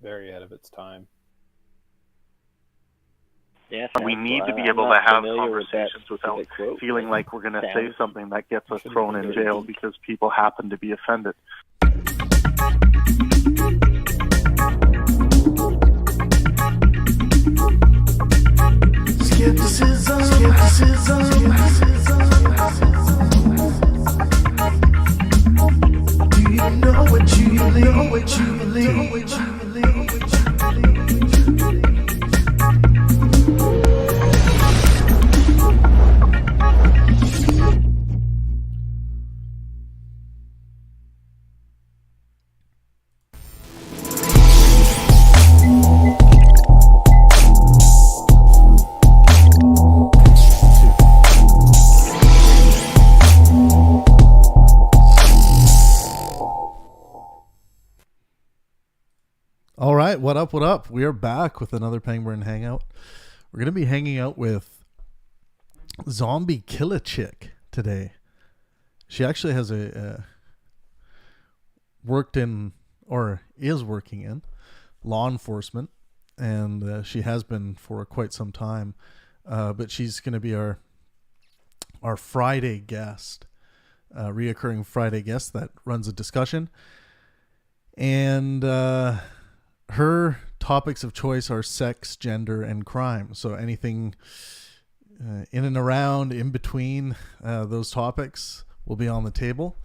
very ahead of its time. Yeah, we need to be able to have conversations without feeling like we're going to say something that gets us thrown in jail because people happen to be offended. Skepticism. Do you know what you believe? All right, what up? We are back with another Pangburn Hangout. We're going to be hanging out with Zombie Kill-A-Chick today. She actually has worked in, or is working in, law enforcement, and she has been for quite some time. But she's going to be our Friday guest, reoccurring Friday guest that runs a discussion. And her topics of choice are sex, gender, and crime. So anything in and around, in between those topics will be on the table.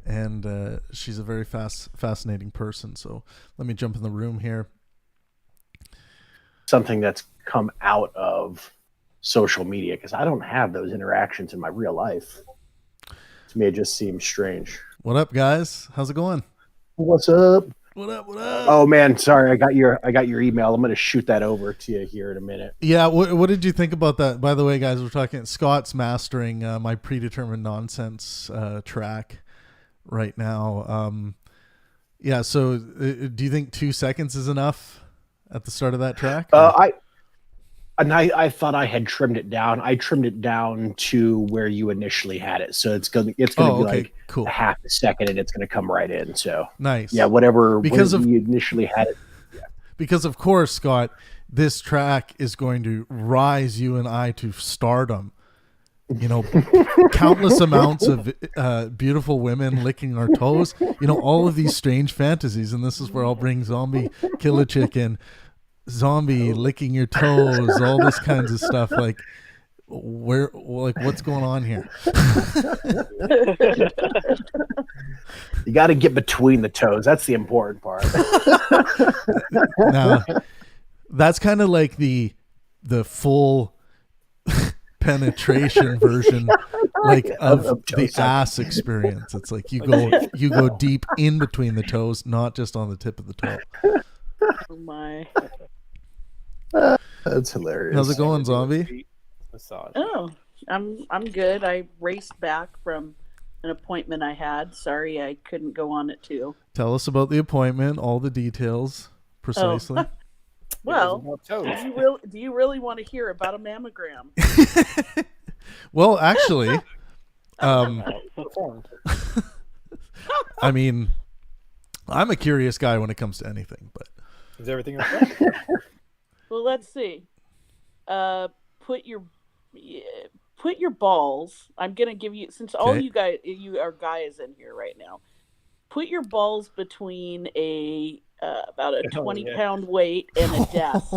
And she's a very fascinating person. So let me jump in the room here. Something that's come out of social media, because I don't have those interactions in my real life. To me, it just seems strange. What up, guys? How's it going? What's up? What up? Oh man, sorry, I got your email. I'm gonna shoot that over to you here in a minute. Yeah, what did you think about that? By the way, guys, we're talking. Scott's mastering my Predetermined Nonsense track right now. Yeah, so do you think 2 seconds is enough at the start of that track? I thought I had trimmed it down. I trimmed it down to where you initially had it, so it's gonna be like cool. half a second, and it's gonna come right in. So nice. Yeah, whatever. Because you initially had it. Yeah. Because of course, Scott, this track is going to rise you and I to stardom. You know, countless amounts of beautiful women licking our toes. You know, all of these strange fantasies, and this is where I'll bring Zombie Kill-A-Chick in. Zombie licking your toes, all this kinds of stuff. Like, what's going on here? You got to get between the toes. That's the important part. Now, that's kind of like the full penetration version, like of the ass experience. It's like you go deep in between the toes, not just on the tip of the toe. Oh my. That's hilarious. How's it going, Zombie? Oh, I'm good. I raced back from an appointment I had. Sorry I couldn't go on it too. Tell us about the appointment, all the details precisely. Oh. Well, do you really want to hear about a mammogram? Well, actually, I mean, I'm a curious guy when it comes to anything, but is everything okay? Well, let's see. Put your balls. I'm gonna give you, since all you are guys in here right now. Put your balls between about a 20-pound weight and a desk,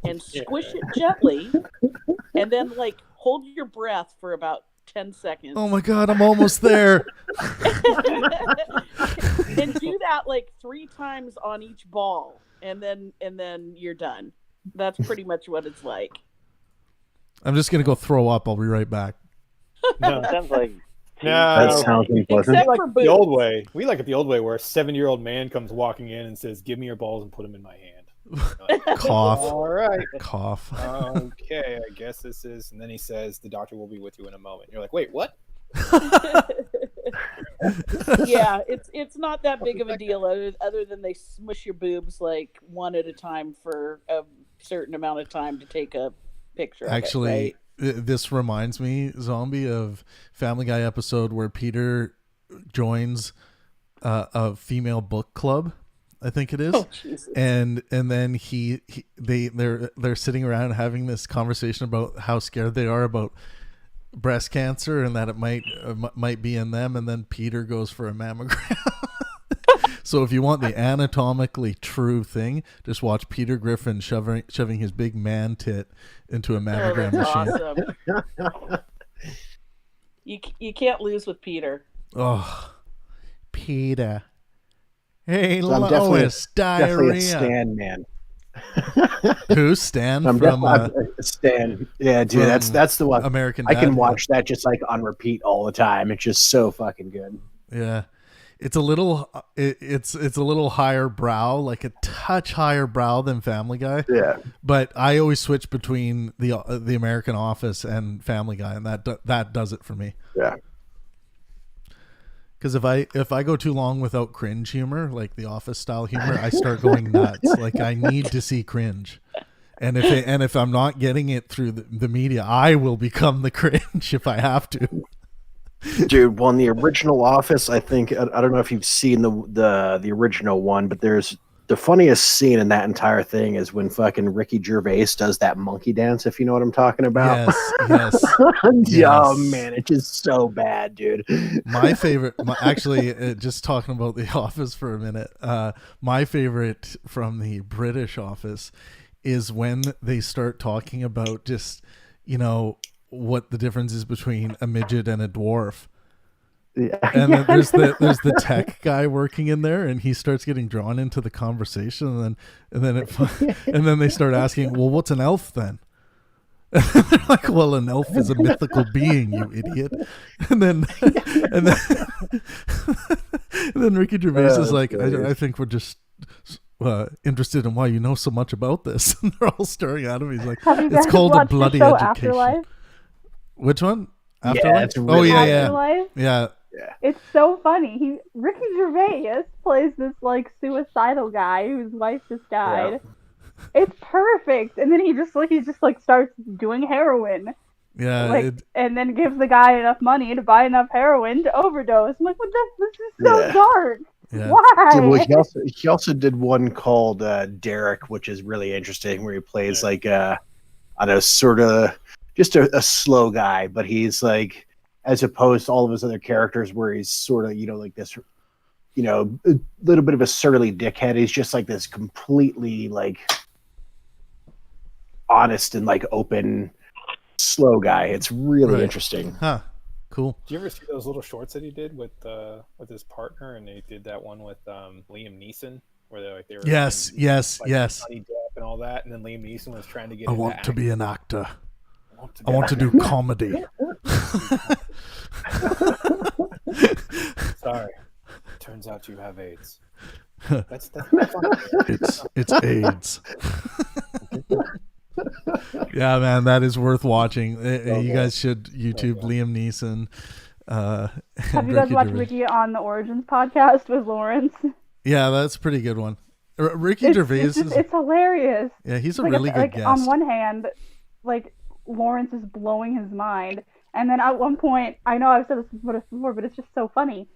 and squish it gently, and then hold your breath for about 10 seconds. Oh my God, I'm almost there. And do that 3 times on each ball, and then you're done. That's pretty much what it's like. I'm just gonna go throw up. I'll be right back. No. Sounds like that sounds unpleasant. We like the old way. We like it the old way, where a 7-year-old man comes walking in and says, "Give me your balls and put them in my hand." Like, cough. All right. Cough. Okay, I guess this is. And then he says, "The doctor will be with you in a moment." You're like, "Wait, what?" Yeah, it's not that big of a deal other than they smush your boobs one at a time for a certain amount of time to take a picture. Actually, of it, right? This reminds me, Zombie, of Family Guy episode where Peter joins a female book club, I think it is. Oh, Jesus. And then they're sitting around having this conversation about how scared they are about breast cancer and that it might be in them, and then Peter goes for a mammogram. So if you want the anatomically true thing, just watch Peter Griffin shoving his big man tit into a mammogram machine. Awesome. You can't lose with Peter. Oh, Peter. Hey, So I'm Lois, definitely a diarrhea. Stan man. Who? Stan I'm from definitely a Stan. Yeah, dude, that's the one. American I Dad. can watch that just like on repeat all the time. It's just so fucking good. Yeah, it's a little it's a little higher brow, like a touch higher brow than Family Guy. Yeah. But I always switch between the American Office and Family Guy, and that does it for me. Yeah. Because if I go too long without cringe humor, like the Office style humor, I start going nuts. Like I need to see cringe, and if I'm not getting it through the media, I will become the cringe if I have to. Dude, well, in the original Office, I think I don't know if you've seen the original one, but there's the funniest scene in that entire thing is when fucking Ricky Gervais does that monkey dance, if you know what I'm talking about. Yes. Oh man, it's just so bad, dude. My favorite, actually, just talking about the Office for a minute. My favorite from the British Office is when they start talking about just, what the difference is between a midget and a dwarf. Yeah. And then there's the tech guy working in there, and he starts getting drawn into the conversation, and then they start asking, well, what's an elf then? And they're like, well, an elf is a mythical being, you idiot. And then Ricky Gervais is like, I think we're just interested in why you know so much about this. And they're all staring at him. He's like, it's called a bloody education. Afterlife? Which one? Yeah, Afterlife? it's really Afterlife? Yeah. It's so funny. Ricky Gervais plays this like suicidal guy whose wife just died. Yeah. It's perfect. And then he just starts doing heroin. Yeah. And then gives the guy enough money to buy enough heroin to overdose. I'm like, this is so dark. Yeah. Why? Yeah, well, he also did one called Derek, which is really interesting, where he plays like I don't know, sort of just a slow guy, but he's like, as opposed to all of his other characters where he's sort of, like this, a little bit of a surly dickhead. He's just like this completely like honest and like open, slow guy. It's really interesting. Huh. Cool. Did you ever see those little shorts that he did with his partner? And they did that one with Liam Neeson, where they were yes, Johnny Depp and all that. And then Liam Neeson was trying to get. I want to be an actor. I want to do comedy. Sorry. Turns out you have AIDS. That's it's AIDS. Yeah, man, that is worth watching. You guys should YouTube Liam Neeson. Have you guys watched Ricky on the Origins podcast with Lawrence? Yeah, that's a pretty good one. Ricky Gervais it's hilarious. Yeah, he's a really good guest. On one hand, like Lawrence is blowing his mind, and then at one point, I know I've said this before, but it's just so funny.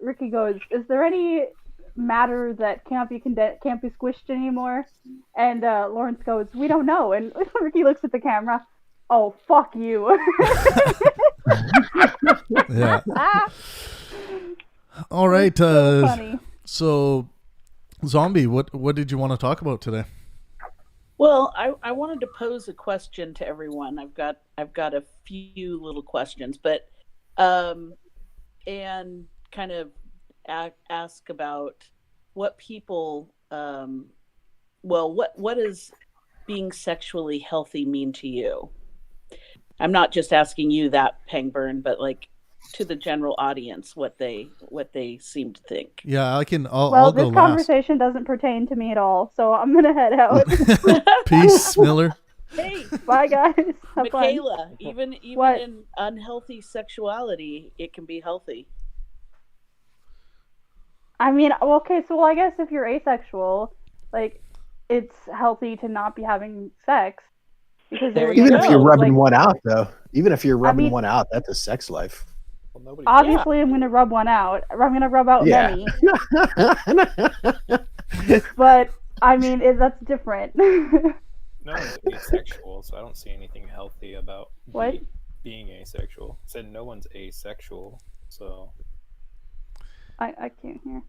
Ricky goes, "Is there any matter that can't be squished anymore?" And Lawrence goes, "We don't know." And Ricky looks at the camera. "Oh, fuck you." Yeah. All right. So funny. So, Zombie, what did you want to talk about today? Well, I wanted to pose a question to everyone. I've got a few little questions, but and kind of ask about what people what does being sexually healthy mean to you? I'm not just asking you that, Pangburn, but like to the general audience, what they seem to think. Yeah, I'll go last. This conversation doesn't pertain to me at all, so I'm gonna head out. Peace, Miller. Hey, bye guys. Have Michaela, fun. even in unhealthy sexuality, it can be healthy. I mean, okay, so I guess if you're asexual, like, it's healthy to not be having sex. Because even if you're rubbing one out, though. Even if you're rubbing one out, that's a sex life. Well, nobody. Obviously, I'm gonna rub one out. I'm gonna rub out many. But I mean, that's different. No one's asexual, so I don't see anything healthy about What? being asexual. I said no one's asexual, so. I can't hear.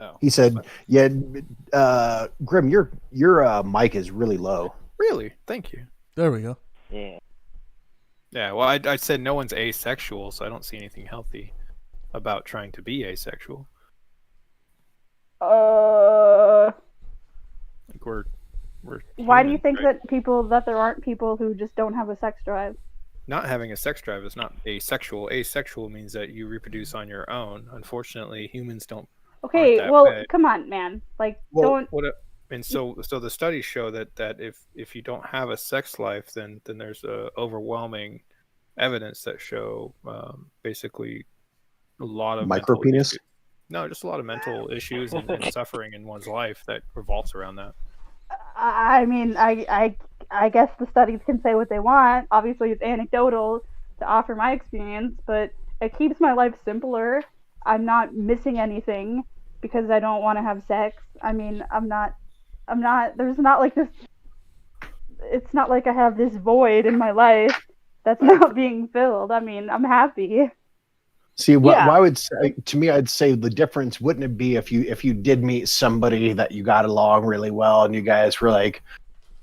Oh, He said, "Yeah, Grim, your mic is really low." really? Thank you. There we go. Yeah. Yeah, well, I said no one's asexual, so I don't see anything healthy about trying to be asexual. Like we're Why do you humans, think right? that there aren't people who just don't have a sex drive? Not having a sex drive is not asexual. Asexual means that you reproduce on your own. Unfortunately, humans don't. Okay, that well, way. come on, man. Like, Well, don't. And so the studies show that if you don't have a sex life, then there's overwhelming evidence that show basically a lot of mental Micropenis? issues. No, just a lot of mental issues and suffering in one's life that revolves around that. I mean, I guess the studies can say what they want. Obviously, it's anecdotal to offer my experience, but it keeps my life simpler. I'm not missing anything because I don't want to have sex. I mean, I'm not, there's not like this, it's not like I have this void in my life that's not being filled. I mean, I'm happy. See, why would to me, I'd say the difference wouldn't it be if you did meet somebody that you got along really well and you guys were like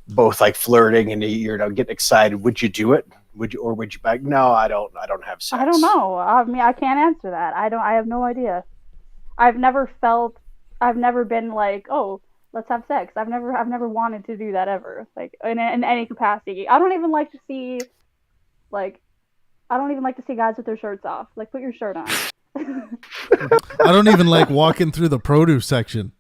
both like flirting and you're getting excited? Would you do it? Would you be like, no, I don't have sex? I don't know. I mean, I can't answer that. I have no idea. I've never been like, oh, let's have sex. I've never wanted to do that ever, like in any capacity. I don't even like to see guys with their shirts off. Like, put your shirt on. I don't even like walking through the produce section.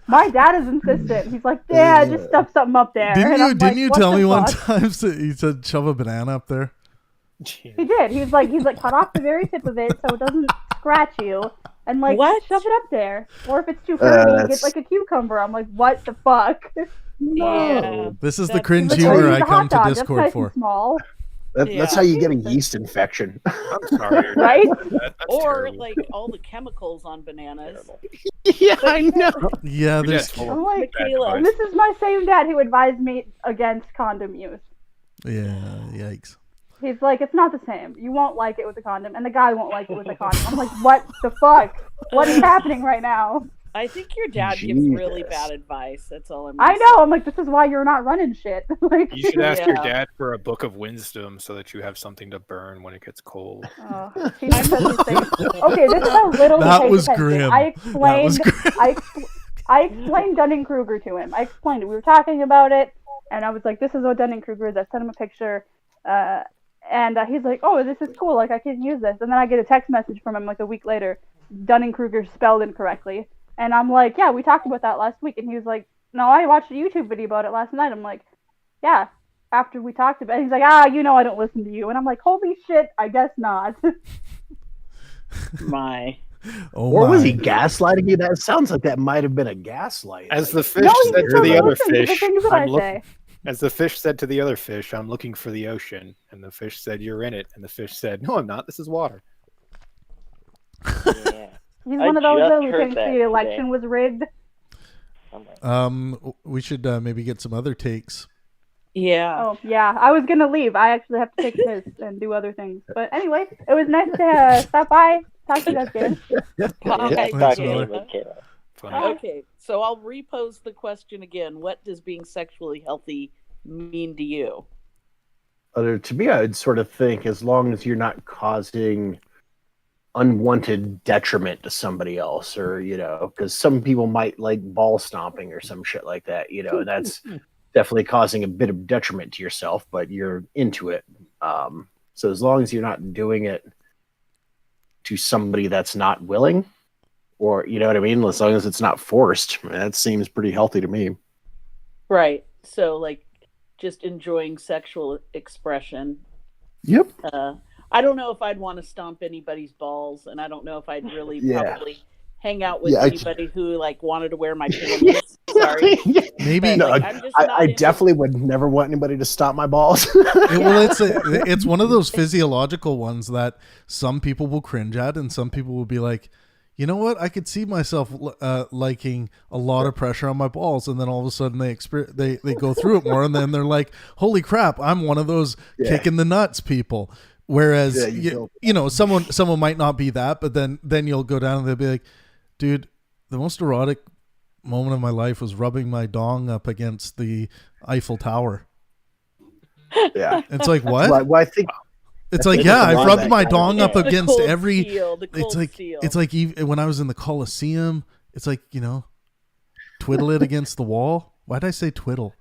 My dad is insistent. He's like, Dad, just stuff something up there. Didn't you tell me one time he said shove a banana up there? He did. He's like cut off the very tip of it so it doesn't scratch you, and like shove it up there. Or if it's too curvy, get like a cucumber. I'm like, what the fuck? Yeah, this is the cringe humor I come to Discord that's for. Small. That's how you get a yeast infection. I'm sorry, right? That's or terrible. like all the chemicals on bananas. Yeah, I know. Yeah, there's. I'm like, and this is my same dad who advised me against condom use. Yeah, yikes. He's like, it's not the same. You won't like it with a condom, and the guy won't like it with a condom. I'm like, what the fuck? What is happening right now? I think your dad gives really bad advice. That's all I know. I'm like, this is why you're not running shit. Like, You should ask your dad for a book of wisdom so that you have something to burn when it gets cold. He says the same. Okay, this is how little That he was pays attention. grim. I explained. I explained Dunning-Kruger to him. I explained it. We were talking about it, and I was like, "This is what Dunning-Kruger is." I sent him a picture, and he's like, "Oh, this is cool. Like, I can use this." And then I get a text message from him like a week later. Dunning-Kruger spelled incorrectly. And I'm like, yeah, we talked about that last week. And he was like, no, I watched a YouTube video about it last night. I'm like, yeah, after we talked about it. He's like, I don't listen to you. And I'm like, holy shit, I guess not. Or was he gaslighting you? That sounds like that might have been a gaslight. As the fish said to the other fish, as the fish said to the other fish, I'm looking for the ocean. And the fish said, you're in it. And the fish said, no, I'm not. This is water. Yeah. He's one of those who thinks the election was rigged. We should maybe get some other takes. Yeah. Oh, yeah. I was going to leave. I actually have to take a piss and do other things. But anyway, it was nice to stop by. Talk to you guys again. Okay, so I'll repose the question again. What does being sexually healthy mean to you? To me, I would sort of think as long as you're not causing unwanted detriment to somebody else, or because some people might like ball stomping or some shit like that, that's definitely causing a bit of detriment to yourself, but you're into it. So as long as you're not doing it to somebody that's not willing, or you know what I mean, as long as it's not forced, that seems pretty healthy to me. Right. So like just enjoying sexual expression. Yep. I don't know if I'd want to stomp anybody's balls, and I don't know if I'd really probably hang out with anybody who like wanted to wear my pants. So sorry. Maybe No, Like, I'm just I not definitely would never want anybody to stop my balls. well, it's one of those physiological ones that some people will cringe at, and some people will be like, you know what? I could see myself liking a lot of pressure on my balls, and then all of a sudden they go through it more, and then they're like, "Holy crap! I'm one of those kicking the nuts people." Whereas you know, someone might not be that, but then you'll go down and they'll be like, "Dude, the most erotic moment of my life was rubbing my dong up against the Eiffel Tower." Yeah, it's like what? Well, I think. It's like, yeah, I rubbed my dong up The against cold every. steel, the cold steel. It's like even when I was in the Coliseum. It's like, you know, twiddle it against the wall. Why did I say twiddle?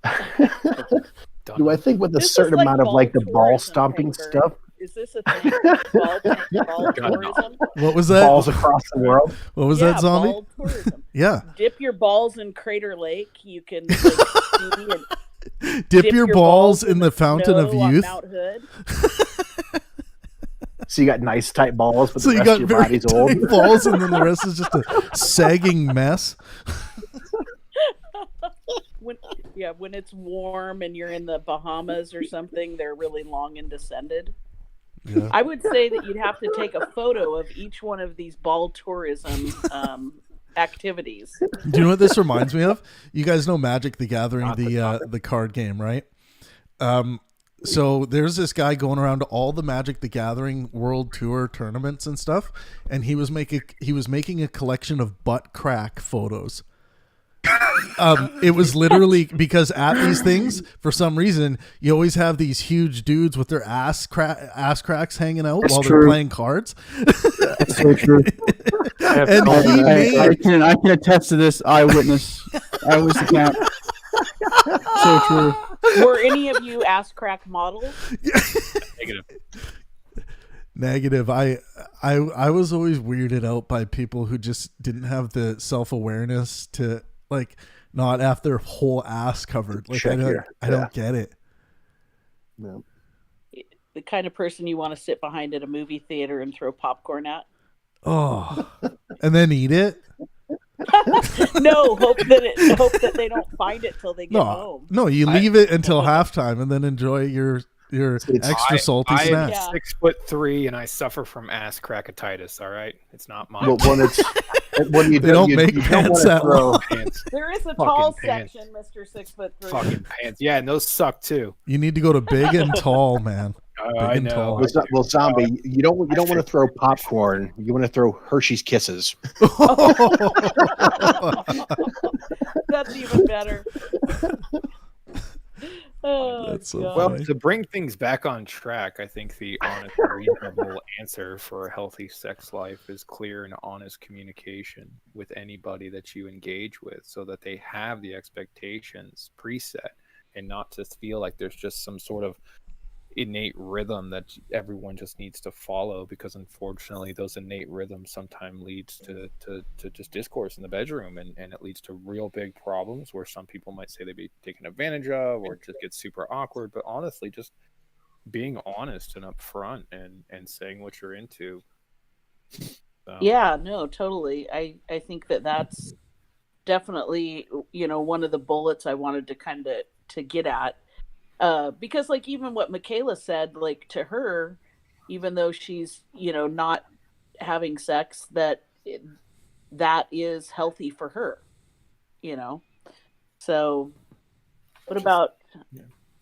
Do I think with a This certain is like amount of like the ball ball tourism, stomping Pangburn. stuff, Is this a thing? Ball tourism? What was that? balls across the world? What was that, zombie? Ball tourism. Yeah, Dip your balls in Crater Lake. You can like, ski and dip your balls in the fountain of snow on youth. Mount Hood. So you got nice tight balls, but So the you rest got of your very body's old. tight balls, and then the rest is just a sagging mess. When it's warm and you're in the Bahamas or something, they're really long and descended. Yeah. I would say that you'd have to take a photo of each one of these ball tourism activities. Do you know what this reminds me of? You guys know Magic the Gathering, the card game, right? So there's this guy going around to all the Magic the Gathering World Tour tournaments and stuff, and he was making a collection of butt crack photos. It was literally because at these things, for some reason, you always have these huge dudes with their ass cracks hanging out while they're playing cards. That's so true. And I can attest to this. Eyewitness. I was the count. So true. Were any of you ass crack models? Negative. I was always weirded out by people who just didn't have the self-awareness to like not have their whole ass covered. Like I don't get it. No. The kind of person you want to sit behind at a movie theater and throw popcorn at? Oh, and then eat it? No, hope that they don't find it till they get home. No, you leave it until halftime and then enjoy your extra salty snack. I am 6'3" and I suffer from ass crackatitis. All right, it's not mine. But when you They don't make pants that long. There is a Fucking tall pants. section, Mr. 6'3". Fucking pants. Yeah, and those suck too. You need to go to big and tall, man. Big I and know. tall. Well, zombie, you don't want to throw popcorn. You want to throw Hershey's Kisses. That's even better. Oh, That's so God. Well, funny. to bring things back on track, I think the honest, reasonable answer for a healthy sex life is clear and honest communication with anybody that you engage with, so that they have the expectations preset and not just feel like there's just some sort of innate rhythm that everyone just needs to follow, because unfortunately those innate rhythms sometimes leads to just discourse in the bedroom, and it leads to real big problems where some people might say they'd be taken advantage of or just get super awkward. But honestly, just being honest and upfront and saying what you're into. Yeah, no, totally. I think that's definitely, one of the bullets I wanted to kind of to get at. Because like even what Michaela said, like to her, even though she's, not having sex, that is healthy for her, So what about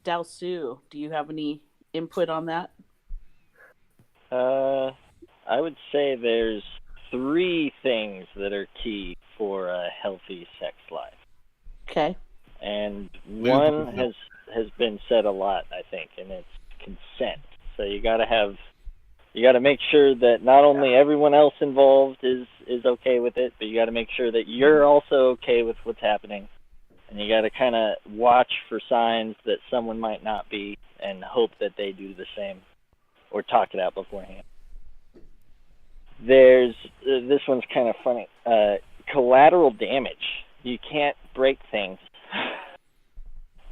Dao Su? Do you have any input on that? I would say there's 3 things that are key for a healthy sex life. Okay. And one has been said a lot, I think, and it's consent. So you got to make sure that not only everyone else involved is okay with it, but you got to make sure that you're also okay with what's happening. And you got to kind of watch for signs that someone might not be, and hope that they do the same, or talk it out beforehand. There's this one's kind of funny. Collateral damage. You can't break things.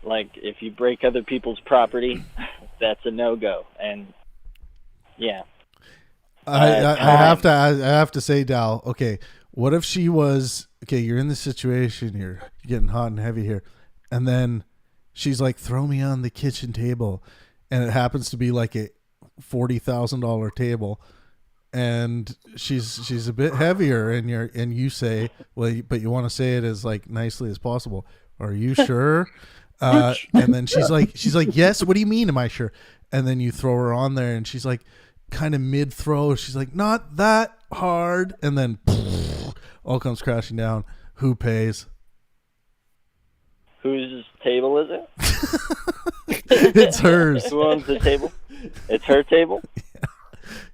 Like if you break other people's property, that's a no-go. And yeah, I have to say, Dal. Okay, what if she was okay, you're in this situation, you're getting hot and heavy here, and then she's like, throw me on the kitchen table, and it happens to be like a $40,000 table, and she's a bit heavier, and you say, well, but you want to say it as like nicely as possible. Are you sure? And then she's like, yes. What do you mean? Am I sure? And then you throw her on there, and she's like, kind of mid throw. She's like, not that hard, and then all comes crashing down. Who pays? Whose table is it? It's hers. Who owns the table? It's her table? Yeah.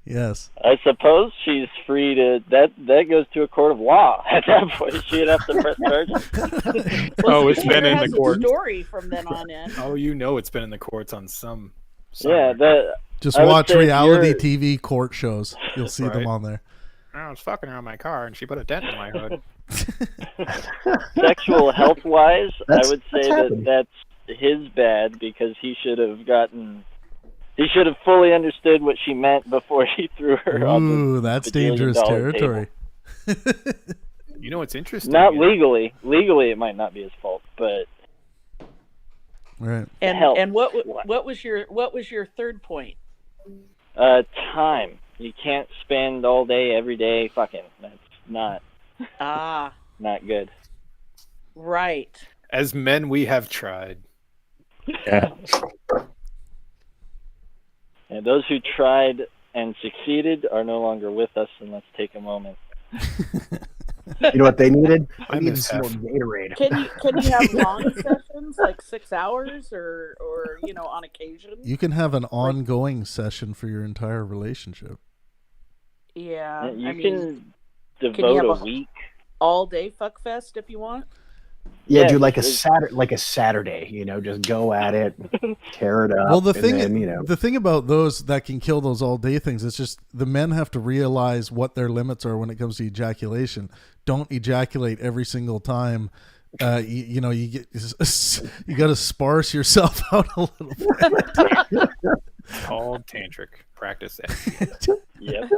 Yes. I suppose she's free to... That goes to a court of law. At that point, she'd have to press charges. Well, it's been in the courts. Story from then on in. Oh, it's been in the courts on some. Yeah, just watch reality TV court shows. You'll see them on there. I was fucking her on my car, and she put a dent in my hood. Sexual health-wise, I would say that's his bad, because he should have fully understood what she meant before he threw her on the Ooh, that's dangerous territory. You know what's interesting? Not legally. Legally, it might not be his fault, but right. And what was your third point? Time. You can't spend all day every day fucking. That's not not good. Right. As men, we have tried. Yeah. And those who tried and succeeded are no longer with us, and let's take a moment. You know what they needed? I needed miss some more F. Gatorade. Can you have long sessions, like 6 hours, or on occasion? You can have an ongoing session for your entire relationship. Yeah, you can devote a week, all day fuck fest if you want. Yeah, do like a Saturday, just go at it, tear it up. Well, the thing about those that can kill those all day things, it's just the men have to realize what their limits are when it comes to ejaculation. Don't ejaculate every single time. You got to sparse yourself out a little bit. It's called tantric practice. Yep.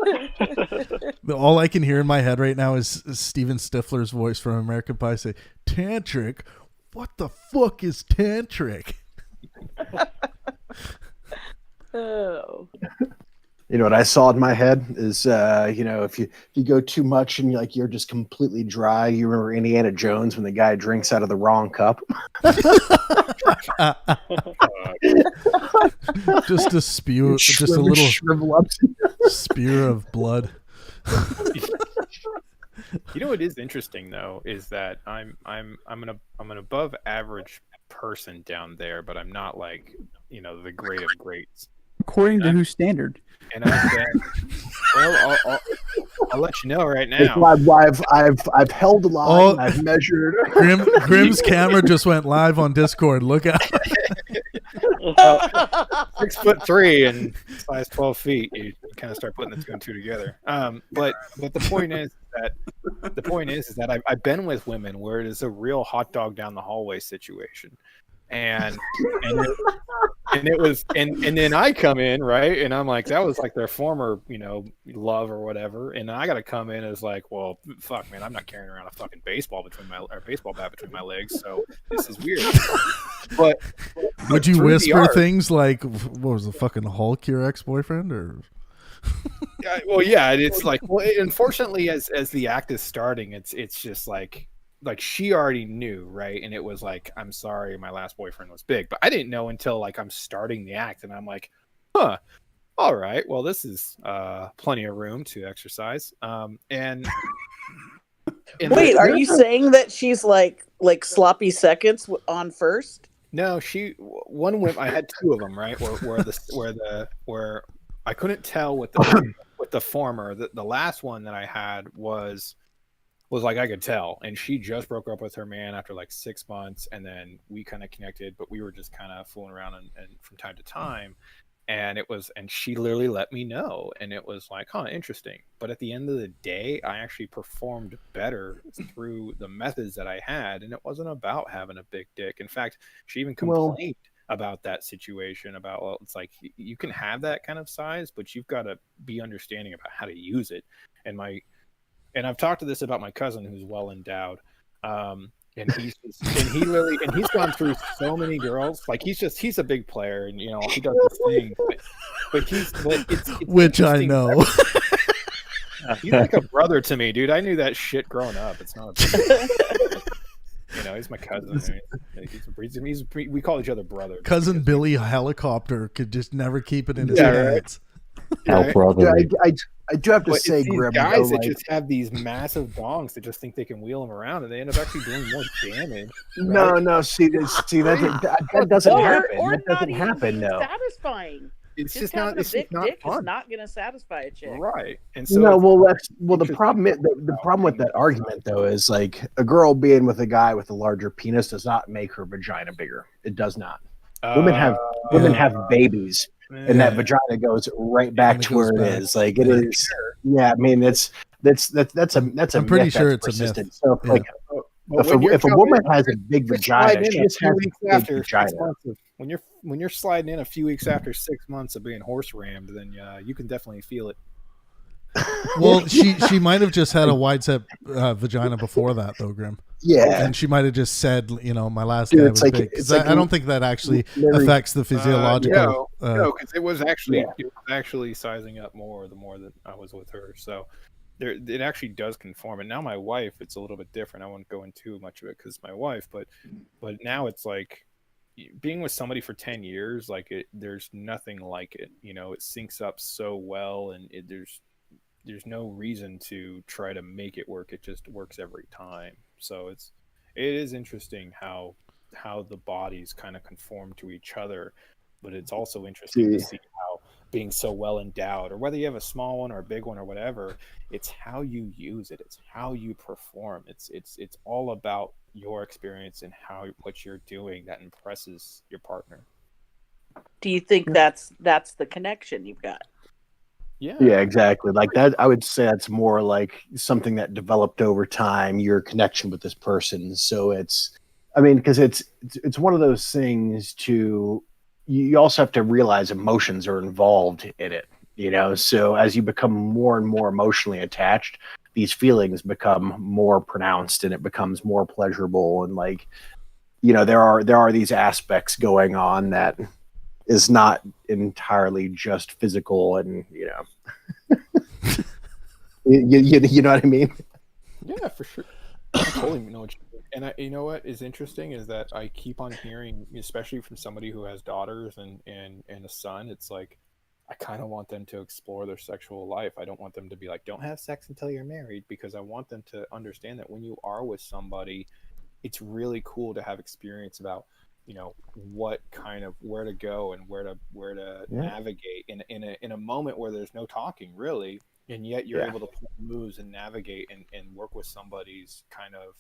All I can hear in my head right now is Steven Stifler's voice from American Pie say, "Tantric? What the fuck is tantric?" Oh. You know what I saw in my head is, if you go too much and you're just completely dry. You remember Indiana Jones when the guy drinks out of the wrong cup? Just a spew, just a little shrivel up. spear of blood. You know what is interesting though is that I'm an above average person down there, but I'm not like the great of greats. According to whose standard? And I'll let you know right now. I've held the line. I've measured. Grim's camera just went live on Discord. Look out! 6'3" and size 12 feet. You kind of start putting the two and two together. But the point is that I've been with women where it is a real hot dog down the hallway situation. And then I come in, right, and I'm like, that was like their former love or whatever, and I got to come in as like, well, fuck, man, I'm not carrying around a fucking baseball bat between my legs, so this is weird. But would you whisper things like, what was the fucking Hulk your ex-boyfriend, or? Yeah, it's like, well, unfortunately, as the act is starting, it's just like she already knew, right? And it was like, I'm sorry, my last boyfriend was big, but I didn't know until like I'm starting the act, and I'm like, all right, well, this is plenty of room to exercise. And wait, are you saying that she's like sloppy seconds on first? No, I had two of them, right? Where I couldn't tell with the former. The last one that I had was like I could tell, and she just broke up with her man after like 6 months, and then we kind of connected, but we were just kind of fooling around and from time to time, and she literally let me know, and it was like, interesting. But at the end of the day, I actually performed better through the methods that I had, and it wasn't about having a big dick. In fact, she even complained about that situation, about, well, it's like you can have that kind of size, but you've got to be understanding about how to use it. And and I've talked to this about my cousin who's well endowed. And he's gone through so many girls. Like he's a big player, and he does this thing. But it's which I know. He's like a brother to me, dude. I knew that shit growing up. It's not a he's my cousin. We call each other brother. Cousin Billy Helicopter could just never keep it in his pants. Right. Brother. I do have to say, Grim, guys that just have these massive bongs that just think they can wheel them around, and they end up actually doing more damage. Right? No. See that doesn't happen. That doesn't happen. No. Satisfying. It's just not. It's big not dick fun. is not going to satisfy a chick, right? And so the problem is the problem with that argument though is like a girl being with a guy with a larger penis does not make her vagina bigger. It does not. Women have babies, and that vagina goes right back to where it is. Like it is. Sure. Yeah, I mean that's a. I'm pretty sure it's a myth. So like. If a woman has a big vagina, she just has a big vagina. When you're sliding in a few weeks after 6 months of being horse rammed, then you can definitely feel it. Well, she might have just had a wide set vagina before that, though, Grim. Yeah, and she might have just said, my last guy was big. I don't think that actually affects the physiological. No, because it was actually sizing up more the more that I was with her. So. It actually does conform, and now my wife, it's a little bit different. I won't go into too much of it because my wife, but now it's like being with somebody for 10 years, like there's nothing like it. It syncs up so well, and there's no reason to try to make it work. It just works every time. So it is interesting how the bodies kind of conform to each other, but it's also interesting to see how being so well endowed, or whether you have a small one or a big one or whatever, it's how you use it. It's how you perform. It's all about your experience and what you're doing that impresses your partner. Do you think that's the connection you've got? Yeah, exactly. Like that, I would say that's more like something that developed over time, your connection with this person. So because it's one of those things you also have to realize emotions are involved in it, so as you become more and more emotionally attached, these feelings become more pronounced and it becomes more pleasurable. And like, there are these aspects going on that is not entirely just physical and, you know what I mean? Yeah, for sure. I totally know what you mean. And you know what is interesting is that I keep on hearing, especially from somebody who has daughters and a son, it's like, I kind of want them to explore their sexual life. I don't want them to be like, don't have sex until you're married, because I want them to understand that when you are with somebody, it's really cool to have experience about, what kind of, where to go and where to navigate in a moment where there's no talking really. And yet you're able to pull moves and navigate and work with somebody's kind of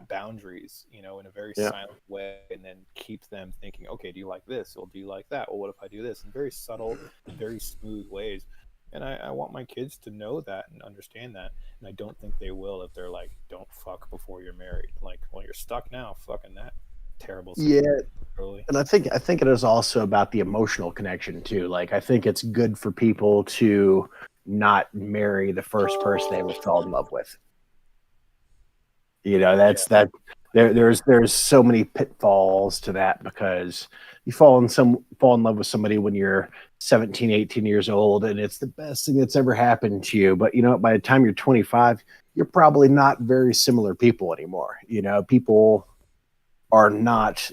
boundaries, in a very silent way, and then keep them thinking, okay, do you like this? Well, do you like that? Well, what if I do this? In very subtle, very smooth ways. And I want my kids to know that and understand that. And I don't think they will if they're like, don't fuck before you're married. Like, well, you're stuck now, fucking that terrible stuff. Yeah. And I think it is also about the emotional connection too. Like, I think it's good for people to not marry the first person they ever fell in love with. That there's so many pitfalls to that, because you fall in love with somebody when you're 17, 18 years old, and it's the best thing that's ever happened to you. But by the time you're 25, you're probably not very similar people anymore. People are not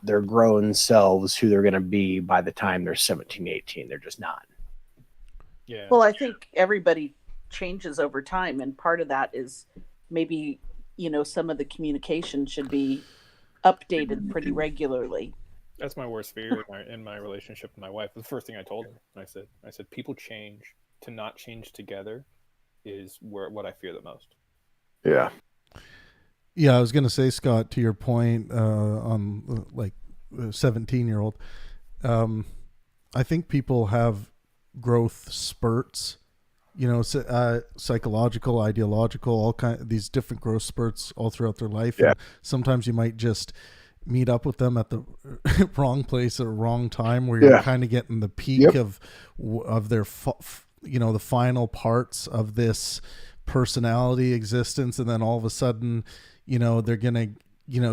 their grown selves who they're going to be by the time they're 17, 18. They're just not. Yeah. Well, I think everybody changes over time, and part of that is maybe, some of the communication should be updated pretty regularly. That's my worst fear in my relationship with my wife. The first thing I told her, I said, people change. To not change together is what I fear the most. Yeah. Yeah, I was going to say, Scott, to your point on like a 17-year-old, I think people have growth spurts, psychological, ideological, all kind of these different growth spurts all throughout their life. Yeah. And sometimes you might just meet up with them at the wrong place at a wrong time, where you're kind of getting the peak of their, the final parts of this personality existence, and then all of a sudden, they're gonna,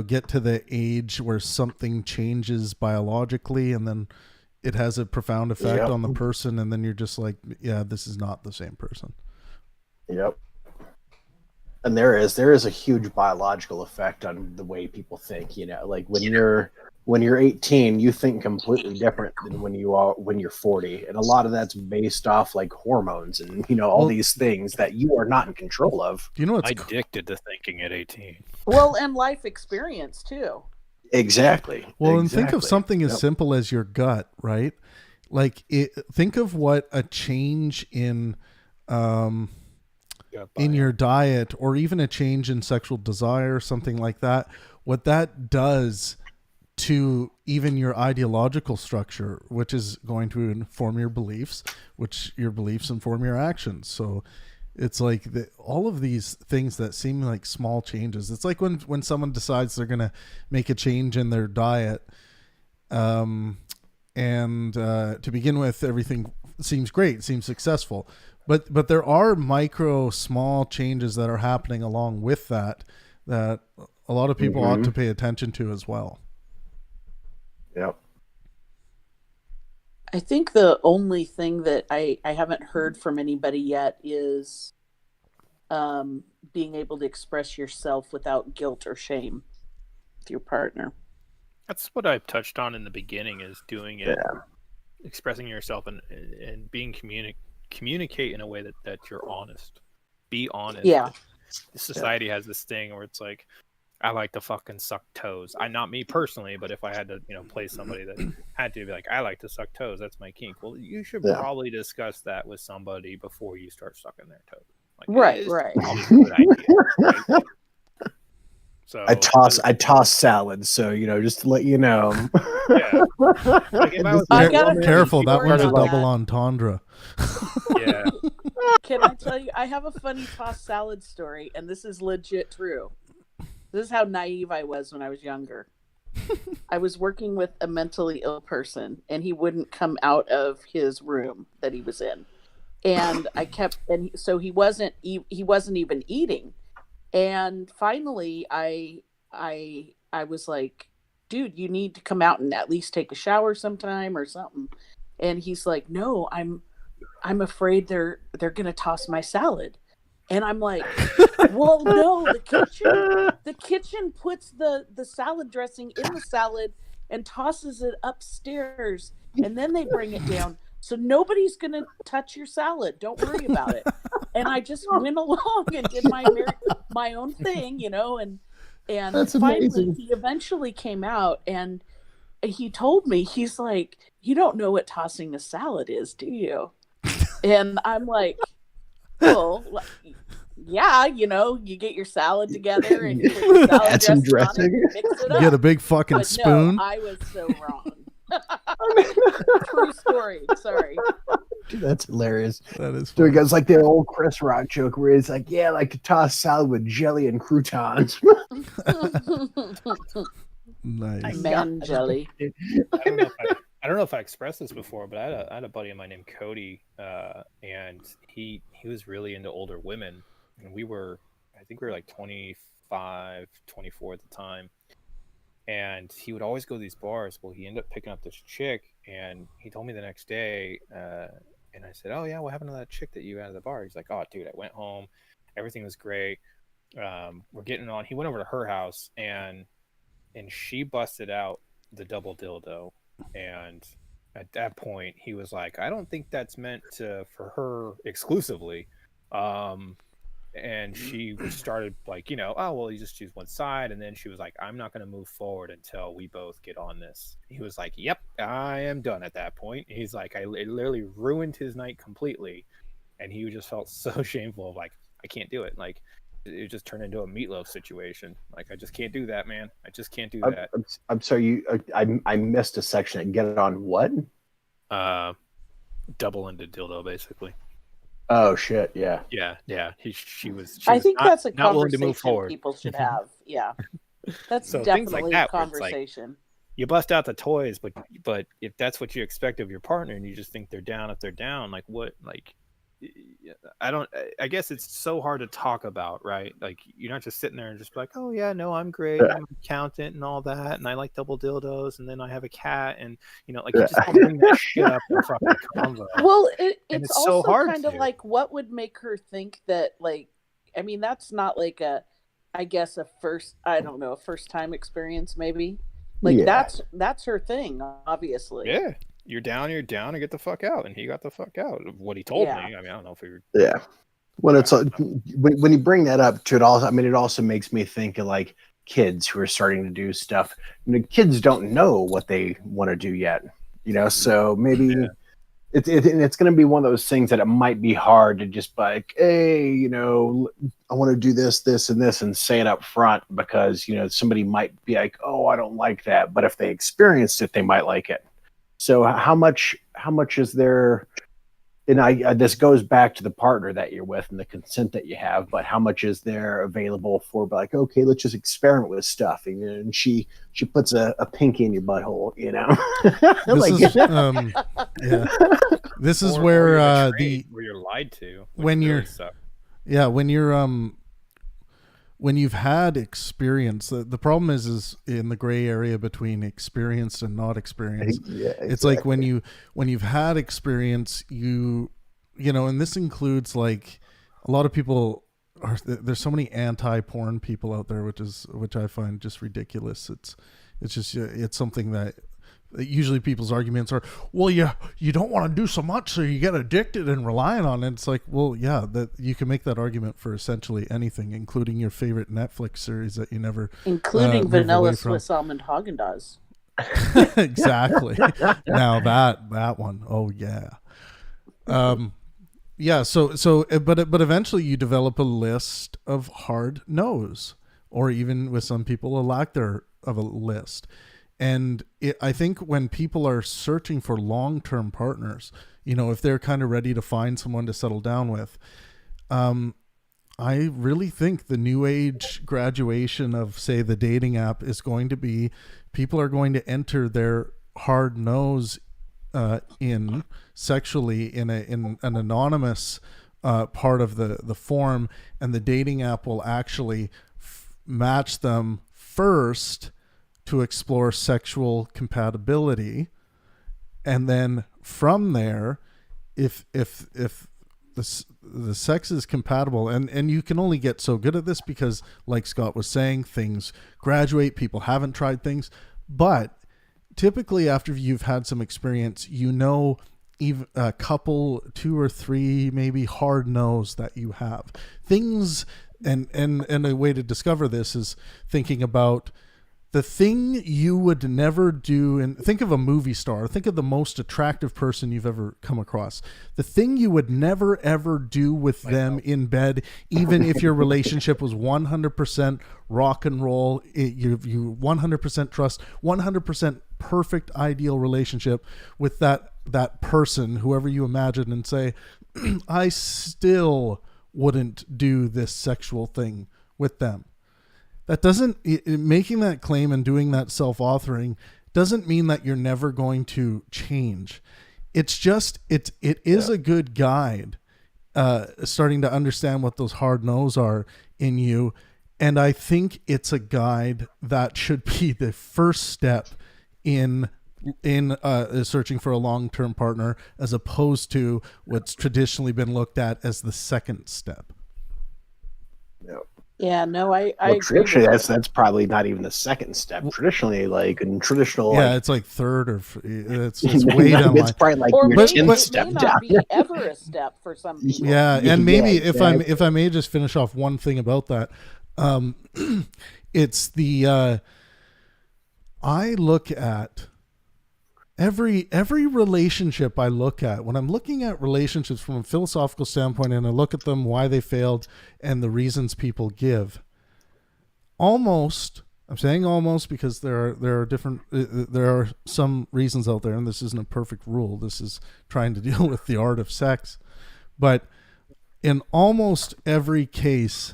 get to the age where something changes biologically, and then it has a profound effect on the person, and then you're just like, yeah, this is not the same person. Yep. And there is a huge biological effect on the way people think. Like when you're 18, you think completely different than when you're 40, and a lot of that's based off like hormones and all these things that you are not in control of. Do you know what's addicted to thinking at 18? Well, and life experience too. Exactly. Well, and think of something as simple as your gut, right? Like think of what a change in your diet, or even a change in sexual desire, something like that, what that does to even your ideological structure, which is going to inform your beliefs, which your beliefs inform your actions. So it's like all of these things that seem like small changes. It's like when someone decides they're going to make a change in their diet, and to begin with, everything seems great, seems successful. But there are small changes that are happening along with that a lot of people ought to pay attention to as well. Yep. I think the only thing that I haven't heard from anybody yet is being able to express yourself without guilt or shame with your partner. That's what I touched on in the beginning, is doing it, expressing yourself and being communicate in a way that you're honest. Be honest. Yeah. Society has this thing where it's like, I like to fucking suck toes. Not me personally, but if I had to, play somebody that had to be like, I like to suck toes, that's my kink. Well, you should probably discuss that with somebody before you start sucking their toes. Like, right. Probably a good idea, right? So I toss salads, so just to let you know. Yeah. Like Careful, that one's a double entendre. Yeah. Can I tell you? I have a funny tossed salad story, and this is legit true. This is how naive I was when I was younger. I was working with a mentally ill person, and he wouldn't come out of his room that he was in, and so he wasn't even eating. And finally, I was like, dude, you need to come out and at least take a shower sometime or something. And he's like, no, I'm afraid they're gonna toss my salad. And I'm like, well, no, the kitchen puts the salad dressing in the salad and tosses it upstairs, and then they bring it down. So nobody's going to touch your salad. Don't worry about it. And I just went along and did my own thing, and That's finally amazing. he eventually came out, and he told me, he's like, you don't know what tossing a salad is, do you? And I'm like, well, yeah, you get your salad together and you put your salad Add some dressing on it dressing. and mix it up. Get a big fucking But spoon. No, I was so wrong. True story. Sorry. Dude, that's hilarious. That is So funny. he goes like the old Chris Rock joke where he's like, yeah, I like to toss salad with jelly and croutons. Nice. Man jelly. I don't know if I expressed this before, but I had a buddy of mine named Cody, and he was really into older women, and I think we were like 25, 24 at the time, and he would always go to these bars. Well, he ended up picking up this chick, and he told me the next day, and I said, oh yeah, what happened to that chick that you had at the bar? He's like, oh dude, I went home, everything was great, we're getting on. He went over to her house, and she busted out the double dildo. And at that point, he was like, I don't think that's meant for her exclusively. And she started like, oh, well, you just choose one side. And then she was like, I'm not going to move forward until we both get on this. He was like, yep, I am done at that point. He's like, it literally ruined his night completely. And he just felt so shameful of like, I can't do it. Like, it just turned into a Meatloaf situation. Like, I just can't do that, man. I just can't do that. I'm sorry, I missed a section. Get it on what? Double-ended dildo, basically. Oh shit! Yeah. Yeah. She was. I think that's a not willing to conversation move forward. people should have. Yeah, that's So things like definitely that, a where it's like, conversation. you bust out the toys, but if that's what you expect of your partner, and you just think they're down if they're down, like what? Like, I guess it's so hard to talk about, right? Like you're not just sitting there and just be like, oh yeah, no, I'm great, I'm an accountant and all that, and I like double dildos, and then I have a cat, and like you just don't bring that shit up in front of the convo. Well, it's so also hard kind of like, what would make her think that, like, I mean, that's not like I guess a first time experience, maybe. Like that's her thing, obviously. Yeah. You're down, and get the fuck out. And he got the fuck out of what he told me. I mean, I don't know if he... Yeah. When it's when you bring that up to it also, I mean, it also makes me think of like kids who are starting to do stuff. Kids don't know what they want to do yet, so maybe it's going to be one of those things that it might be hard to just be like, hey, I want to do this, this, and this, and say it up front because, somebody might be like, oh, I don't like that. But if they experienced it, they might like it. So how much is there? And this goes back to the partner that you're with and the consent that you have. But how much is there available for like, okay, let's just experiment with stuff, and she puts a pinky in your butthole, This is where where you're lied to when you're when you've had experience. The problem is in the gray area between experienced and not experienced. Yeah, exactly. It's like when you've had experience, and this includes like a lot of people there's so many anti-porn people out there, which I find just ridiculous. It's something that usually people's arguments are, well, you don't want to do so much, so you get addicted and relying on it. It's like, well, yeah, that you can make that argument for essentially anything, including your favorite Netflix series that you never, including vanilla Swiss almond Haagen-Dazs. Exactly. Now that one, oh yeah, yeah. So, but eventually you develop a list of hard no's, or even with some people a lack of a list. And I think when people are searching for long-term partners, if they're kind of ready to find someone to settle down with, I really think the new age graduation of, say, the dating app is going to be, people are going to enter their hard nose in sexually in an anonymous part of the form, and the dating app will actually match them first to explore sexual compatibility, and then from there, if the sex is compatible, and you can only get so good at this because, like Scott was saying, things graduate, people haven't tried things, but typically after you've had some experience, even a couple, 2 or 3 maybe hard no's that you have things, and a way to discover this is thinking about the thing you would never do. And think of a movie star. Think of the most attractive person you've ever come across. The thing you would never, ever do with them in bed, even if your relationship was 100% rock and roll, you 100% trust, 100% perfect, ideal relationship with that person, whoever you imagine, and say, I still wouldn't do this sexual thing with them. That doesn't, making that claim and doing that self-authoring doesn't mean that you're never going to change. It's just, it is a good guide, starting to understand what those hard no's are in you. And I think it's a guide that should be the first step in searching for a long-term partner, as opposed to what's traditionally been looked at as the second step. Yep. Yeah, no, I agree. Traditionally, that's probably not even the second step. Traditionally, like in traditional, it's like third or it's way down. It's probably like or your maybe 10th it step may down. not be ever a step for some people. Yeah, and maybe exactly. if I may just finish off one thing about that, it's the I look at every relationship I look at, when I'm looking at relationships from a philosophical standpoint, and I look at them, why they failed and the reasons people give, almost, I'm saying almost because there are some reasons out there, and this isn't a perfect rule. This is trying to deal with the art of sex. But in almost every case,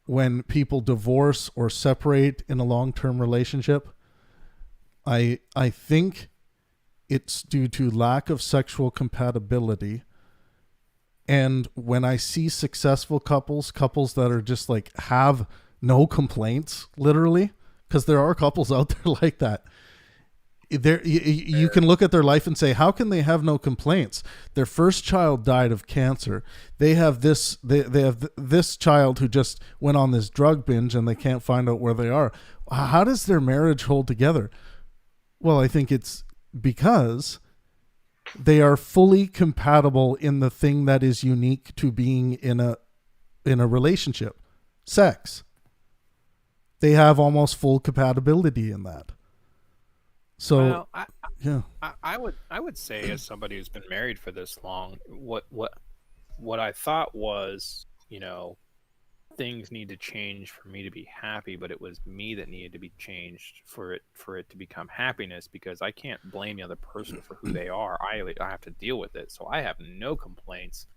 when people divorce or separate in a long-term relationship, I think it's due to lack of sexual compatibility, And when I see successful couples that are just like have no complaints, literally, because there are couples out there like that. You can look at their life and say, how can they have no complaints? Their first child died of cancer. They have this child who just went on this drug binge and they can't find out where they are. How does their marriage hold together? Well, I think it's because they are fully compatible in the thing that is unique to being in a relationship, sex. They have almost full compatibility in that. So, I would say, as somebody who's been married for this long, what I thought was, things need to change for me to be happy, but it was me that needed to be changed for it to become happiness, because I can't blame the other person for who they are. I have to deal with it. So I have no complaints,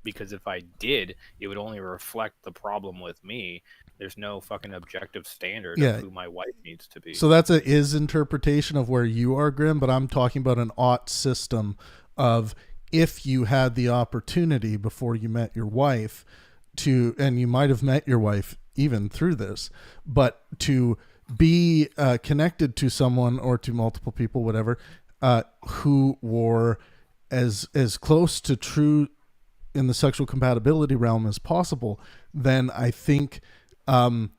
because if I did, it would only reflect the problem with me. There's no fucking objective standard of who my wife needs to be. So that's his interpretation of where you are, Grim, but I'm talking about an ought system of, if you had the opportunity before you met your wife to, and you might have met your wife even through this, but to be connected to someone or to multiple people, whatever, who were as close to true in the sexual compatibility realm as possible, then I think that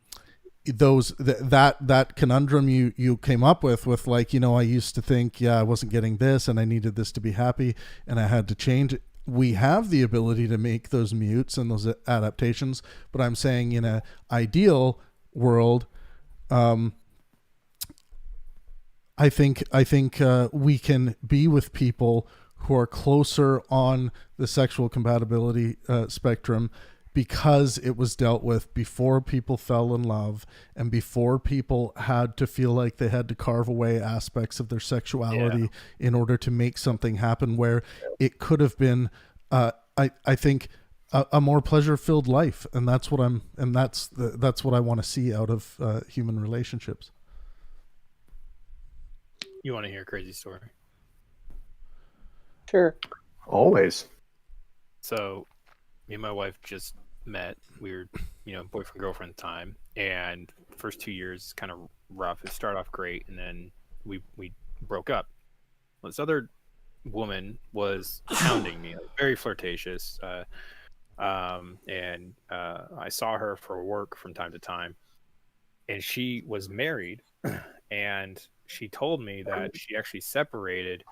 conundrum you came up with like, I used to think, I wasn't getting this and I needed this to be happy and I had to change it. We have the ability to make those mutes and those adaptations, but I'm saying in an ideal world, I think we can be with people who are closer on the sexual compatibility spectrum, because it was dealt with before people fell in love and before people had to feel like they had to carve away aspects of their sexuality in order to make something happen, where it could have been, I think, a more pleasure-filled life. And that's what that's what I want to see out of human relationships. You want to hear a crazy story? Sure. Always. So, me and my wife just met. We were, boyfriend, girlfriend time. And the first 2 years kind of rough. It started off great, and then we broke up. Well, this other woman was hounding me, like, very flirtatious. And I saw her for work from time to time. And she was married. And she told me that she actually separated,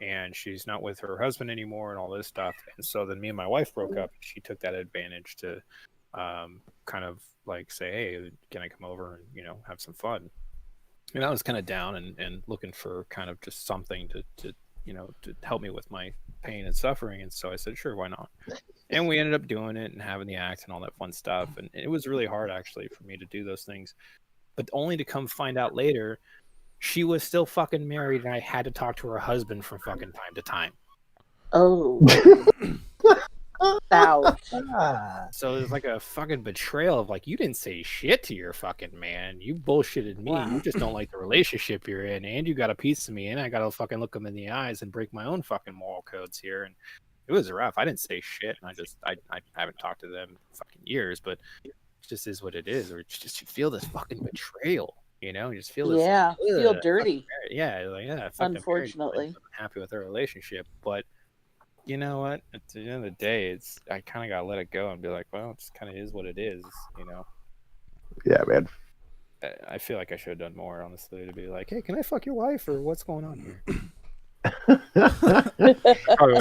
and she's not with her husband anymore and all this stuff. And so then me and my wife broke up. She took that advantage to kind of like say, hey, can I come over and, have some fun? And I was kind of down and looking for kind of just something to help me with my pain and suffering. And so I said, sure, why not? And we ended up doing it and having the act and all that fun stuff. And it was really hard, actually, for me to do those things. But only to come find out later, she was still fucking married, and I had to talk to her husband from fucking time to time. Oh. Ouch. So there's like a fucking betrayal of like, you didn't say shit to your fucking man. You bullshitted me. Wow. You just don't like the relationship you're in, and you got a piece of me, and I got to fucking look him in the eyes and break my own fucking moral codes here. And it was rough. I didn't say shit, and I haven't talked to them in fucking years, but it just is what it is. Or it's just, you feel this fucking betrayal. You just feel this. Yeah, feel dirty. Unfortunately, I'm happy with our relationship, but you know what? At the end of the day, I kind of gotta let it go and be like, well, it just kind of is what it is. Yeah, man. I feel like I should have done more, honestly, to be like, hey, can I fuck your wife, or what's going on here?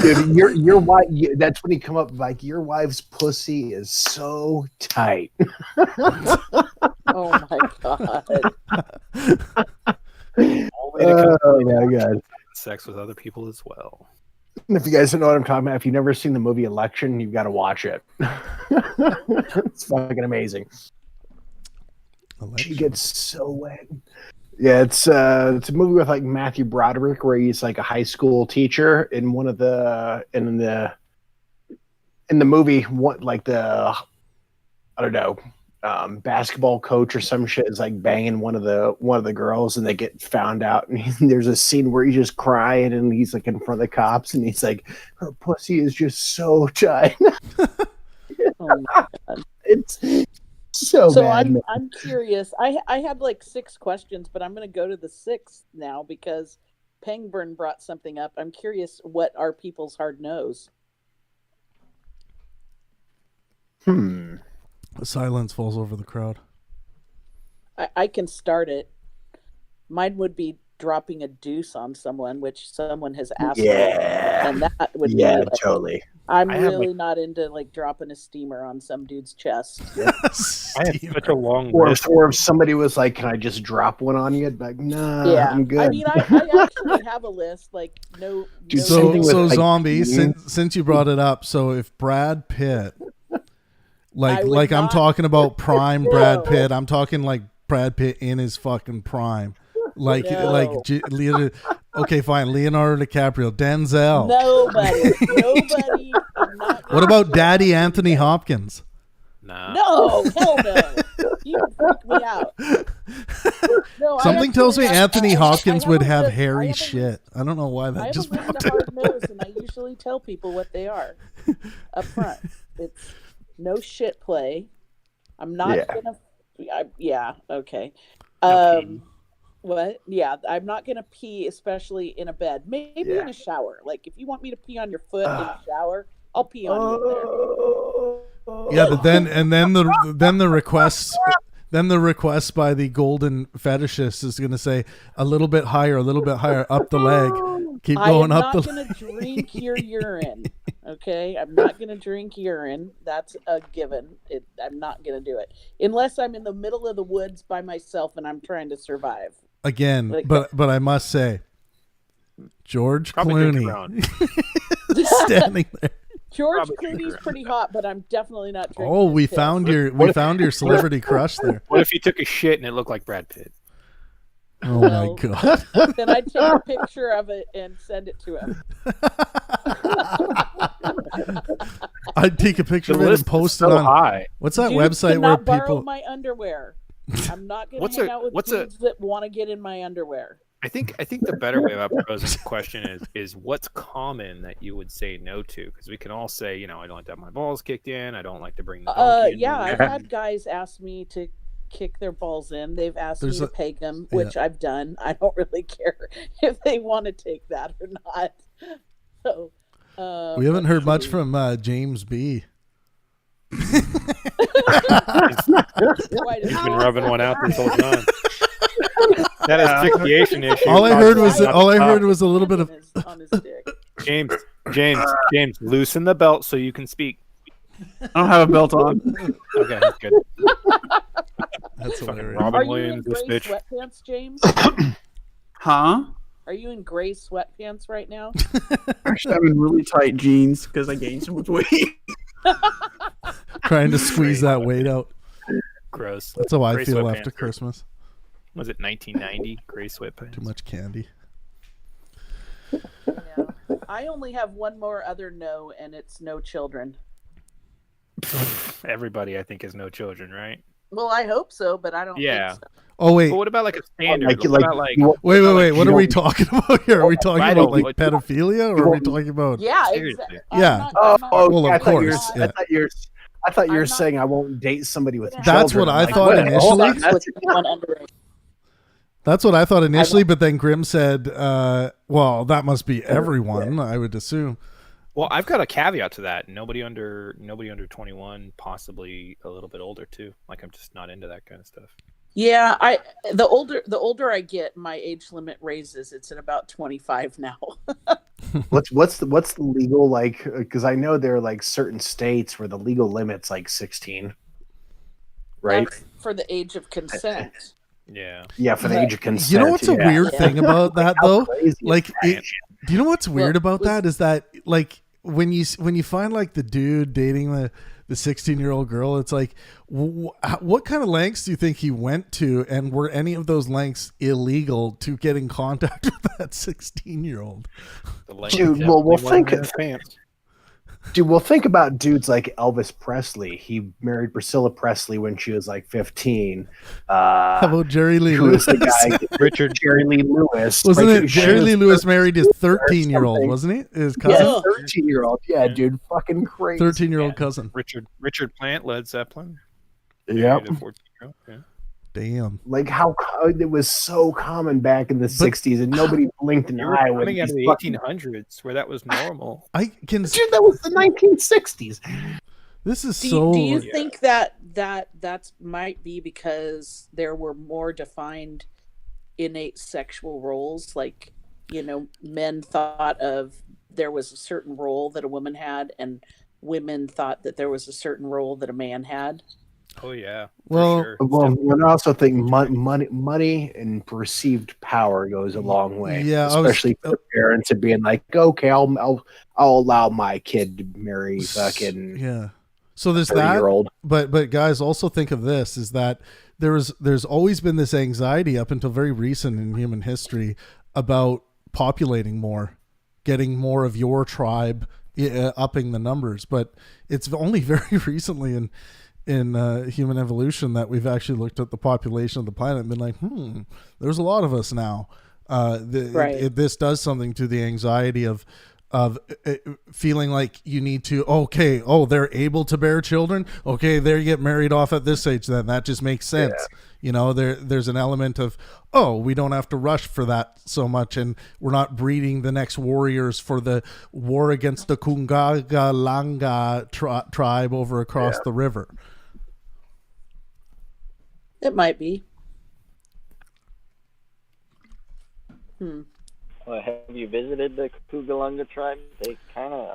Dude, your wife. That's when you come up like, your wife's pussy is so tight. Oh my god! Oh my god! Sex with other people as well. If you guys don't know what I'm talking about, if you've never seen the movie Election, you've got to watch it. It's fucking amazing. She gets so wet. Yeah, it's a movie with like Matthew Broderick, where he's like a high school teacher in one of the in the movie. What, like, the, I don't know, basketball coach or some shit is like banging one of the girls, and they get found out, and there's a scene where he's just crying, and he's like in front of the cops, and he's like, her pussy is just so tight. Oh my God. It's so bad. I'm curious. I had like 6 questions, but I'm going to go to the 6th now because Pangburn brought something up. I'm curious what are people's hard no's. The silence falls over the crowd. I can start it. Mine would be dropping a deuce on someone, which someone has asked for. And that would be like, totally. I'm really not into like dropping a steamer on some dude's chest. I have such a long list. Or if somebody was like, "Can I just drop one on you?" I'd be like, "Nah, I'm good." I mean, I actually have a list. Like, no. So zombie. Since you brought it up, so if Brad Pitt, like I'm talking about prime Brad Pitt, I'm talking like Brad Pitt in his fucking prime, okay, fine, Leonardo DiCaprio, Denzel. Nobody. What about Daddy Anthony Hopkins? Nah. No, hell no. You freak me out. No, something tells me Anthony Hopkins would have hairy shit. I don't know why that just popped in. I have a list of hard no's, and I usually tell people what they are up front. It's no shit play. I'm not gonna. Okay. What? Yeah, I'm not gonna pee, especially in a bed. Maybe in a shower. Like if you want me to pee on your foot in a shower, I'll pee on you there. Yeah, but then the request by the golden fetishist is gonna say a little bit higher up the leg. Keep going up the leg. I'm not gonna drink your urine. Okay, I'm not gonna drink urine. That's a given. I'm not gonna do it unless I'm in the middle of the woods by myself and I'm trying to survive. Again, but I must say, George Clooney standing there. George Clooney's pretty hot, but I'm definitely not drinking. Oh, we found your celebrity crush there. What if he took a shit and it looked like Brad Pitt? Oh my God! Then I'd take a picture of it and send it to him. I'd take a picture of it and post it on. High. What's that website where people borrow my underwear? I'm not going to hang out with dudes that want to get in my underwear. I think the better way of posing the question is what's common that you would say no to? Because we can all say, I don't like to have my balls kicked in. I don't like to bring the donkey in. I've had guys ask me to kick their balls in. They've asked me to peg them, which I've done. I don't really care if they want to take that or not. So we haven't heard much from James B. He's been rubbing one out this whole time. That asphyxiation issue. All I heard was a little bit of on his dick. James, loosen the belt so you can speak. I don't have a belt on. Okay, that's good. That's hilarious. Robin Williams, this bitch. Sweatpants, James? Huh? Are you in gray sweatpants right now? Actually, I'm in really tight jeans because I gained so much weight. Trying to squeeze that weight out. Gross. That's how I feel after Christmas. Was it 1990? Gray sweatpants. Too much candy. Yeah. I only have one more other no, and it's no children. Everybody, I think, has no children, right? Well, I hope so, but I don't think so. Oh, wait. But what about like a standard? Wait. What are we talking about here? Are we talking about like pedophilia, or are we talking about? Yeah, exactly. Yeah. Well, of course. I thought you were saying I won't date somebody with children. That's what I thought initially. That's what I thought initially, but then Grimm said, well, that must be everyone, I would assume. Well, I've got a caveat to that. Nobody under 21, possibly a little bit older too. Like I'm just not into that kind of stuff. Yeah, the older I get, my age limit raises. It's at about 25 now. What's the legal like? Because I know there are like certain states where the legal limit's like 16, right? That's for the age of consent. Yeah, for the age of consent. You know what's a weird thing about that though? Like, do you know what's weird about that is that like when you find like the dude dating the 16-year-old girl, it's like, what kind of lengths do you think he went to, and were any of those lengths illegal to get in contact with that 16-year-old? Dude, well, think of Dude, well, think about dudes like Elvis Presley. He married Priscilla Presley when she was like 15. How about Jerry Lee who Lewis? was the guy? Jerry Lee Lewis. Wasn't Like, it Jerry Lee Lewis married his 13-year-old, wasn't he? His cousin? Yeah, 13-year-old. Yeah, dude, fucking crazy. 13-year-old cousin. Richard Plant, Led Zeppelin. Yep. 14-year-old. Yeah. Damn. Like how it was so common back in the 60s and nobody blinked an eye. Coming out of the 1800s where that was normal. Dude, that was the 1960s. This is Do you think that might be because there were more defined innate sexual roles? Like, men thought of there was a certain role that a woman had, and women thought that there was a certain role that a man had. Oh yeah. Well, sure. I also think money and perceived power goes a long way. Yeah, especially for parents and being like, okay, I'll allow my kid to marry fucking So there's that. But guys, also think of this: is that there's always been this anxiety up until very recent in human history about populating more, getting more of your tribe, upping the numbers. But it's only very recently in human evolution that we've actually looked at the population of the planet and been like, there's a lot of us now. This does something to the anxiety of feeling like you need to, they're able to bear children. Okay, there you get married off at this age, then that just makes sense. Yeah. There's an element of, we don't have to rush for that so much, and we're not breeding the next warriors for the war against the Kungagalanga tribe over across the river. It might be. Well, have you visited the Kugalunga tribe?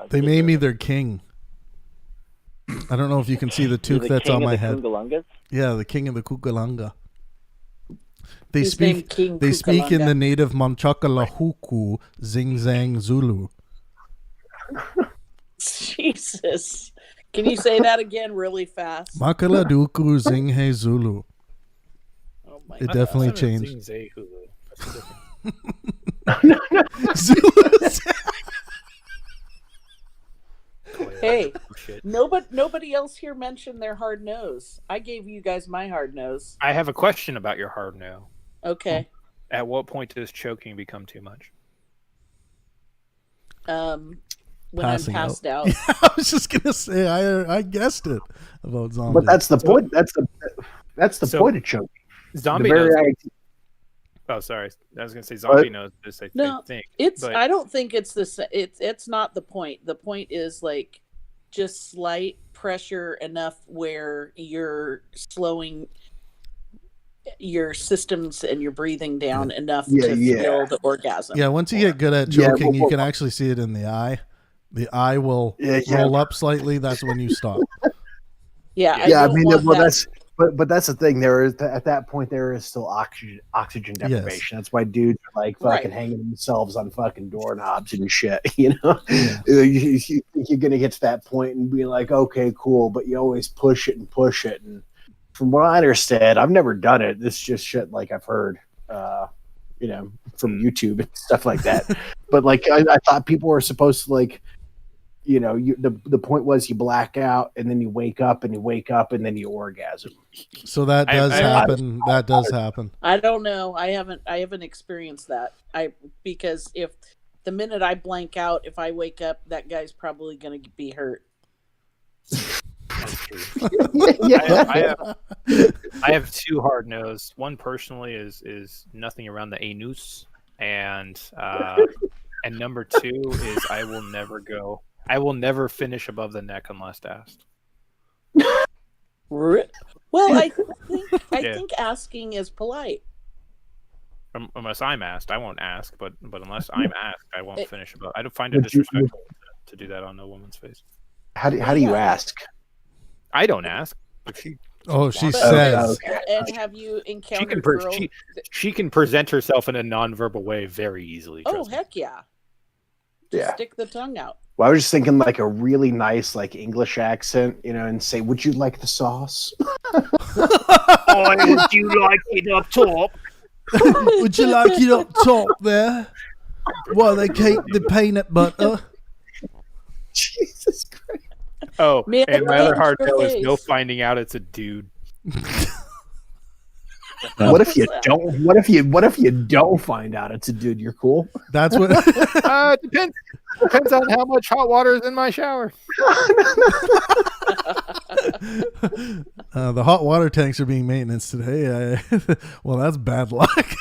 They made me their king. I don't know if you can see the toque that's on my head. Yeah, the king of the Kugalunga. They speak in the native Manchakalahuku Zingzang Zulu. Jesus. Can you say that again really fast? Makaladuku Zinghe Zulu. Oh my God. It definitely changed. Hey, nobody else here mentioned their hard nose. I gave you guys my hard nose. I have a question about your hard no. Okay. At what point does choking become too much? When I'm passed out. Yeah, I was just gonna say I guessed it about zombie. But that's the point. That's the point of choking. Zombie knows. Oh, sorry. I was gonna say zombie knows this. I think I don't think it's it's not the point. The point is like just slight pressure enough where you're slowing your systems and your breathing down enough to feel the orgasm. Yeah, once you get good at choking, you can actually see it in the eye. The eye will roll up slightly. That's when you stop. But that's the thing. There is at that point there is still oxygen deprivation. That's why dudes are like fucking hanging themselves on fucking doorknobs and shit. You think you're gonna get to that point and be like, okay, cool, but you always push it. And from what I understand, I've never done it. This is just shit like I've heard, from YouTube and stuff like that. But like I thought people were supposed to like. The point was you black out and then you wake up and then you orgasm. So that does happen. That does happen. I don't know. I haven't experienced that. Because if the minute I blank out, if I wake up, that guy's probably going to be hurt. I have two hard no's. One personally is nothing around the anus, and number two is I will never finish above the neck unless asked. Well, I think asking is polite. Unless I'm asked, I won't ask. But unless I'm asked, I won't finish above. I don't find it disrespectful to do that on no woman's face. How do you ask? I don't ask. If she says. And have you encountered girls? She can present herself in a nonverbal way very easily. Oh heck yeah! Just stick the tongue out. Well, I was just thinking like a really nice like English accent, and say, "Would you like the sauce?" Would you like it up top? Would you like it up top there? While they keep the peanut butter. Jesus Christ. Oh, Man, and my other hard your no is no face. finding out it's a dude. What if you don't? What if you don't find out it's a dude? You're cool. That's what. Depends. Depends on how much hot water is in my shower. The hot water tanks are being maintenance today. Well, that's bad luck.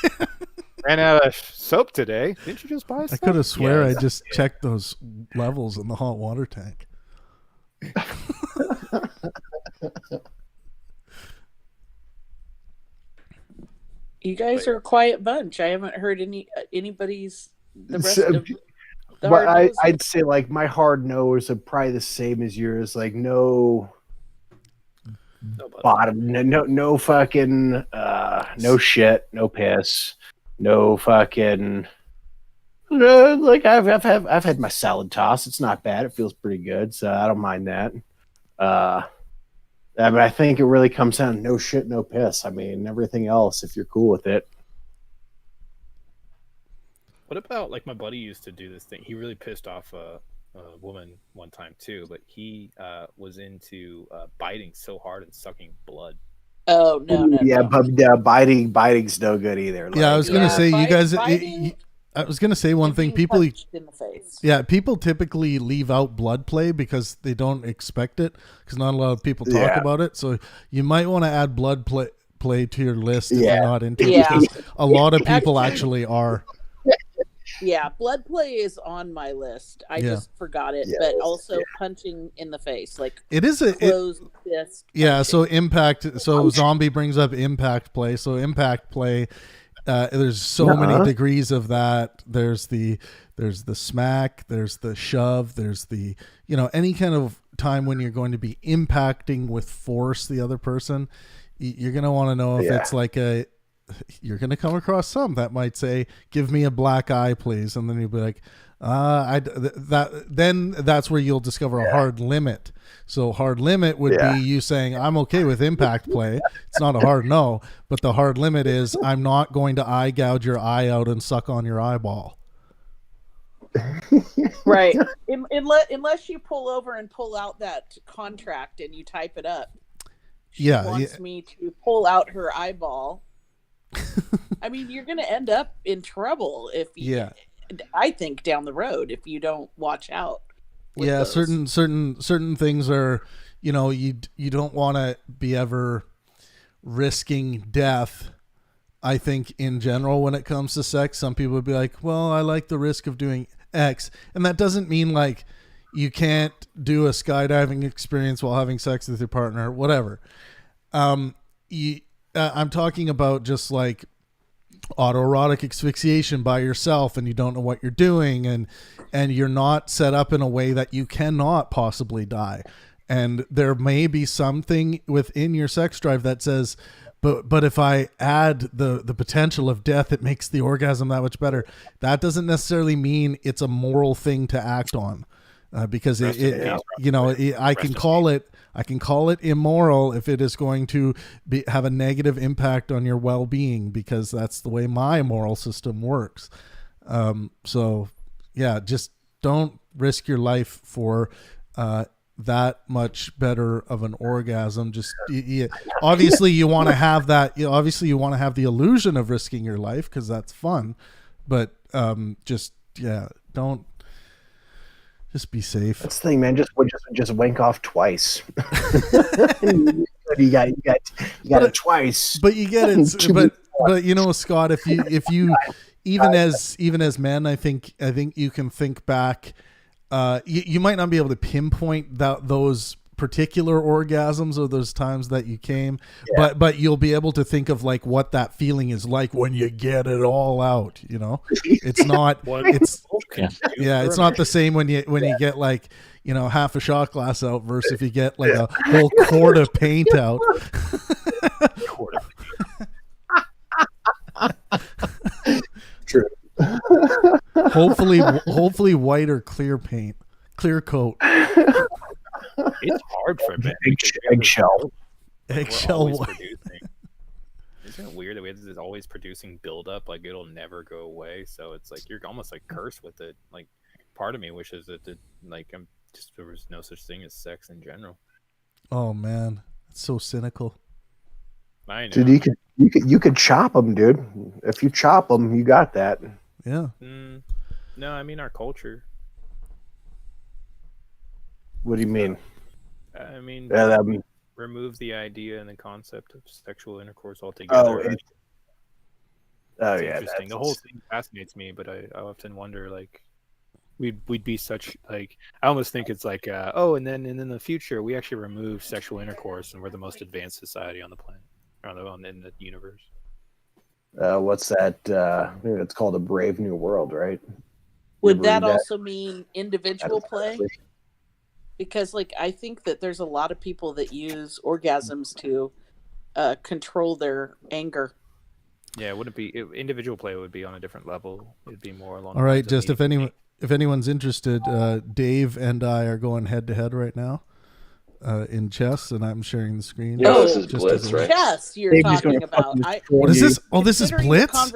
Ran out of soap today. Didn't you just buy I some? could have swear I just checked those levels in the hot water tank. You guys are a quiet bunch. I haven't heard anybody's the rest So, of the but hard noses. I'd say like my hard nose are probably the same as yours. Like no bottom, no fucking, no shit, no piss, no fucking. Like I've had my salad toss. It's not bad. It feels pretty good, so I don't mind that. But I think it really comes down to no shit, no piss. I mean, everything else, if you're cool with it. What about, like, my buddy used to do this thing. He really pissed off a woman one time too, but he was into biting so hard and sucking blood. Oh no! Yeah, but biting's no good either. Yeah, I was gonna say you guys. biting I was gonna say one thing. People, punched in the face. yeah, people typically leave out blood play because they don't expect it, because not a lot of people talk about it. So you might want to add blood play to your list if you're not into it, because a lot of people actually are. Yeah, blood play is on my list. I just forgot it, but also punching in the face, like it is a closed fist. Yeah, so impact. So zombie brings up impact play. So impact play. There's so many degrees of that. There's the smack. There's the shove. There's the any kind of time when you're going to be impacting with force the other person. You're gonna want to know if it's like you're going to come across some that might say, "Give me a black eye, please," and then you'll be like, then that's where you'll discover a hard limit. So hard limit would be you saying, "I'm okay with impact play." It's not a hard no, but the hard limit is, "I'm not going to eye gouge your eye out and suck on your eyeball." Right. Unless you pull over and pull out that contract and you type it up. She wants me to pull out her eyeball. I mean, you're going to end up in trouble if you, I think, down the road if you don't watch out. Yeah, those. certain things are, you don't want to be ever risking death. I think in general, when it comes to sex, some people would be like, "Well, I like the risk of doing X," and that doesn't mean like you can't do a skydiving experience while having sex with your partner, whatever. I'm talking about just like autoerotic asphyxiation by yourself, and you don't know what you're doing, and you're not set up in a way that you cannot possibly die. And there may be something within your sex drive that says, but if I add the potential of death, it makes the orgasm that much better. That doesn't necessarily mean it's a moral thing to act on, because I can call it immoral if it is going to have a negative impact on your well-being, because that's the way my moral system works. So yeah, just don't risk your life for that much better of an orgasm. Just obviously you want to have that. Obviously you want to have the illusion of risking your life, because that's fun. But don't. Just be safe. That's the thing, man. Just wank off twice. you got it twice. But you get it. but Scott, if you even as men, I think you can think back. You might not be able to pinpoint those particular orgasms or those times that you came, but you'll be able to think of like what that feeling is like when you get it all out. It's not it's not the same when you get like half a shot glass out versus if you get like a whole quart of paint out. True. Hopefully white or clear paint, clear coat. It's hard for men. Eggshell. Isn't it weird that we have this always producing buildup? Like it'll never go away. So it's like you're almost like cursed with it. Like part of me wishes that Just there was no such thing as sex in general. Oh man, it's so cynical. I know. Dude, you could chop them, dude. If you chop them, you got that. Yeah. No, I mean our culture. What do you mean? I mean, Yeah, remove the idea and the concept of sexual intercourse altogether. It's interesting. The whole thing fascinates me, but I often wonder, like, we'd be such, like, I almost think it's like, and then in the future we actually remove sexual intercourse and we're the most advanced society on the planet, in the universe. What's that? It's called A Brave New World, right? Would that also mean individual play? Because, like, I think that there's a lot of people that use orgasms to control their anger. Yeah, it wouldn't be individual play. Would be on a different level. It'd be more along. All right, just if anyone's interested, Dave and I are going head to head right now in chess, and I'm sharing the screen. Yeah, this is Blitz, right? Chess, you're talking about. What is this? Oh, this is Blitz,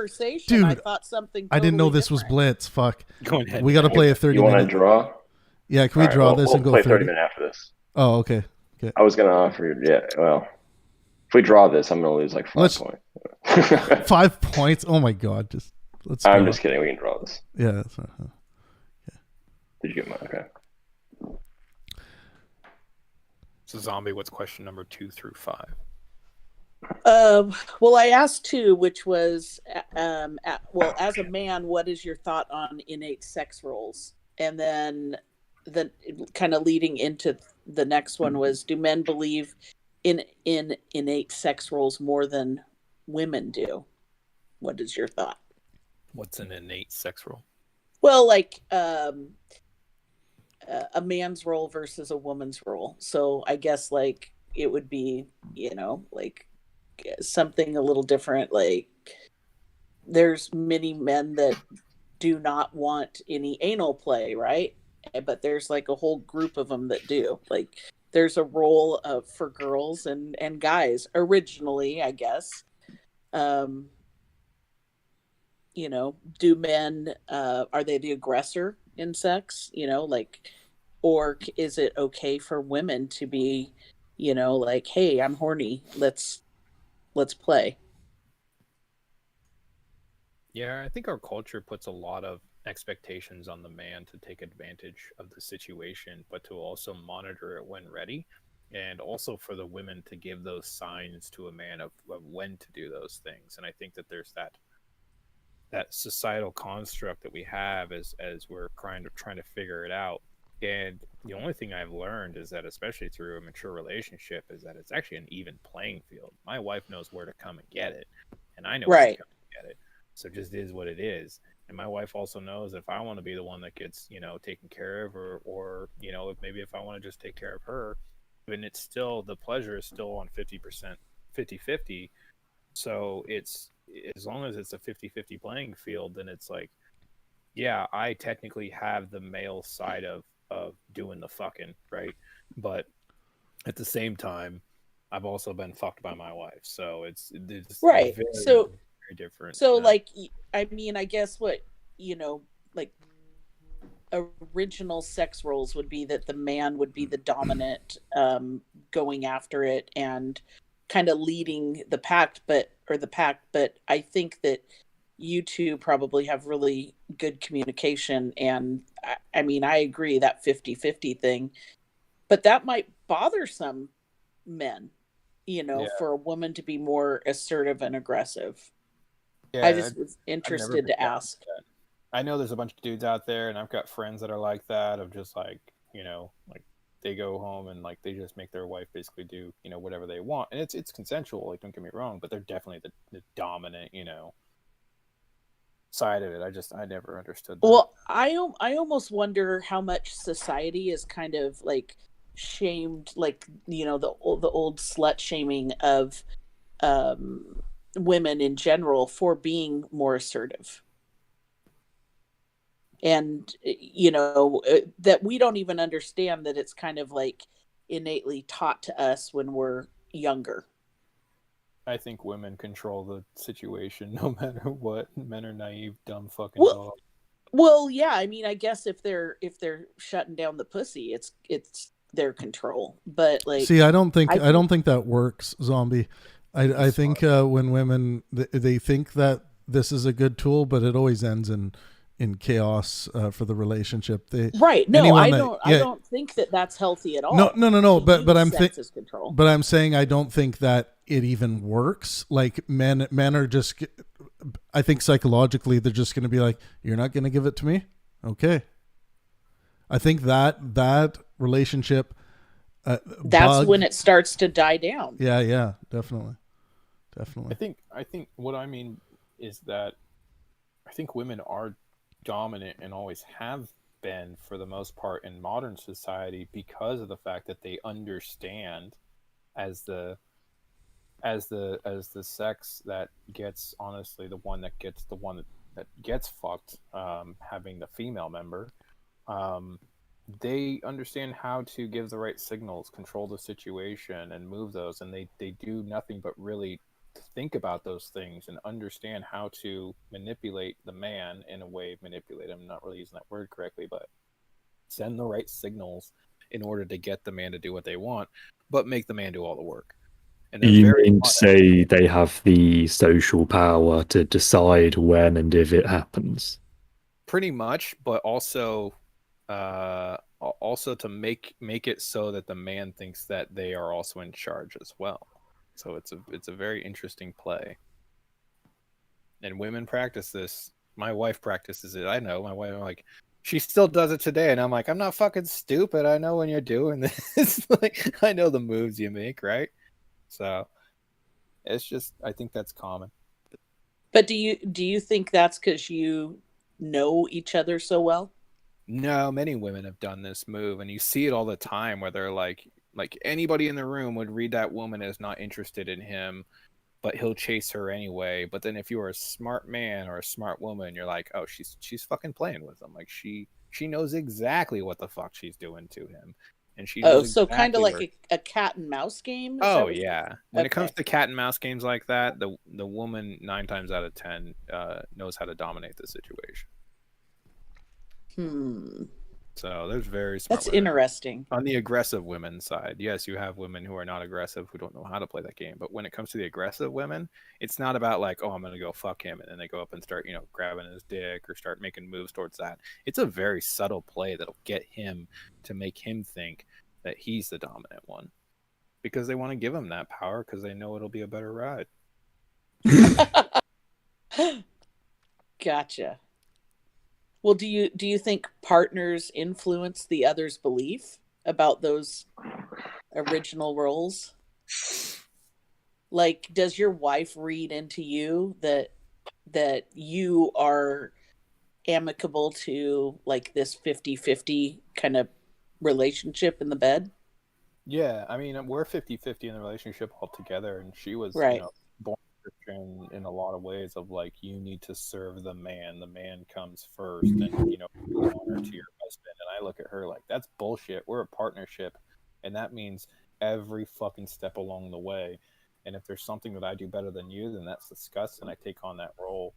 dude. I thought something. I didn't know this was Blitz. Fuck. Go ahead. We got to play a 30 minute. You want to draw? Yeah, can we draw this and go play 30 minutes after this? Oh, okay. Okay. I was gonna offer you. Yeah, well, if we draw this, I'm gonna lose like 5 points. 5 points? Oh my god! Let's. I'm just kidding. We can draw this. Yeah. That's right. Yeah. Did you get mine? Okay. So, Zombie, what's question number 2 through 5? Well, I asked 2, which was, as a man, what is your thought on innate sex roles? And then kind of leading into the next one was, do men believe in innate sex roles more than women do? What is your thought? What's an innate sex role? Well, like a man's role versus a woman's role. So I guess like it would be, like something a little different. Like there's many men that do not want any anal play, right? But there's like a whole group of them that do. Like there's a role for girls and guys originally, I guess. Do men are they the aggressor in sex? Or is it okay for women to be, like, hey, I'm horny, let's play? Yeah, I think our culture puts a lot of expectations on the man to take advantage of the situation, but to also monitor it when ready, and also for the women to give those signs to a man of when to do those things. And I think that there's that societal construct that we have as we're trying to figure it out. And the only thing I've learned is that, especially through a mature relationship, is that it's actually an even playing field. My wife knows where to come and get it, and I know where to come and get it. So it just is what it is. And my wife also knows if I want to be the one that gets, taken care of, or if I want to just take care of her, and it's still, the pleasure is still on 50%, 50-50. So it's, as long as it's a 50-50 playing field, then it's like, yeah, I technically have the male side of doing the fucking, right? But at the same time, I've also been fucked by my wife. So it's right. Very different. So like, I mean, I guess what, like original sex roles would be that the man would be the dominant, going after it and kind of leading the pack, but I think that you two probably have really good communication. And I mean, I agree that 50-50 thing, but that might bother some men, for a woman to be more assertive and aggressive. Yeah, I just was interested to ask. I know there's a bunch of dudes out there, and I've got friends that are like that, of just like, like they go home and like they just make their wife basically do, whatever they want. And it's consensual, like, don't get me wrong, but they're definitely the dominant, side of it. I never understood that. Well, I almost wonder how much society is kind of like shamed, like, the old slut shaming of women in general for being more assertive. And, that we don't even understand that it's kind of like innately taught to us when we're younger. I think women control the situation no matter what. Men are naive, dumb fucking dogs. Well, yeah, I mean, I guess if they're shutting down the pussy, it's their control. But like, see, I don't think that works, Zombie. I think when women they think that this is a good tool, but it always ends in chaos for the relationship. Right? No, I don't think that that's healthy at all. No. But I'm but I'm saying I don't think that it even works. Like men are just. I think psychologically they're just going to be like, you're not going to give it to me, okay. I think that relationship. That's when it starts to die down. Yeah, definitely. I think what I mean is that I think women are dominant and always have been for the most part in modern society because of the fact that they understand as the sex that gets, honestly, the one that gets fucked, having the female member, they understand how to give the right signals, control the situation, and move those, and they do nothing but really think about those things and understand how to manipulate the man in a way. Manipulate, I'm not really using that word correctly, but send the right signals in order to get the man to do what they want, but make the man do all the work. And you mean to say they have the social power to decide when and if it happens? Pretty much, but also to make it so that the man thinks that they are also in charge as well. So it's a very interesting play. And women practice this. My wife practices it. I know my wife, like, she still does it today, and I'm like, I'm not fucking stupid. I know when you're doing this. Like, I know the moves you make, right? So it's just, I think that's common. But do you think that's because you know each other so well? No, many women have done this move, and you see it all the time where they're like anybody in the room would read that woman as not interested in him, but he'll chase her anyway. But then if you are a smart man or a smart woman, you're like, oh, she's fucking playing with him. Like she knows exactly what the fuck she's doing to him. And she knows so exactly kind of like a cat and mouse game? Oh, yeah. When it comes to cat and mouse games like that, the woman 9 times out of 10 knows how to dominate the situation. So there's very smart That's women. Interesting. On the aggressive women's side, yes, you have women who are not aggressive, who don't know how to play that game. But when it comes to the aggressive women, it's not about like, oh, I'm going to go fuck him. And then they go up and start, grabbing his dick or start making moves towards that. It's a very subtle play that'll get him to make him think that he's the dominant one. Because they want to give him that power because they know it'll be a better ride. Gotcha. Well, do you think partners influence the other's belief about those original roles? Like, does your wife read into you that you are amicable to like this 50-50 kind of relationship in the bed? Yeah, I mean, we're 50-50 in the relationship altogether, and she was born Christian in a lot of ways of like, you need to serve the man comes first, and honor to your husband. And I look at her like, that's bullshit. We're a partnership, and that means every fucking step along the way. And if there's something that I do better than you, then that's discussed and I take on that role.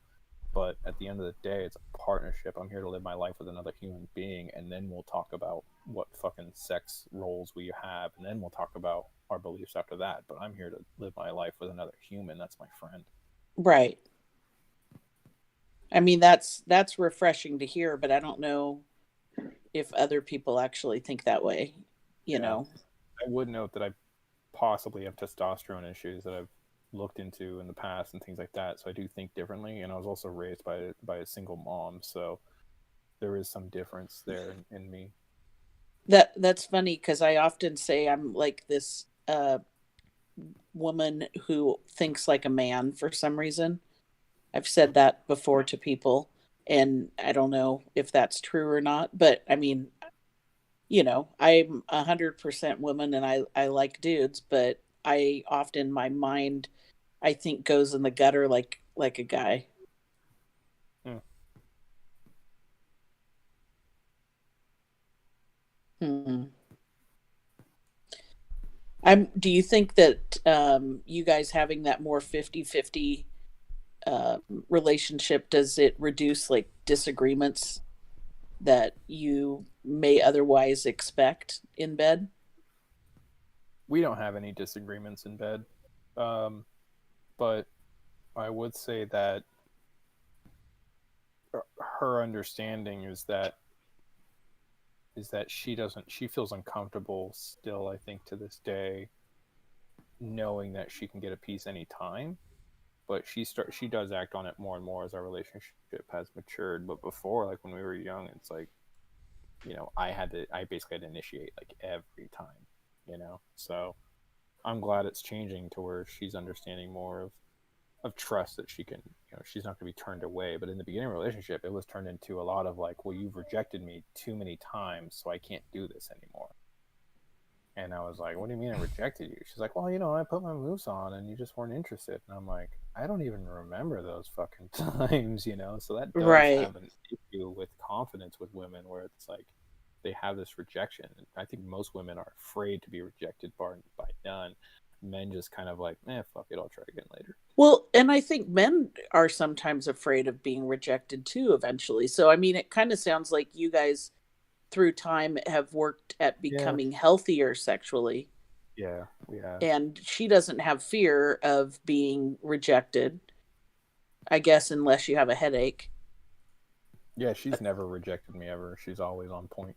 But at the end of the day, it's a partnership. I'm here to live my life with another human being, and then we'll talk about what fucking sex roles we have, and then we'll talk about our beliefs after that. But I'm here to live my life with another human. That's my friend. Right. I mean, that's refreshing to hear, but I don't know if other people actually think that way, you know. I would note that I possibly have testosterone issues that I've looked into in the past and things like that, so I do think differently. And I was also raised by a single mom, so there is some difference there in me. That's funny, because I often say I'm like this woman who thinks like a man for some reason. I've said that before to people, and I don't know if that's true or not, but I mean, I'm 100% woman, and I like dudes, but I often, my mind, I think, goes in the gutter like a guy. Do you think that you guys having that more 50-50 relationship, does it reduce like disagreements that you may otherwise expect in bed? We don't have any disagreements in bed, but I would say that her understanding is that she feels uncomfortable still, I think, to this day, knowing that she can get a piece anytime, but she does act on it more and more as our relationship has matured. But before, like when we were young, it's like, I basically had to initiate like every time, so I'm glad it's changing to where she's understanding more of trust, that she can, she's not going to be turned away. But in the beginning of the relationship, it was turned into a lot of like, well, you've rejected me too many times, so I can't do this anymore. And I was like, what do you mean I rejected you? She's like, well, I put my moves on and you just weren't interested. And I'm like, I don't even remember those fucking times, So that does have an issue with confidence with women, where it's like they have this rejection. I think most women are afraid to be rejected by none. Men just kind of like, fuck it, I'll try again later. Well, and I think men are sometimes afraid of being rejected too, eventually. So, I mean, it kind of sounds like you guys, through time, have worked at becoming healthier sexually. Yeah, we have. And she doesn't have fear of being rejected, I guess, unless you have a headache. Yeah, she's never rejected me ever. She's always on point.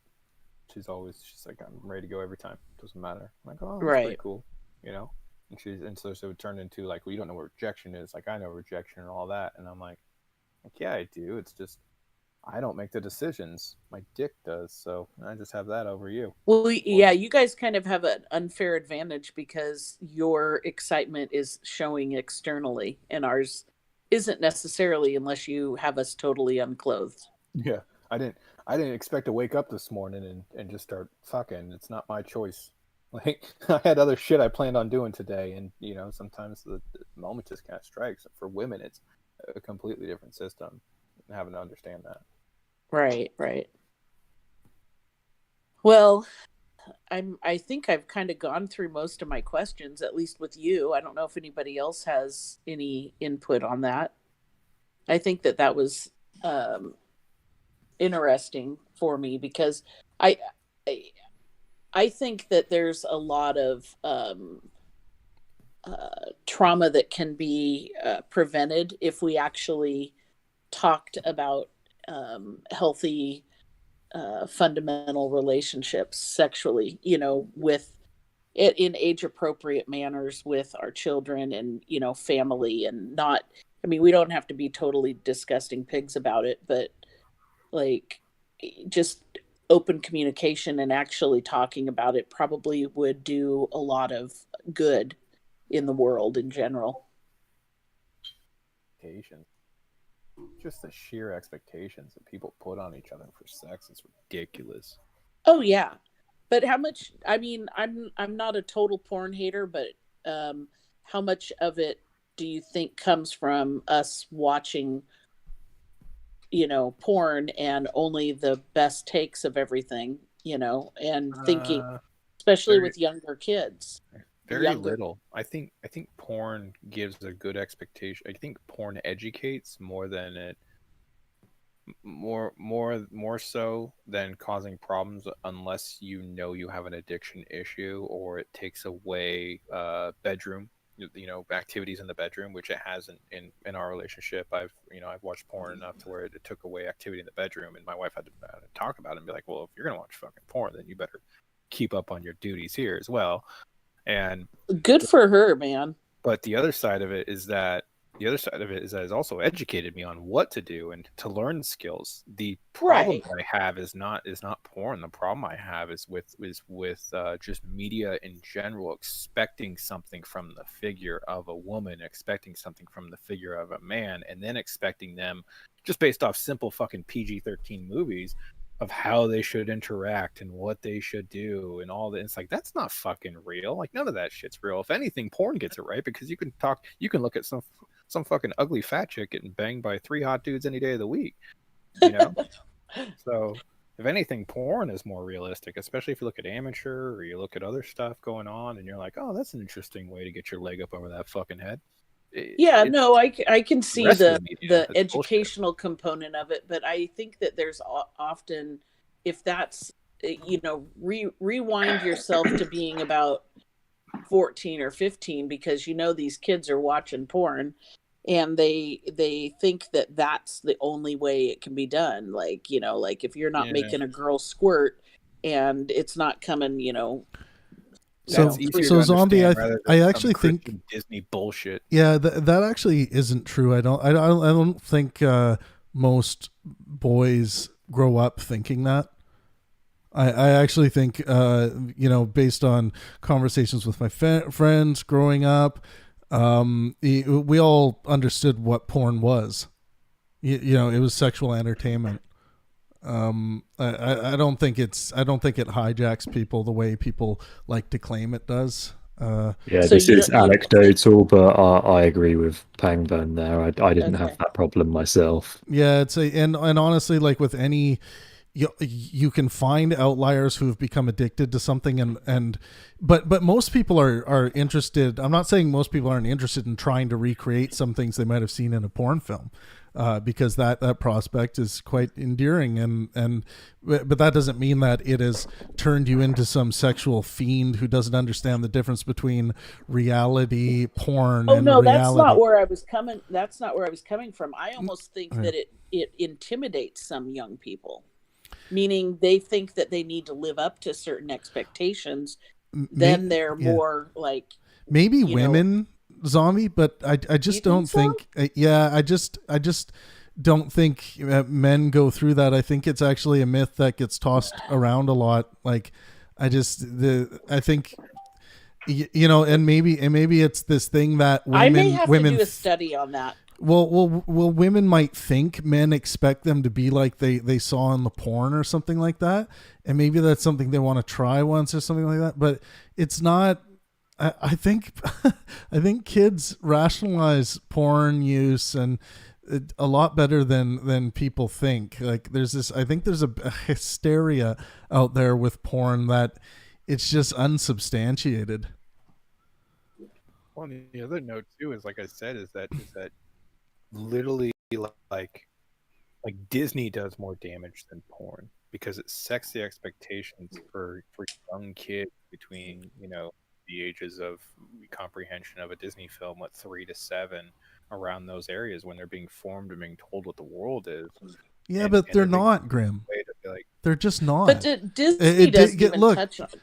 She's like, I'm ready to go every time. Doesn't matter. I'm like, oh, that's pretty cool, And so it turned into like, well, you don't know what rejection is. Like, I know rejection and all that. And I'm like, yeah, I do. It's just, I don't make the decisions. My dick does. So I just have that over you. Well, yeah, you guys kind of have an unfair advantage because your excitement is showing externally and ours isn't necessarily, unless you have us totally unclothed. Yeah. I didn't expect to wake up this morning and just start fucking. It's not my choice. Like, I had other shit I planned on doing today, and sometimes the moment just kind of strikes. For women, it's a completely different system, and having to understand that. Right. Well, I think I've kind of gone through most of my questions, at least with you. I don't know if anybody else has any input on that. I think that was interesting for me because I think that there's a lot of trauma that can be prevented if we actually talked about healthy fundamental relationships sexually, with it in age appropriate manners with our children and, family, and not, I mean, we don't have to be totally disgusting pigs about it, but like just open communication and actually talking about it probably would do a lot of good in the world in general. Just the sheer expectations that people put on each other for sex is ridiculous. Oh yeah, but how much? I mean, I'm not a total porn hater, but how much of it do you think comes from us watching, porn and only the best takes of everything, and thinking, especially with younger kids? Very little. I think porn gives a good expectation. I think porn educates more than it more so than causing problems, unless you have an addiction issue or it takes away bedroom, activities in the bedroom, which it has in our relationship. I've watched porn enough to where it took away activity in the bedroom, and my wife had to talk about it and be like, well, if you're gonna watch fucking porn, then you better keep up on your duties here as well. And good for her, man. But the other side of it is that it's also educated me on what to do and to learn skills. The problem I have is not porn. The problem I have is with just media in general, expecting something from the figure of a woman, expecting something from the figure of a man, and then expecting them just based off simple fucking PG-13 movies of how they should interact and what they should do and all that. It's like, that's not fucking real. Like, none of that shit's real. If anything, porn gets it right, because you can look at some fucking ugly fat chick getting banged by 3 hot dudes any day of the week, So if anything, porn is more realistic, especially if you look at amateur or you look at other stuff going on and you're like, oh, that's an interesting way to get your leg up over that fucking head. Yeah, no, I can see the educational bullshit. component of it, but I think that there's often, if that's, rewind yourself to being about 14 or 15, because these kids are watching porn and they think that that's the only way it can be done. Like if you're not making a girl squirt and it's not coming, So zombie, I actually think Disney bullshit. Yeah, that actually isn't true. I don't think most boys grow up thinking that. I actually think based on conversations with my friends growing up, we all understood what porn was. It was sexual entertainment. I don't think it hijacks people the way people like to claim it does. This is anecdotal, but I agree with Pangburn there. I didn't have that problem myself. Yeah, and honestly, like with any, you can find outliers who have become addicted to something, but most people are interested. I'm not saying most people aren't interested in trying to recreate some things they might have seen in a porn film. Because that prospect is quite endearing, but that doesn't mean that it has turned you into some sexual fiend who doesn't understand the difference between reality, porn, and reality. That's not where I was coming. That's not where I was coming from. I almost think that it intimidates some young people, meaning they think that they need to live up to certain expectations. Then they're more like maybe women. Zombie, but I just don't think I just don't think men go through that. I think it's actually a myth that gets tossed around a lot. Like I think and maybe it's this thing that women I may have to do a study on that. Well, women might think men expect them to be like they saw in the porn or something like that, and maybe that's something they want to try once or something like that, but it's not. I think kids rationalize porn use and a lot better than people think. Like I think there's a hysteria out there with porn that it's just unsubstantiated. Well, the other note too is, like I said, is that literally like Disney does more damage than porn because it sets the expectations for young kids between the ages of comprehension of a Disney film, 3 to 7, around those areas when they're being formed and being told what the world is. Yeah, but they're not, Grim. They're just not. But Disney doesn't even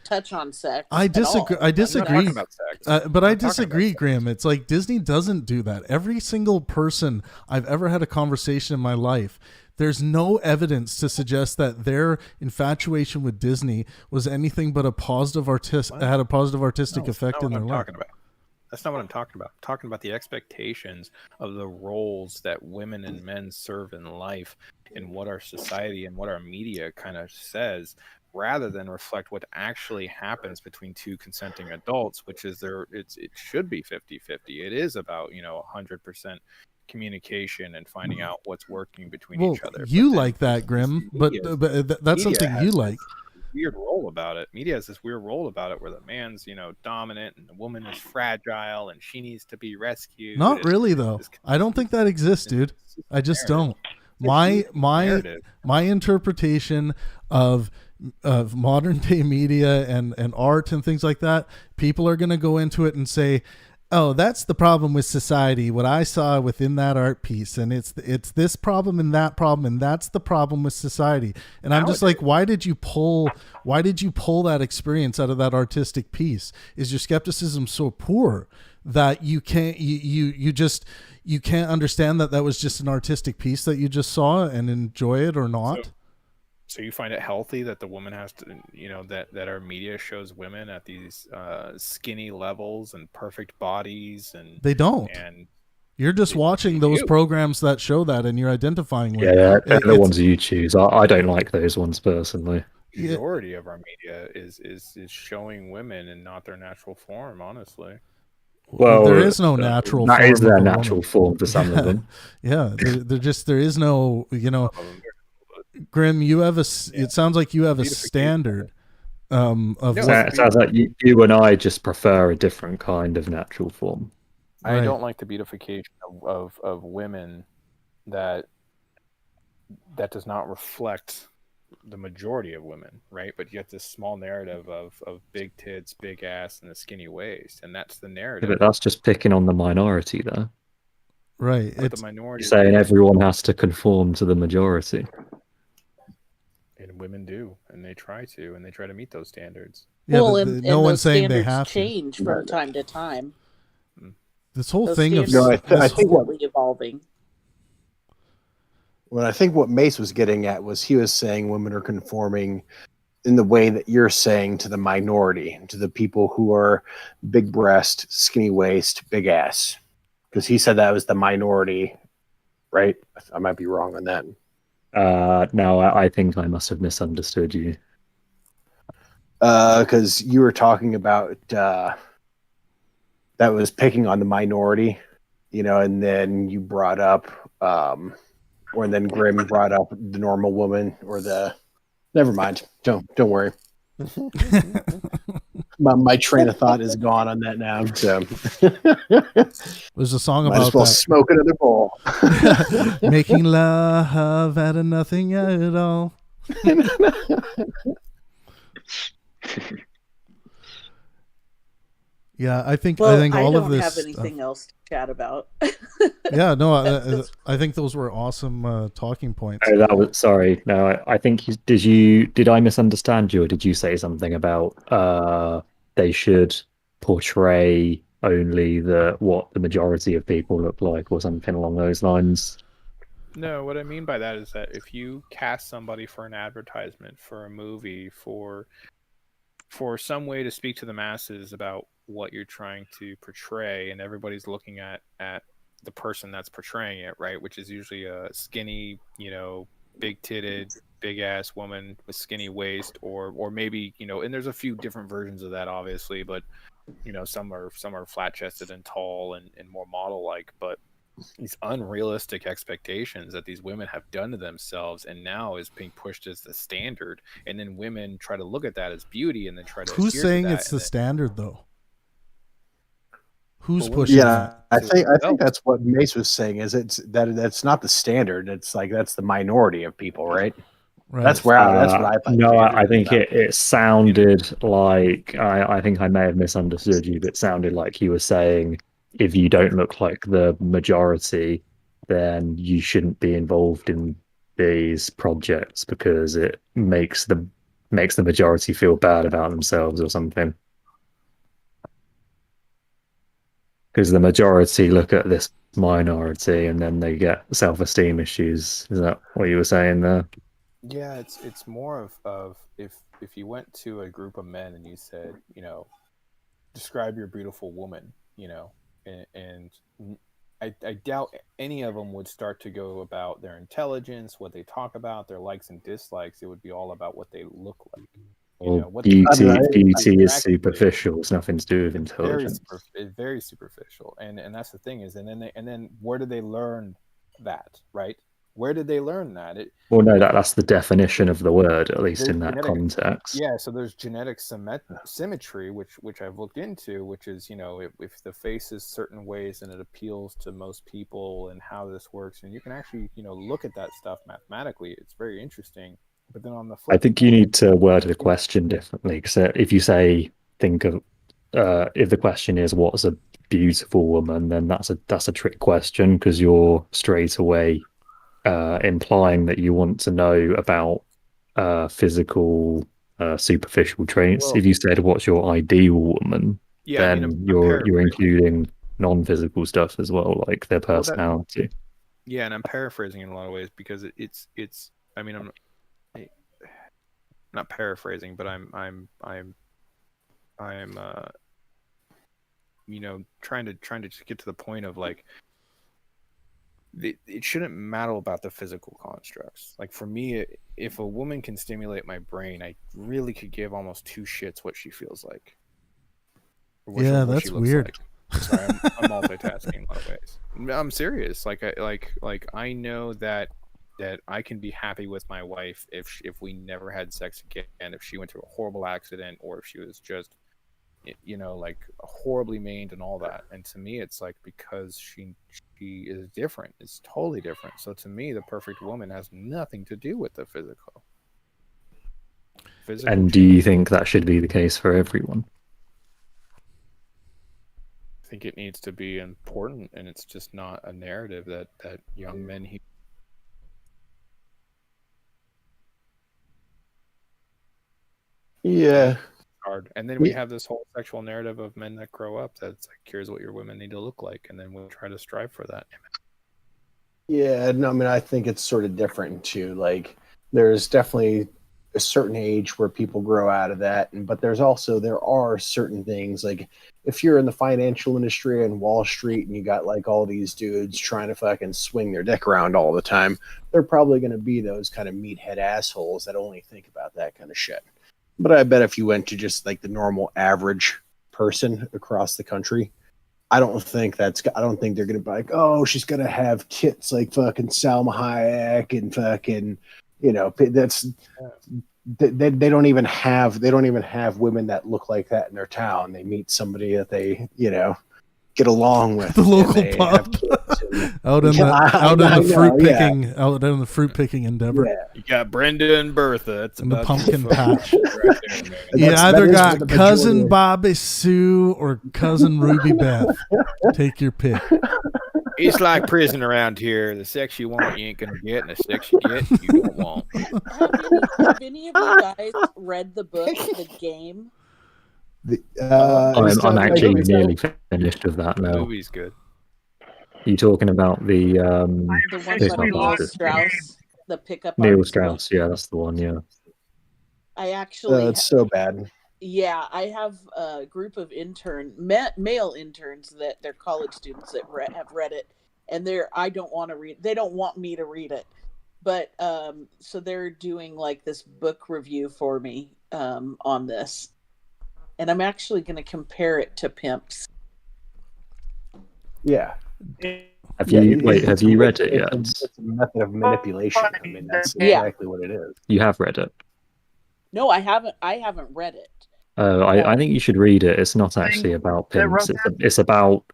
touch on sex. I disagree. I disagree. About sex. But I disagree, Grim. It's like Disney doesn't do that. Every single person I've ever had a conversation in my life, there's no evidence to suggest that their infatuation with Disney was anything but had a positive artistic effect in their life. That's not what I'm talking about. I'm talking about the expectations of the roles that women and men serve in life and what our society and what our media kind of says, rather than reflect what actually happens between two consenting adults, which is it should be 50-50. It is about 100% communication and finding out what's working between each other. You like that, Grim, but that's something you like. Weird role about it. Media has this weird role about it where the man's dominant and the woman is fragile and she needs to be rescued. Not really though. I don't think that exists, dude. I just don't. My interpretation of modern day media and art and things like that, people are going to go into it and say, oh, that's the problem with society, what I saw within that art piece, and it's this problem and that's the problem with society. And I'm just like, why did you pull that experience out of that artistic piece? Is your skepticism so poor that you can't understand that was just an artistic piece that you just saw and enjoy it or not? So you find it healthy that the woman has to, that our media shows women at these skinny levels and perfect bodies, and they don't. And you're just watching those programs that show that, and you're identifying with. Yeah, they're the ones you choose. I don't like those ones personally. The majority of our media is showing women and not their natural form. Honestly. Well, there is no natural. That form is their natural form for some of them. Yeah, there is no. Grim, you have it sounds like you have a standard of it sounds like you and I just prefer a different kind of natural form. I don't like the beautification of women that does not reflect the majority of women, right? But you have this small narrative of big tits, big ass, and a skinny waist, and that's the narrative. Yeah, but that's just picking on the minority, though. Right. But the minority You're saying everyone has to conform to the majority. And women do, and they try to meet those standards. Yeah, well, but and no one's those saying they standards have to. change from time to time. This whole Those thing of standards are I think constantly evolving. Well, I think what Mace was getting at was he was saying women are conforming in the way that you're saying to the minority, to the people who are big breast, skinny waist, big ass. Because he said that was the minority, right? I might be wrong on that. No, I think I must have misunderstood you. Because you were talking about that was picking on the minority, and then you brought up, or then Grim brought up the normal woman or the. Never mind. Don't worry. my train of thought is gone on that now. So there's a song might about as well that. smoke another bowl. Making love out of nothing at all. Yeah, I think all of this. I don't have anything else to chat about. Yeah, no, I think those were awesome talking points. Oh, that was sorry. No, I think did I misunderstand you, or did you say something about they should portray only what the majority of people look like, or something along those lines? No, what I mean by that is that if you cast somebody for an advertisement, for a movie, for some way to speak to the masses about what you're trying to portray, and everybody's looking at the person that's portraying it, right? Which is usually a skinny, big titted, big ass woman with skinny waist, or maybe, and there's a few different versions of that, obviously, but some are flat chested and tall and more model like, but these unrealistic expectations that these women have done to themselves and now is being pushed as the standard, and then women try to look at that as beauty and then try to who's saying to that, it's the standard though? Who's pushing that? I think that's what Mace was saying, is that's not the standard. It's like that's the minority of people, right? Right. That's what I thought. No, I think it sounded like I think I may have misunderstood you, but it sounded like he was saying if you don't look like the majority, then you shouldn't be involved in these projects because it makes the majority feel bad about themselves or something. Because the majority look at this minority and then they get self-esteem issues. Is that what you were saying there? Yeah, it's more of if you went to a group of men and you said, describe your beautiful woman, and I doubt any of them would start to go about their intelligence, what they talk about, their likes and dislikes. It would be all about what they look like. Beauty is superficial. It's nothing to do with intelligence. Very superficial, and that's the thing is, and then where did they learn that, right? Where did they learn that? Well, no, that's the definition of the word, at least in that context. Yeah, so there's genetic symmetry, which I've looked into, which is, if the face is certain ways and it appeals to most people and how this works, and you can actually, look at that stuff mathematically. It's very interesting. But then on the flip, I think you need to word the question differently, because if you say, if the question is what's a beautiful woman, then that's a trick question, because you're straight away implying that you want to know about physical, superficial traits. If you said what's your ideal woman, then you're including non-physical stuff as well, like their personality. And I'm paraphrasing in a lot of ways, because it's. I mean, I'm not paraphrasing, but I'm trying to just get to the point of like. It shouldn't matter about the physical constructs. Like for me, if a woman can stimulate my brain, I really could give almost two shits what she feels like. Yeah, that's weird. Like. Sorry, I'm multitasking in a lot of ways. I'm serious. Like I know that I can be happy with my wife if we never had sex again, if she went through a horrible accident, or if she was just like horribly maimed and all that. And to me, it's like because she is different. It's totally different. So to me, the perfect woman has nothing to do with the physical. And do you think that should be the case for everyone? I think it needs to be important, and it's just not a narrative that young men Yeah. hard. And then we have this whole sexual narrative of men that grow up that's like, here's what your women need to look like, and then we'll try to strive for that. Yeah, no, I mean, I think it's sort of different too. Like, there's definitely a certain age where people grow out of that, but there are certain things, like if you're in the financial industry and Wall Street and you got like all these dudes trying to fucking swing their dick around all the time, they're probably going to be those kind of meathead assholes that only think about that kind of shit. But I bet if you went to just like the normal average person across the country, I don't think they're going to be like, oh, she's going to have tits like fucking Salma Hayek and fucking, that's they don't even have women that look like that in their town. They meet somebody that they, get along with. The local pub out in the fruit picking endeavor. Yeah. You got Brenda and Bertha. That's in the about pumpkin patch. Right there, man. You either got cousin Bobby Sue or cousin Ruby Beth. Take your pick. It's like prison around here. The sex you want, you ain't gonna get, and the sex you get, you don't want. Have any of you guys read the book, The Game? I'm actually nearly finished with that now. The movie's good. You talking about the one from Neil Strauss, the pickup Neil artist Strauss? book? Yeah, that's the one. Yeah. I actually. It's so bad. Yeah, I have a group of male interns that they're college students that have read it, and I don't want to read. They don't want me to read it, but so they're doing like this book review for me on this. And I'm actually going to compare it to Pimps. Yeah. Have you read it yet? It's a method of manipulation. I mean, that's exactly what it is. You have read it? No, I haven't. I haven't read it. I think you should read it. It's not actually about pimps. It's about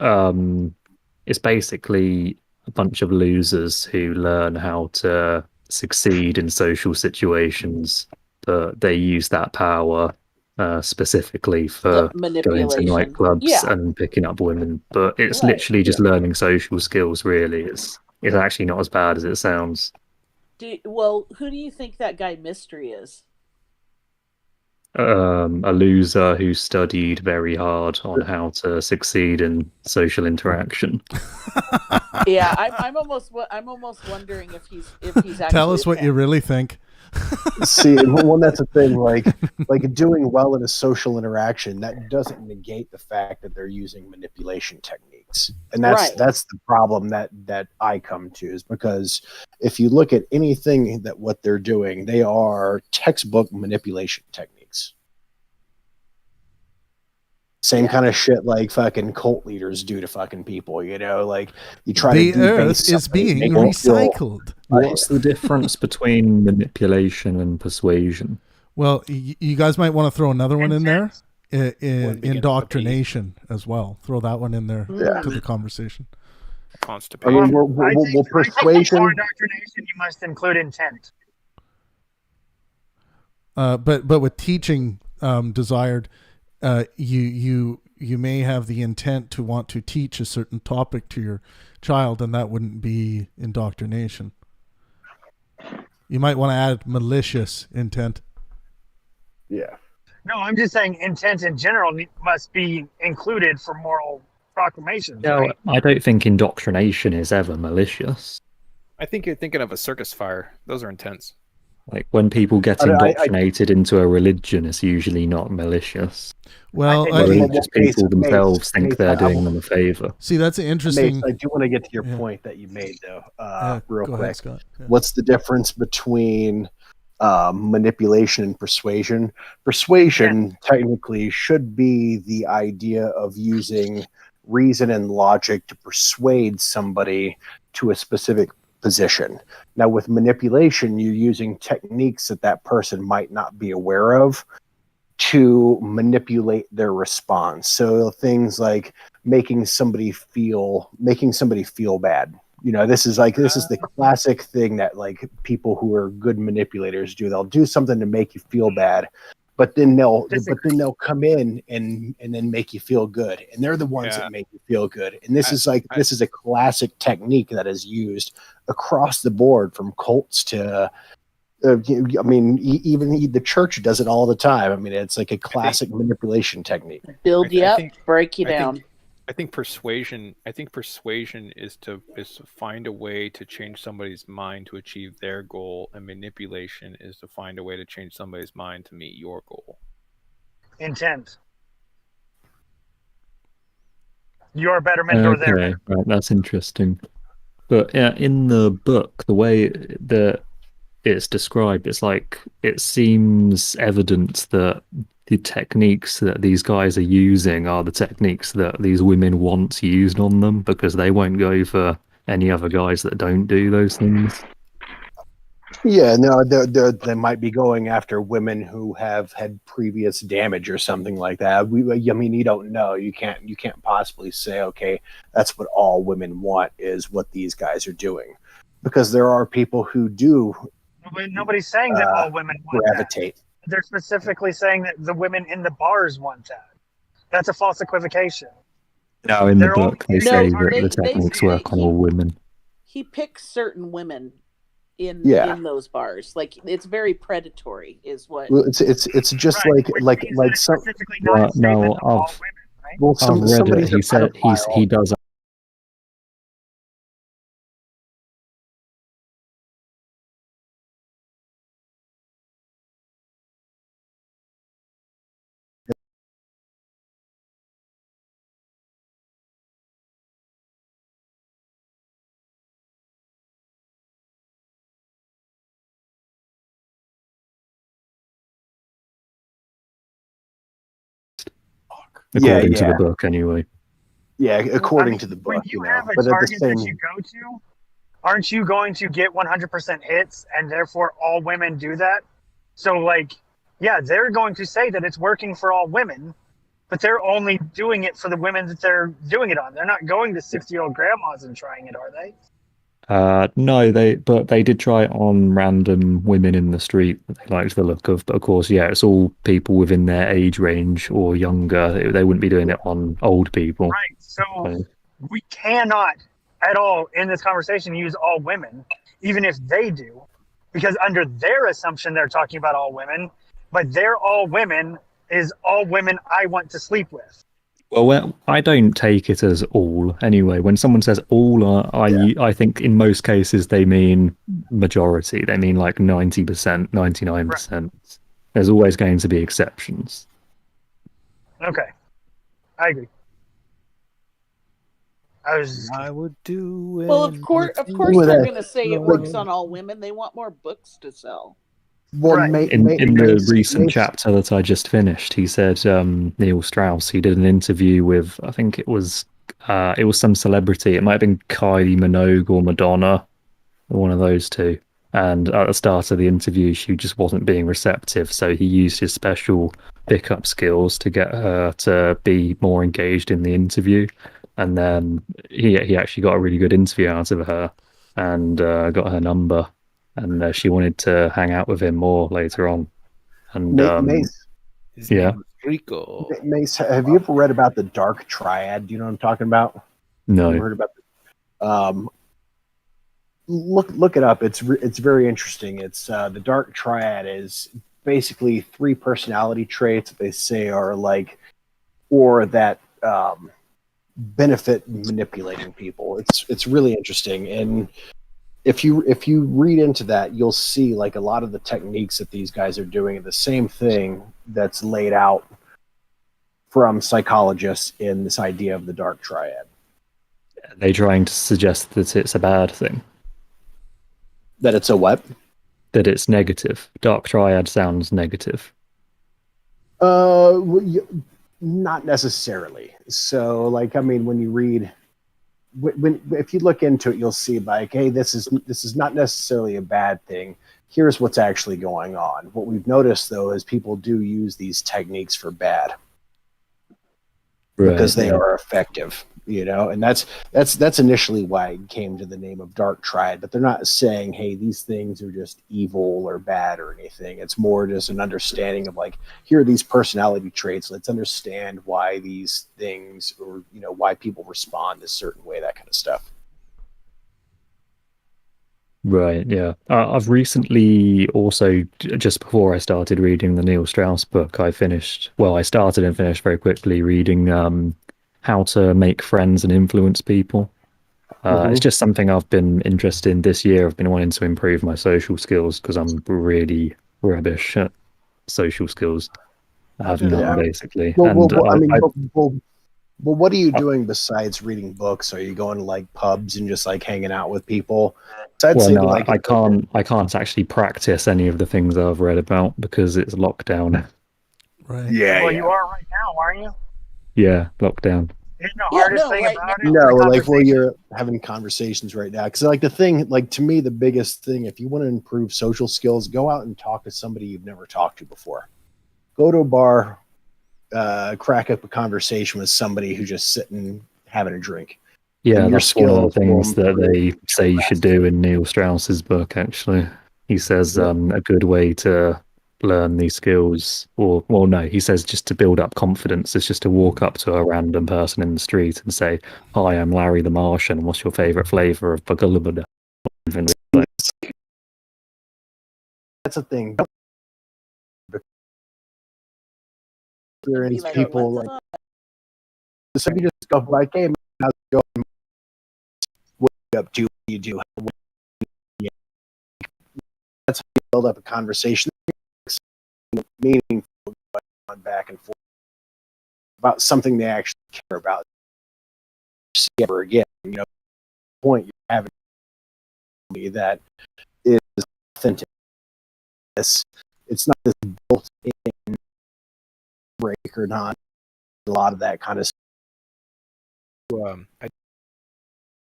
it's basically a bunch of losers who learn how to succeed in social situations, but they use that power specifically for going to nightclubs and picking up women. But it's literally just learning social skills. Really, it's actually not as bad as it sounds. Who do you think that guy Mystery is? A loser who studied very hard on how to succeed in social interaction. Yeah, I'm almost wondering if he's actually. Tell us what you really think. See, that's the thing. Like doing well in a social interaction, that doesn't negate the fact that they're using manipulation techniques, and that's the problem that I come to, is because if you look at anything that what they're doing, they are textbook manipulation techniques. Same kind of shit like fucking cult leaders do to fucking people, like you try the to earth is being recycled. What's the difference between manipulation and persuasion? Well, you guys might want to throw another one in there. Indoctrination as well. Throw that one in there to the conversation. Constipation. I mean, persuasion. For indoctrination, you must include intent. But with teaching desired, you may have the intent to want to teach a certain topic to your child, and that wouldn't be indoctrination. You might want to add malicious intent. Yeah. No, I'm just saying intent in general must be included for moral proclamations. No, right? I don't think indoctrination is ever malicious. I think you're thinking of a circus fire. Those are intense. Like when people get indoctrinated into a religion, it's usually not malicious. Well, religious people themselves think they're doing them a favor. See, that's interesting. Mace, I do want to get to your point that you made, though, real quick. Ahead, Scott. Yeah. What's the difference between manipulation and persuasion? Persuasion technically should be the idea of using reason and logic to persuade somebody to a specific position. Now, with manipulation, you're using techniques that person might not be aware of to manipulate their response. So things like making somebody feel bad. You know, this is the classic thing that like people who are good manipulators do. They'll do something to make you feel bad, but then they'll come in and then make you feel good. And they're the ones that make you feel good. And this is a classic technique that is used across the board, from cults to I mean, even the church does it all the time. I mean, it's like a classic manipulation technique. Build you up, break you down. I think persuasion is to find a way to change somebody's mind to achieve their goal, and manipulation is to find a way to change somebody's mind to meet your goal. Intent. You're a better mentor there. Okay, right, that's interesting. But yeah, in the book, the way that it's described, it's like it seems evident that the techniques that these guys are using are the techniques that these women want used on them, because they won't go for any other guys that don't do those things. Yeah, no, they might be going after women who have had previous damage or something like that. I mean, you don't know. You can't possibly say, okay, that's what all women want is what these guys are doing, because there are people who do. Nobody's saying that all women want gravitate. That. They're specifically saying that the women in the bars want that. That's a false equivocation. No, in the book, they say that the techniques work on all women. He picks certain women in those bars. Like, it's very predatory, is what. Well, it's just like some. No, I've read it. He said he does. According to the book, anyway. Yeah, according to the book. When you have a target that you go to, aren't you going to get 100% hits, and therefore all women do that? So, like, yeah, they're going to say that it's working for all women, but they're only doing it for the women that they're doing it on. They're not going to 60-year-old grandmas and trying it, are they? No, they did try it on random women in the street that they liked the look of, but of course, yeah, it's all people within their age range or younger. They wouldn't be doing it on old people. Right. So we cannot at all in this conversation use all women, even if they do, because under their assumption they're talking about all women, but their all women is all women I want to sleep with. Well, I don't take it as all. Anyway, when someone says all, I think in most cases they mean majority. They mean like 90%, 99%. Right. There's always going to be exceptions. Okay. I agree. I would do it. Well, of course they're going to say it works on all women. They want more books to sell. Well, in the recent chapter that I just finished, he said Neil Strauss. He did an interview with, I think it was some celebrity. It might have been Kylie Minogue or Madonna, or one of those two. And at the start of the interview, she just wasn't being receptive. So he used his special pickup skills to get her to be more engaged in the interview. And then he actually got a really good interview out of her, and got her number. And she wanted to hang out with him more later on. And Mace, Rico. Mace, have you ever read about the Dark Triad? Do you know what I'm talking about? No. You heard about look it up. It's very interesting. It's the Dark Triad is basically 3 personality traits that they say are like, or that benefit manipulating people. It's really interesting. And if you read into that, you'll see like a lot of the techniques that these guys are doing are the same thing that's laid out from psychologists in this idea of the Dark Triad. Are they trying to suggest that it's a bad thing? That it's a what? That it's negative. Dark Triad sounds negative. Not necessarily. So, like, I mean, when you read, if you look into it, you'll see like, hey, this is not necessarily a bad thing. here's what's actually going on. What we've noticed, though, is people do use these techniques for bad because they are effective, you know, and that's initially why it came to the name of Dark Triad. But they're not saying, hey, these things are just evil or bad or anything. It's more just an understanding of like, here are these personality traits. Let's understand why these things, or you know, why people respond a certain way, that kind of stuff. Right, yeah. I've recently also, just before I started reading the Neil Strauss book, I started and finished very quickly reading How to Make Friends and Influence People. It's just something I've been interested in this year. I've been wanting to improve my social skills because I'm really rubbish at social skills. I have none, basically. Well, what are you doing besides reading books? Are you going to like pubs and just like hanging out with people? I can't actually practice any of the things I've read about because it's lockdown. Right. Yeah. Well, you are right now, aren't you? Yeah, lockdown. Isn't the hardest thing about it? No, like, well, you're having conversations right now. Because like the thing, like to me, the biggest thing, if you want to improve social skills, go out and talk to somebody you've never talked to before. Go to a bar, crack up a conversation with somebody who's just sitting having a drink. Yeah, that's one of the things that they say you should do in Neil Strauss's book, actually. He says a good way to learn these skills, he says just to build up confidence is just to walk up to a random person in the street and say, "Hi, I'm Larry the Martian. What's your favorite flavor of Bagulabada?" That's a thing. Experience people like so you just go like, hey, man, how's it going? What are you up to? What do you do? That's how you build up a conversation, meaningful, going back and forth about something they actually care about. See ever again, you know, the point you're having that is authentic. It's not this built-in break or not. A lot of that kind of stuff.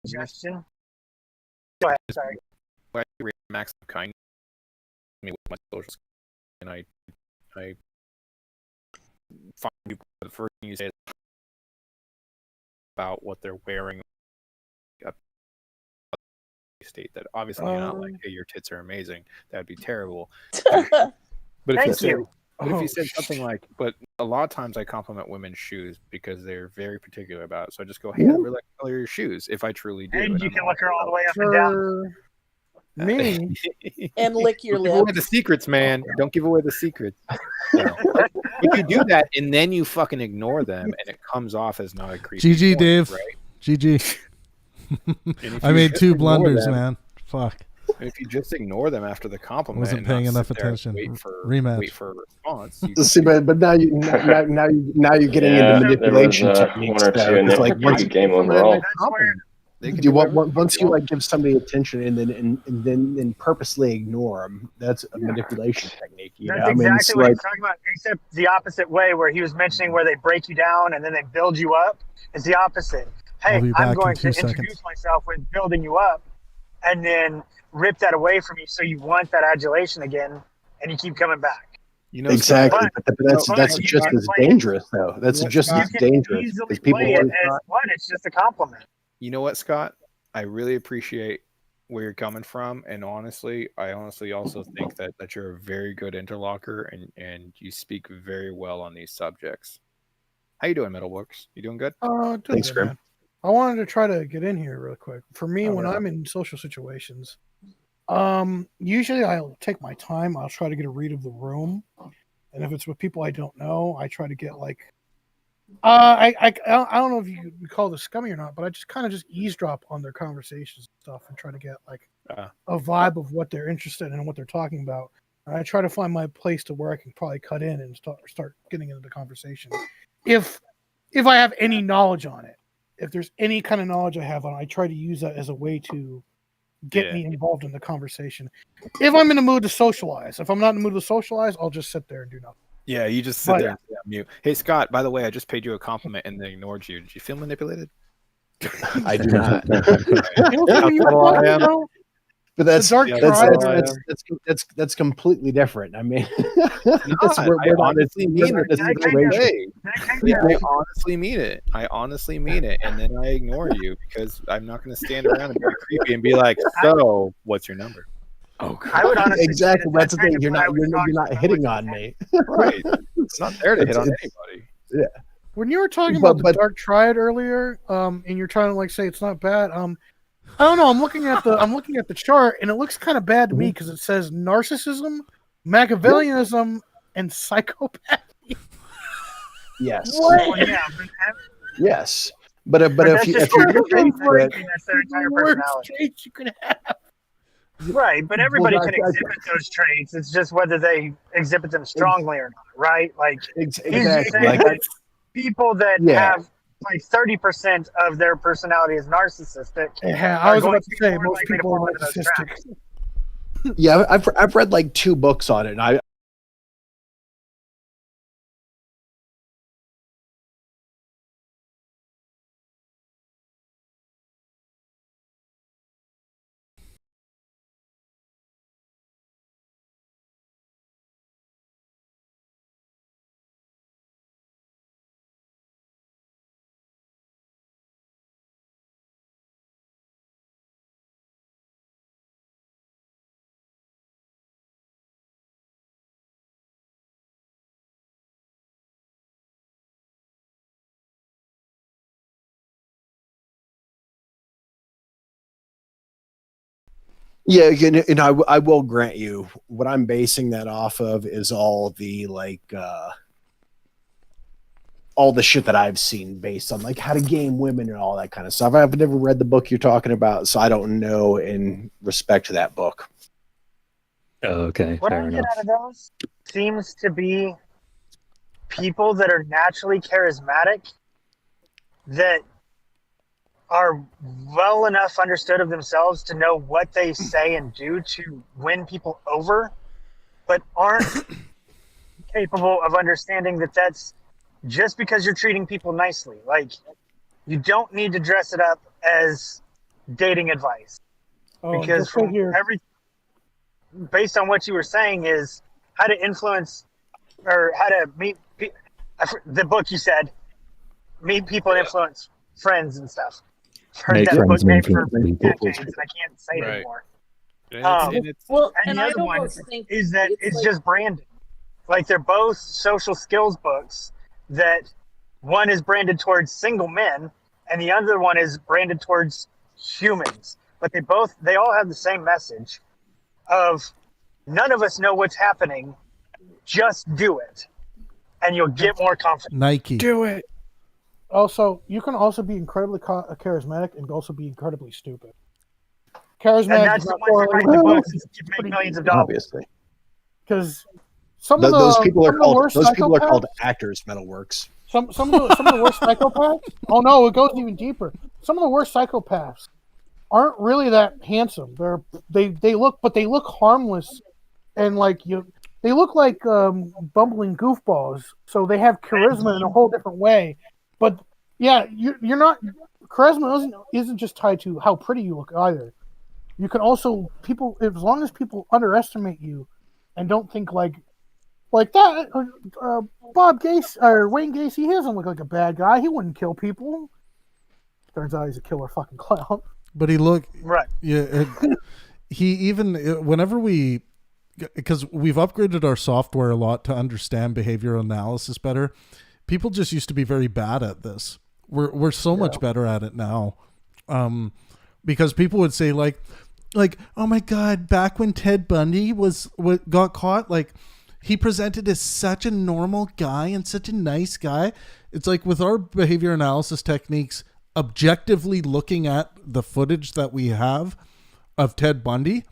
Suggestion. Go ahead. Sorry. I read Max of Kindness with my social skills, and I find people, the first thing you say is about what they're wearing. State that obviously you're not like, hey, your tits are amazing. That'd be terrible. But if you said something like, but a lot of times I compliment women's shoes because they're very particular about it. So I just go, hey, I really like the color of your shoes, if I truly do. And you can look her all the way up and down. Me. And lick your lips. Don't give away the secrets, man. Don't give away the secrets. No. If you do that and then you fucking ignore them and it comes off as not a creepy GG, point, Dave. right? GG. I made 2 blunders, man. Fuck. And if you just ignore them after the compliment, wasn't paying enough attention. Wait for a response. See, but now you're getting into manipulation techniques. It's like once game overall. Once you like give somebody attention and then purposely ignore them, that's a manipulation technique. That's exactly what he's talking about, except the opposite way, where he was mentioning where they break you down and then they build you up. It's the opposite. Hey, I'm going to introduce myself with building you up, and then rip that away from you, so you want that adulation again, and you keep coming back. You know, exactly, but that's just as dangerous, though. That's just as dangerous because people play it as what? It's just a compliment. You know what, Scott? I really appreciate where you're coming from, and I honestly also think that you're a very good interlocutor, and you speak very well on these subjects. How you doing, Metalworks? You doing good? Thanks, good, man. I wanted to try to get in here real quick. For me, when I'm in social situations, usually I'll take my time. I'll try to get a read of the room, and if it's with people I don't know, I try to get like, I don't know if you call this scummy or not, but I just kind of eavesdrop on their conversations and stuff and try to get like a vibe of what they're interested in and what they're talking about. And I try to find my place to where I can probably cut in and start getting into the conversation. If I have any knowledge on it. If there's any kind of knowledge I have on it, I try to use that as a way to get me involved in the conversation. If I'm in the mood to socialize, if I'm not in the mood to socialize, I'll just sit there and do nothing. Yeah, you just sit there and stay on mute. Hey, Scott, by the way, I just paid you a compliment and they ignored you. Did you feel manipulated? I do not. But that's The Dark Triad. that's completely different. I mean, I honestly mean it. I honestly mean it. I honestly mean it, and then I ignore you because I'm not going to stand around and be creepy and be like, "So, what's your number?" Oh, God. I would honestly exactly. That's the thing. You're not hitting on me. Right. It's not there to hit on anybody. Yeah. When you were talking about the Dark Triad earlier, and you're trying to like say it's not bad, I don't know. I'm looking at the chart, and it looks kind of bad to me because it says narcissism, Machiavellianism, and psychopathy. Yes. Well, yeah, yes. But if you're that's their entire personality. Traits you could have. Right, but everybody can exhibit those traits. It's just whether they exhibit them strongly or not, right? Like exactly. Like people that have like 30% of their personality is narcissistic. Yeah, I was about to say most people are narcissistic. Yeah, I've read like 2 books on it, and I. Yeah, and I will grant you what I'm basing that off of is all the all the shit that I've seen based on like how to game women and all that kind of stuff. I've never read the book you're talking about, so I don't know in respect to that book. Okay, what fair I enough. get out of those seems to be people that are naturally charismatic that are well enough understood of themselves to know what they say and do to win people over, but aren't capable of understanding that that's just because you're treating people nicely. Like, you don't need to dress it up as dating advice. Because from based on what you were saying is how to influence or how to meet the book you said, meet people and influence friends and stuff. Heard that book name for decades, and I can't say it anymore. And the other one is that it's just branding. Like, they're both social skills books that one is branded towards single men and the other one is branded towards humans. But they all have the same message of none of us know what's happening. Just do it, and you'll get more confidence. Nike. Do it. Also, you can also be incredibly charismatic and also be incredibly stupid. Charismatic. And that's the ones that write the books that make millions of dollars. Obviously. Because those people are called actors. Metalworks. Some of the worst psychopaths. Oh no, it goes even deeper. Some of the worst psychopaths aren't really that handsome. They look harmless, and they look like bumbling goofballs. So they have charisma in a whole different way. But yeah, you're not. Charisma isn't just tied to how pretty you look either. You can also as long as people underestimate you and don't think like that. Bob Gacy or Wayne Gacy, he doesn't look like a bad guy. He wouldn't kill people. Turns out he's a killer fucking clown. But he looked right. Yeah, he even whenever because we've upgraded our software a lot to understand behavioral analysis better. People just used to be very bad at this. We're so much better at it now, because people would say like, oh my God, back when Ted Bundy got caught, like he presented as such a normal guy and such a nice guy. It's like with our behavior analysis techniques, objectively looking at the footage that we have of Ted Bundy,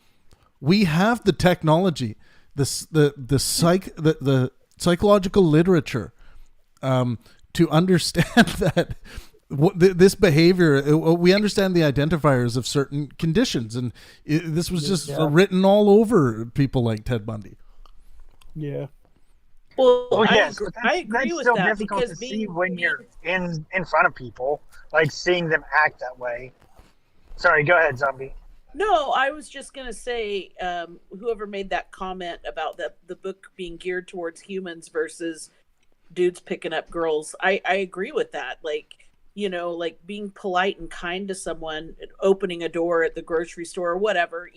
we have the technology, the psychological literature, to understand that this behavior, we understand the identifiers of certain conditions, and this was just written all over people like Ted Bundy. Yeah. Well, yes, I agree with still that difficult because to see when you're in front of people, like seeing them act that way. Sorry, go ahead, Zombie. No, I was just gonna say, whoever made that comment about the book being geared towards humans versus dudes picking up girls, I agree with that. Like, like being polite and kind to someone, opening a door at the grocery store or whatever,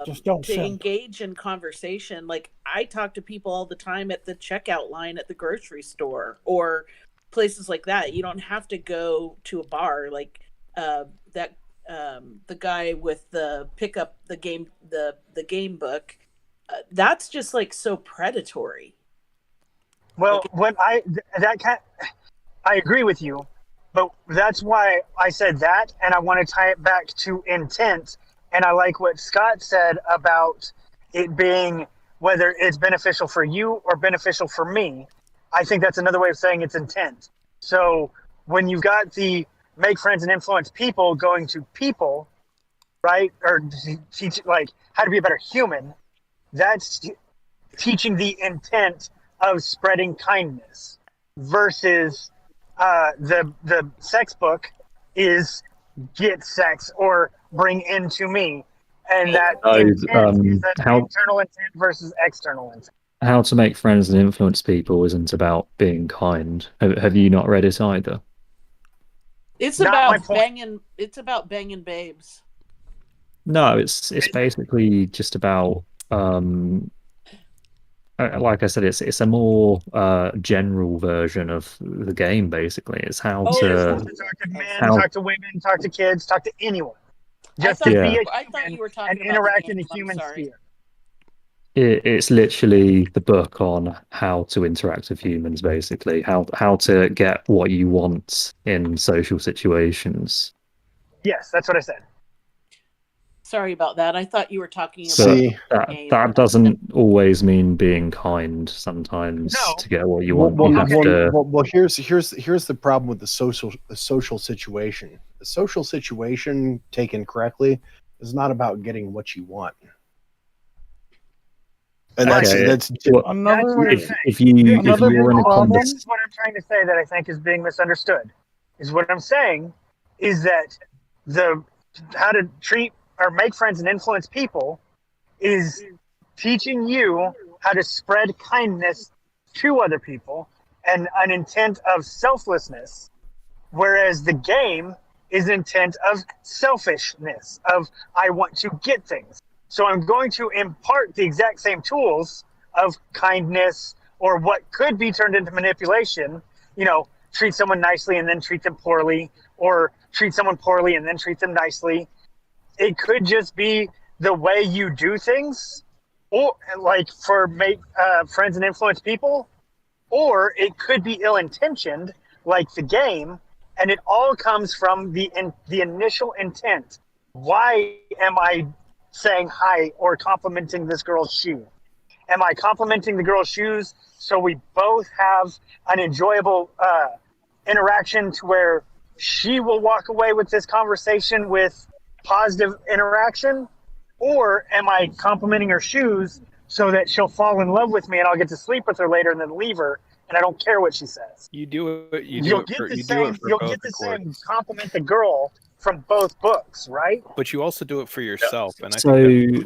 just don't to simp. engage in conversation. Like, I talk to people all the time at the checkout line at the grocery store or places like that. You don't have to go to a bar. Like the guy with the pick up the game book, that's just like so predatory. Well, I agree with you, but that's why I said that, and I want to tie it back to intent. And I like what Scott said about it being whether it's beneficial for you or beneficial for me. I think that's another way of saying it's intent. So when you've got the make friends and influence people going to people, right? Or teach like how to be a better human. That's teaching the intent of spreading kindness versus the sex book is get sex or bring into me. And that intent is an internal intent versus external intent. How to Make Friends and Influence People isn't about being kind. Have you not read it either? It's about banging. It's about banging babes. No, it's basically just about like I said, it's a more general version of the game. Basically, it's how to talk to men, talk to women, talk to kids, talk to anyone. Just to be I thought you were talking and about interact the in game. a human sphere. It's literally the book on how to interact with humans, basically how to get what you want in social situations. Yes, that's what I said. Sorry about that. I thought you were talking about that doesn't always mean being kind. Sometimes to get what you want, you have to. Well, here's the problem with the social situation. The social situation taken correctly is not about getting what you want. And that's another way of saying. If you're in a This is what I'm trying to say that I think is being misunderstood. Is what I'm saying is that how to treat or make friends and influence people is teaching you how to spread kindness to other people and an intent of selflessness, whereas the game is intent of selfishness, of I want to get things. So I'm going to impart the exact same tools of kindness or what could be turned into manipulation, treat someone nicely and then treat them poorly, or treat someone poorly and then treat them nicely. It could just be the way you do things, or like for make friends and influence people, or it could be ill-intentioned like the game, and it all comes from the initial intent. Why am I saying hi or complimenting this girl's shoe? Am I complimenting the girl's shoes so we both have an enjoyable interaction to where she will walk away with this conversation with positive interaction? Or am I complimenting her shoes so that she'll fall in love with me and I'll get to sleep with her later and then leave her and I don't care what she says? You'll get the same compliment the girl from both books, right? But you also do it for yourself, and I So think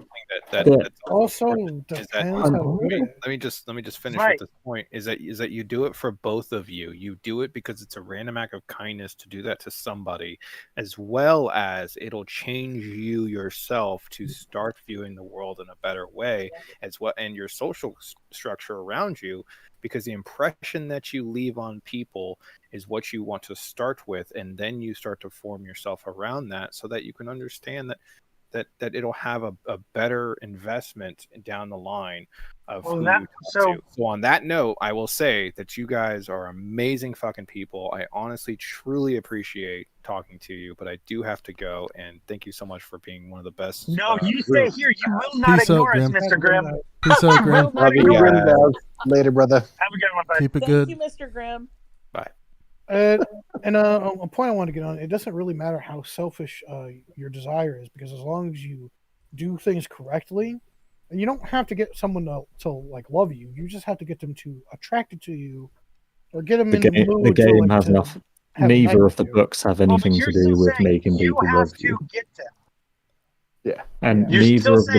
that's also depends. Let me just finish with this point. Is that you do it for both of you. You do it because it's a random act of kindness to do that to somebody, as well as it'll change you yourself to start viewing the world in a better way, and your social structure around you. Because the impression that you leave on people is what you want to start with, and then you start to form yourself around that so that you can understand that it'll have a better investment down the line of who you talk to. So on that note, I will say that you guys are amazing fucking people. I honestly, truly appreciate talking to you, but I do have to go, and thank you so much for being one of the best. No, you stay here. You will not ignore us, Mr. Grimm. Peace out, Grimm. Later, brother. Have a good one, bud. Keep it good. Thank you, Mr. Grimm. Bye. And a point I want to get on, it doesn't really matter how selfish your desire is, because as long as you do things correctly, and you don't have to get someone to like love you, you just have to get them to attracted to you, or get them in the mood. The game has enough. Neither of the books have anything to do with making people love you. Get them. Yeah. And You're neither still of the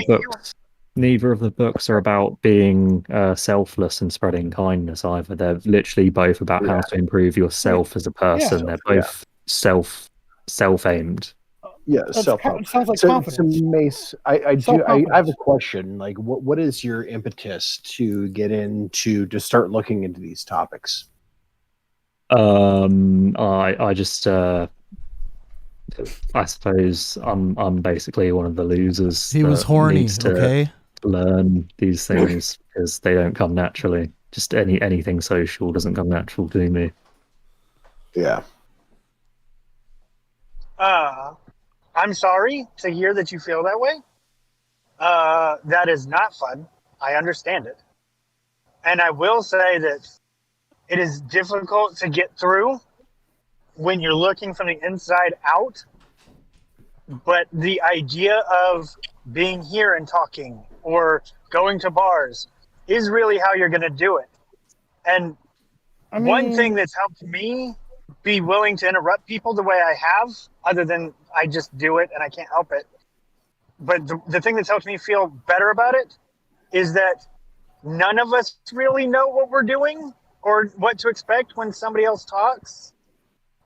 saying books are about being selfless and spreading kindness either. They're literally both about how to improve yourself as a person. They're both self-aimed. Yeah, self-help. It sounds like so confidence. Mace, I Self-confidence. have a question. Like, what is your impetus to start looking into these topics? I just I suppose I'm basically one of the losers. He was that horny, needs to okay? learn these things because they don't come naturally. Just anything social doesn't come natural to me. Yeah. I'm sorry to hear that you feel that way. That is not fun. I understand it. And I will say that it is difficult to get through when you're looking from the inside out. But the idea of being here and talking or going to bars is really how you're going to do it. And one thing that's helped me be willing to interrupt people the way I have, other than I just do it and I can't help it. But the thing that's helped me feel better about it is that none of us really know what we're doing or what to expect when somebody else talks.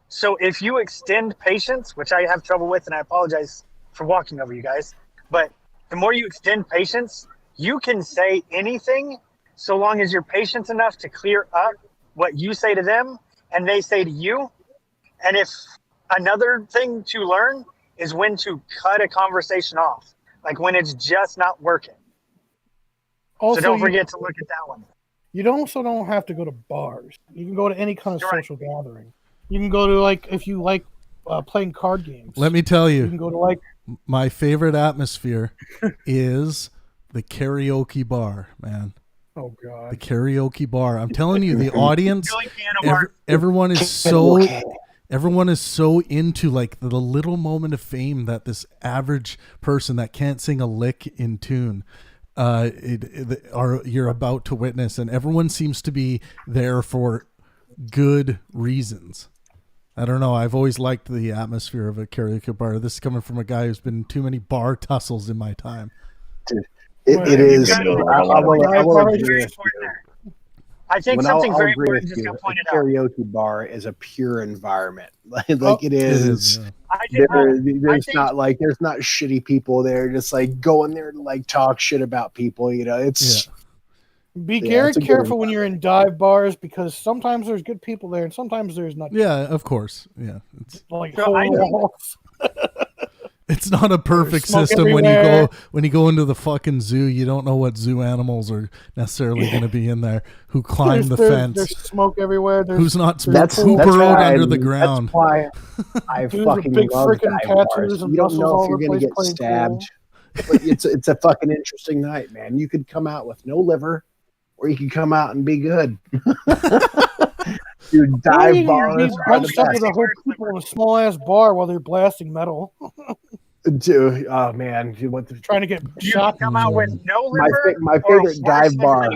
So if you extend patience, which I have trouble with, and I apologize for walking over you guys, but the more you extend patience, you can say anything so long as you're patient enough to clear up what you say to them and they say to you. And if another thing to learn is when to cut a conversation off, like when it's just not working. Also, so don't forget to look at that one. You also don't have to go to bars. You can go to any kind of social gathering. You can go to, like, if you like playing card games. Let me tell you, You can go to, like, my favorite atmosphere is the karaoke bar, man. Oh God, the karaoke bar. I'm telling you, the audience, everyone is so into like the little moment of fame that this average person that can't sing a lick in tune you're about to witness, and everyone seems to be there for good reasons. I don't know. I've always liked the atmosphere of a karaoke bar. This is coming from a guy who's been in too many bar tussles in my time. Dude, it is. I think something very important just got pointed out. Karaoke bar is a pure environment. Like it is. Yeah. There's not shitty people there just like going there to like talk shit about people. You know, it's. Yeah. Be very careful when you're in dive bars because sometimes there's good people there and sometimes there's not. Yeah, of course. Yeah, it's like it's not a perfect system everywhere. when you go into the fucking zoo. You don't know what zoo animals are necessarily going to be in there. Who climb the fence? There's smoke everywhere. Who's not? Who burrowed under the ground? That's why I fucking love dive bars. You don't know if you're going to get stabbed. But it's a fucking interesting night, man. You could come out with no liver, or you could come out and be good. Dude, dive bars are the best. A whole people in a small ass bar while they're blasting metal. Dude, oh man, trying to get shot. Come out with no liver. My favorite dive bar.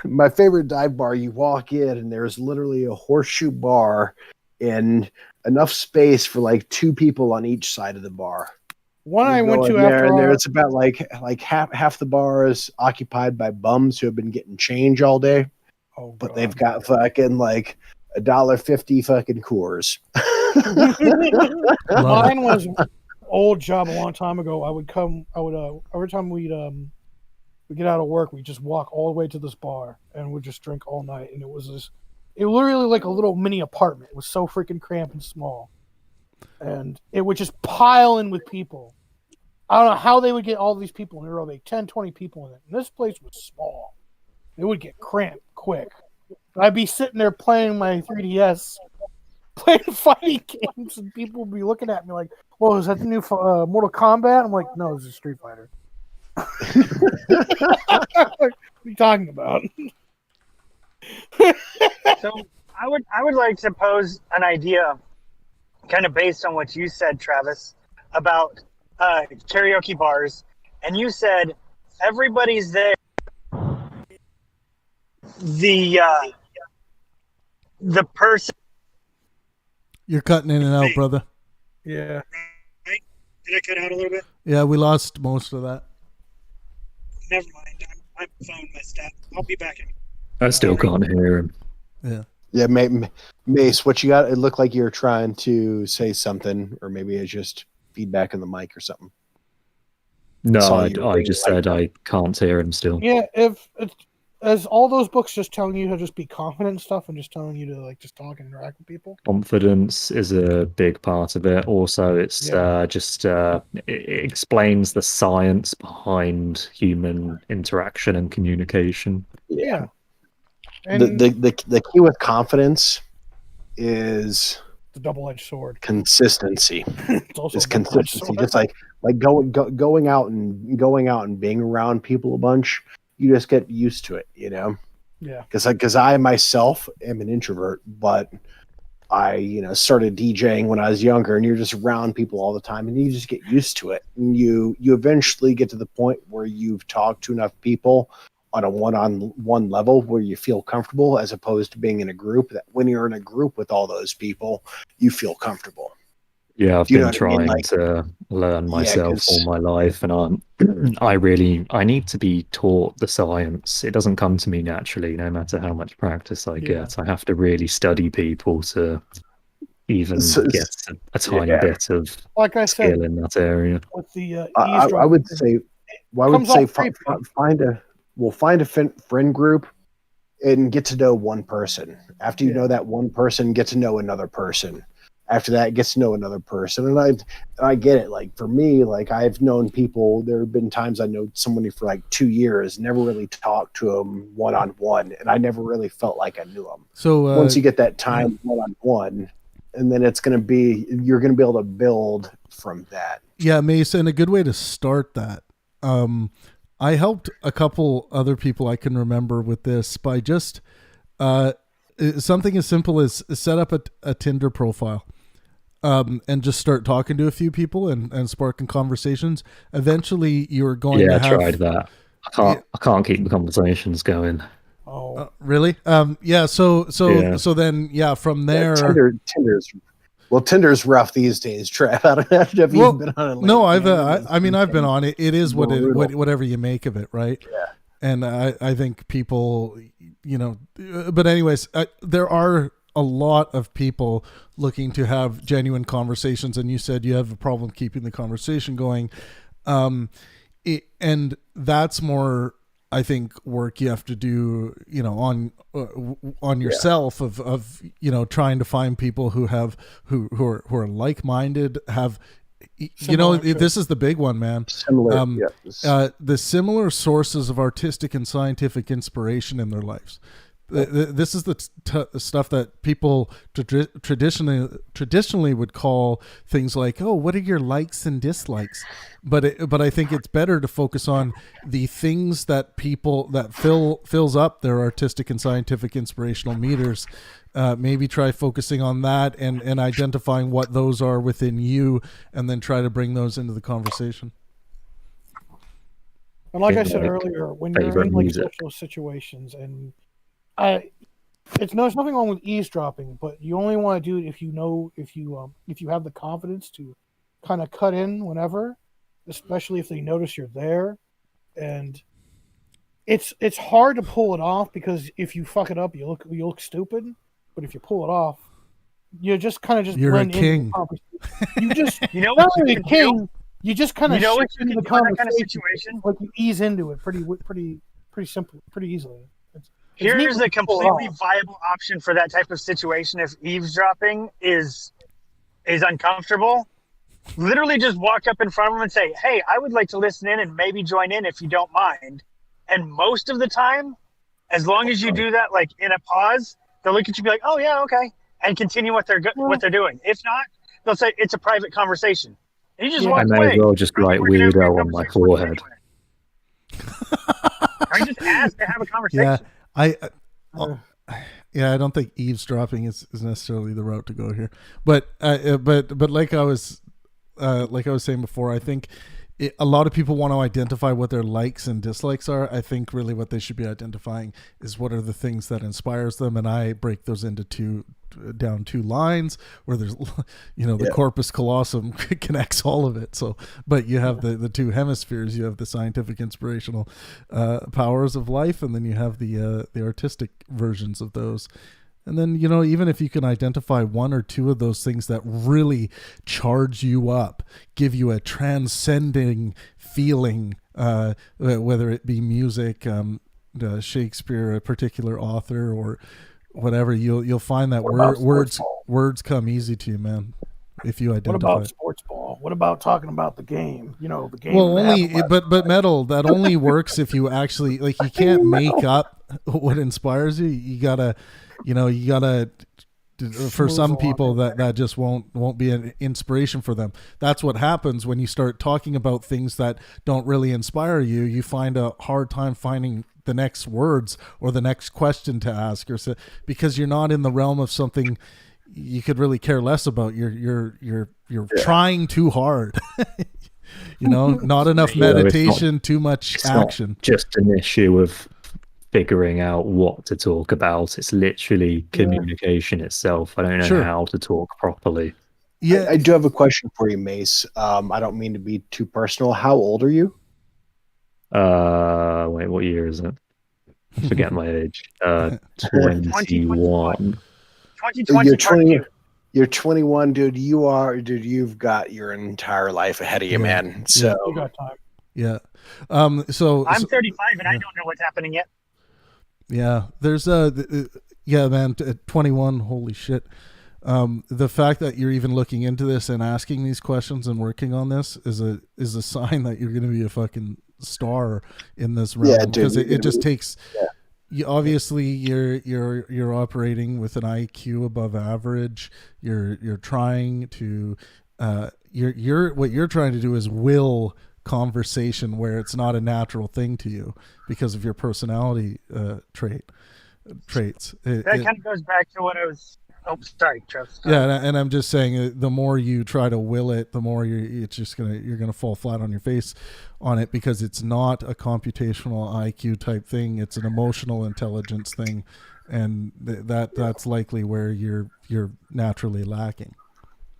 My favorite dive bar. You walk in and there's literally a horseshoe bar and enough space for like two people on each side of the bar. One I went to after after it's about like half the bar is occupied by bums who have been getting change all day. Oh, but they've got fucking like $1.50 fucking Coors. Mine was an old job a long time ago. I would every time we'd get out of work, we'd just walk all the way to this bar and we'd just drink all night. And it was literally like a little mini apartment. It was so freaking cramped and small. And it would just pile in with people. I don't know how they would get all these people in a row, like 10, 20 people in it. And this place was small. It would get cramped quick. I'd be sitting there playing my 3DS, playing fighting games, and people would be looking at me like, "Whoa, is that the new Mortal Kombat?" I'm like, "No, it's a Street Fighter." What are you talking about? So I would like to pose an idea, kind of based on what you said, Travis, about karaoke bars, and you said everybody's there. The person. You're cutting in and out, brother. Yeah. Did I cut out a little bit? Yeah, we lost most of that. Never mind. My phone messed up. I'll be back in. I still can't hear him. Yeah. Yeah, Mace, what you got? It looked like you were trying to say something, or maybe it's just feedback in the mic or something. No, I just said I can't hear him still. Yeah, if it's as all those books just telling you to just be confident and stuff, and just telling you to like just talk and interact with people. Confidence is a big part of it. Also, it's it explains the science behind human interaction and communication. Yeah. And the key with confidence is the double-edged sword. Consistency. It's also is consistency. Just like going out and being around people a bunch, you just get used to it, you know. Yeah. Because I myself am an introvert, but I started DJing when I was younger, and you're just around people all the time, and you just get used to it. And you eventually get to the point where you've talked to enough people on a one-on-one level where you feel comfortable, as opposed to being in a group. That when you're in a group with all those people, you feel comfortable. Yeah, I've been trying to learn myself all my life, and I need to be taught the science. It doesn't come to me naturally, no matter how much practice I get. I have to really study people to even get a tiny bit of like I skill said, in that area. With the I would say find a friend group and get to know one person. After you know that one person, get to know another person. After that, get to know another person. And I get it. Like for me, like I've known people. There have been times I know somebody for like 2 years, never really talked to them one-on-one, and I never really felt like I knew them. So once you get that time one-on-one, and then you're going to be able to build from that. Yeah, Mace, and a good way to start that. I helped a couple other people I can remember with this by just something as simple as set up a Tinder profile. And just start talking to a few people and sparking conversations. Eventually, you're going to have... Yeah, I tried that. I can't keep the conversations going. Oh, really? Yeah. So then, from there... Tinder's rough these days, Trav. I don't know if you've been on it. No, I've been on it. It is whatever you make of it, right? Yeah. And I think people, but anyways, there are a lot of people looking to have genuine conversations, and you said you have a problem keeping the conversation going. And that's more, I think, work you have to do, on yourself of trying to find people who are like-minded, have, this is the big one, man. The similar sources of artistic and scientific inspiration in their lives. This is the stuff that people traditionally would call things like, oh, what are your likes and dislikes? But I think it's better to focus on the things that people that fills up their artistic and scientific inspirational meters. Maybe try focusing on that and identifying what those are within you, and then try to bring those into the conversation. And like I said earlier, when you're in like social situations, and there's nothing wrong with eavesdropping, but you only want to do it if you have the confidence to kind of cut in whenever, especially if they notice you're there. And it's hard to pull it off, because if you fuck it up, you look stupid. But if you pull it off, you just kind of you're a king. You just what you're a king. You just kind of what you can do in that kind of situation. Like you ease into it pretty simple, pretty easily. Here's a completely viable option for that type of situation. If eavesdropping is uncomfortable, literally just walk up in front of them and say, "Hey, I would like to listen in and maybe join in if you don't mind." And most of the time, as long as you do that, like in a pause, they'll look at you and be like, "Oh yeah, okay," and continue what they're doing. If not, they'll say it's a private conversation. And you just walk away. I may as well just write weirdo on my forehead. Or just ask to have a conversation. I don't think eavesdropping is necessarily the route to go here. But like I was saying before, I think a lot of people want to identify what their likes and dislikes are. I think really what they should be identifying is what are the things that inspires them, and I break those into down two lines where there's, the corpus callosum connects all of it. So, but you have the two hemispheres. You have the scientific, inspirational powers of life, and then you have the artistic versions of those. And then, even if you can identify one or two of those things that really charge you up, give you a transcending feeling, whether it be music, Shakespeare, a particular author, or whatever, you'll find that words come easy to you, man, if you identify. What about sports ball? What about talking about the game? The game. Well, but metal, that only works if you actually, like, you can't make up what inspires you. You gotta, for some people that just won't be an inspiration for them. That's what happens when you start talking about things that don't really inspire you. You find a hard time finding the next words or the next question to ask, or so, because you're not in the realm of something you could really care less about. You're trying too hard. Not enough meditation, too much action. Not just an issue of figuring out what to talk about. It's literally communication itself. I don't know how to talk properly. Yeah, I do have a question for you, Mace. I don't mean to be too personal. How old are you? Wait, what year is it? I forget my age. 21. You're 21, dude. You've got your entire life ahead of you, man. So you got time. Yeah. So I'm 35 and I don't know what's happening yet. Yeah. There's man, at 21, holy shit. The fact that you're even looking into this and asking these questions and working on this is a sign that you're going to be a fucking star in this realm. Yeah, dude, because it just takes. Yeah. Obviously, you're operating with an IQ above average. You're trying to what you're trying to do is will conversation where it's not a natural thing to you because of your personality traits. That kind of goes back to what I was. Oh, sorry, Trav. Yeah, and I'm just saying, the more you try to will it, the more you're gonna fall flat on your face on it, because it's not a computational IQ type thing. It's an emotional intelligence thing, and that's likely where you're naturally lacking.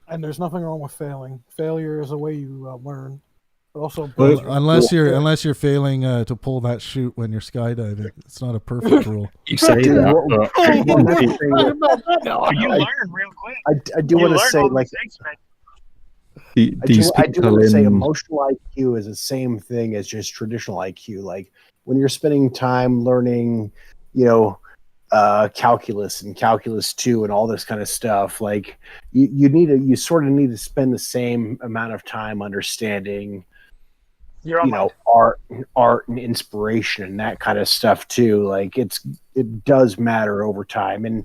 And there's nothing wrong with failing. Failure is a way you learn. But also, unless you're failing to pull that chute when you're skydiving, it's not a perfect rule. You say that, but you learn real quick. I do want to say, like, I do want to say, emotional IQ is the same thing as just traditional IQ. Like, when you're spending time learning, calculus and calculus 2 and all this kind of stuff, like, you sort of need to spend the same amount of time understanding art and inspiration and that kind of stuff too. Like, it does matter over time. And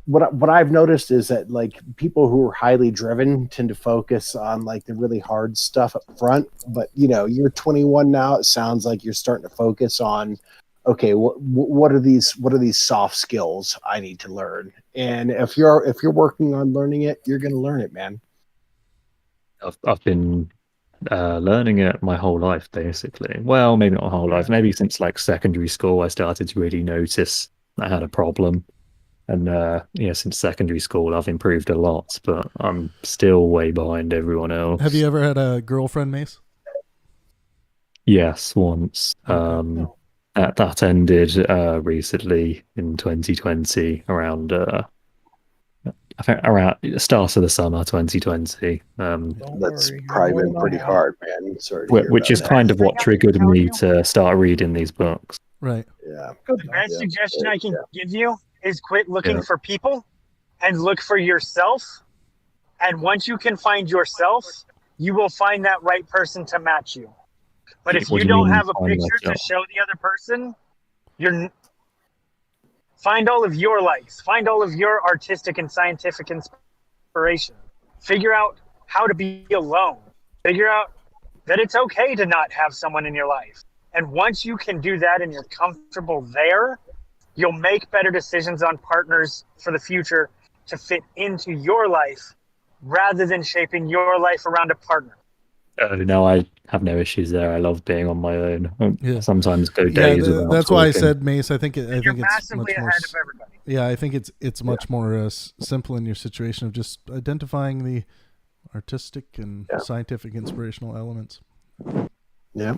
what I've noticed is that, like, people who are highly driven tend to focus on, like, the really hard stuff up front. But you're 21 now. It sounds like you're starting to focus on, okay, what are these soft skills I need to learn? And if you're working on learning it, you're going to learn it, man. I've been learning it my whole life, basically. Well, maybe not my whole life. Maybe since, like, secondary school, I started to really notice I had a problem. And since secondary school, I've improved a lot, but I'm still way behind everyone else. Have you ever had a girlfriend, Mace? Yes, once. That ended recently in 2020, around I think around the start of the summer 2020. That's probably been pretty hard, man. Sorry. Which is kind of what triggered me to start reading these books. Right. Yeah. The best suggestion I can give you is quit looking for people and look for yourself. And once you can find yourself, you will find that right person to match you. But if you don't have a picture to show the other person, find all of your likes. Find all of your artistic and scientific inspiration. Figure out how to be alone. Figure out that it's okay to not have someone in your life. And once you can do that and you're comfortable there, you'll make better decisions on partners for the future to fit into your life rather than shaping your life around a partner. No, I have no issues there. I love being on my own. I sometimes go days without that's why I talking. said, Mace. I think it's massively much more. ahead of everybody. Yeah, I think it's much more simple in your situation of just identifying the artistic and scientific inspirational elements. Yeah.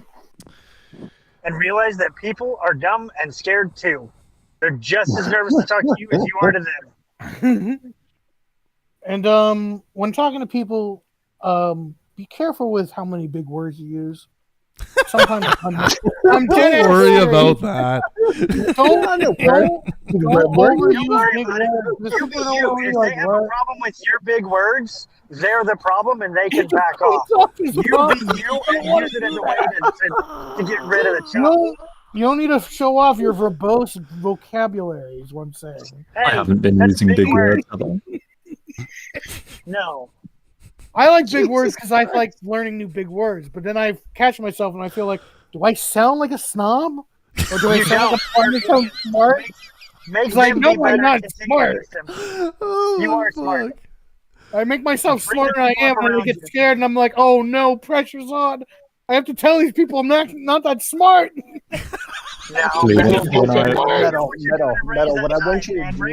And realize that people are dumb and scared too. They're just as nervous to talk to you as you are to them. And when talking to people, be careful with how many big words you use. Sometimes I'm don't worry about that. Don't overuse big You, if they have a problem with your big words, they're the problem and they can back off. You be you and use it as a way to get rid of the challenge. You don't need to show off your verbose vocabulary, is what I'm saying. I haven't been using big words. Have I? No. I like big words because I like learning new big words, but then I catch myself and I feel like, do I sound like a snob? Or do I sound like I'm smart? Make like, no, I'm not smart. You are smart. I make myself smarter than I am, and I get scared, and I'm like, oh no, pressure's on. I have to tell these people I'm not that smart. Metal. What I want you to do,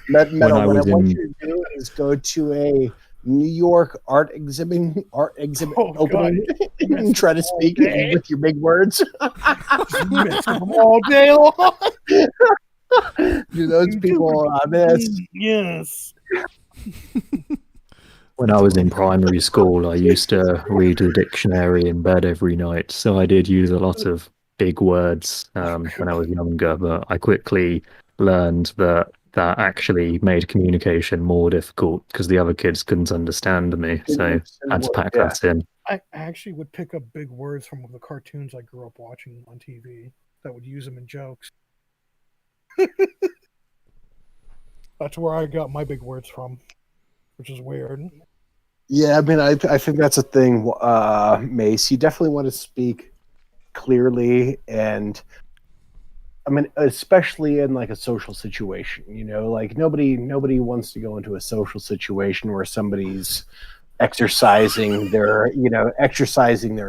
Metal. What I want you to do is go to a New York art exhibit opening and try to speak with your big words. All day long. Do those people on this? Yes. When I was in primary school, I used to read the dictionary in bed every night, so I did use a lot of big words when I was younger, but I quickly learned that actually made communication more difficult because the other kids couldn't understand me, so I had to pack that in. I actually would pick up big words from the cartoons I grew up watching on TV that would use them in jokes. That's where I got my big words from, which is weird. Yeah, I mean, I think that's a thing, Mace. You definitely want to speak clearly, and I mean, especially in like a social situation. You know, like nobody wants to go into a social situation where somebody's exercising their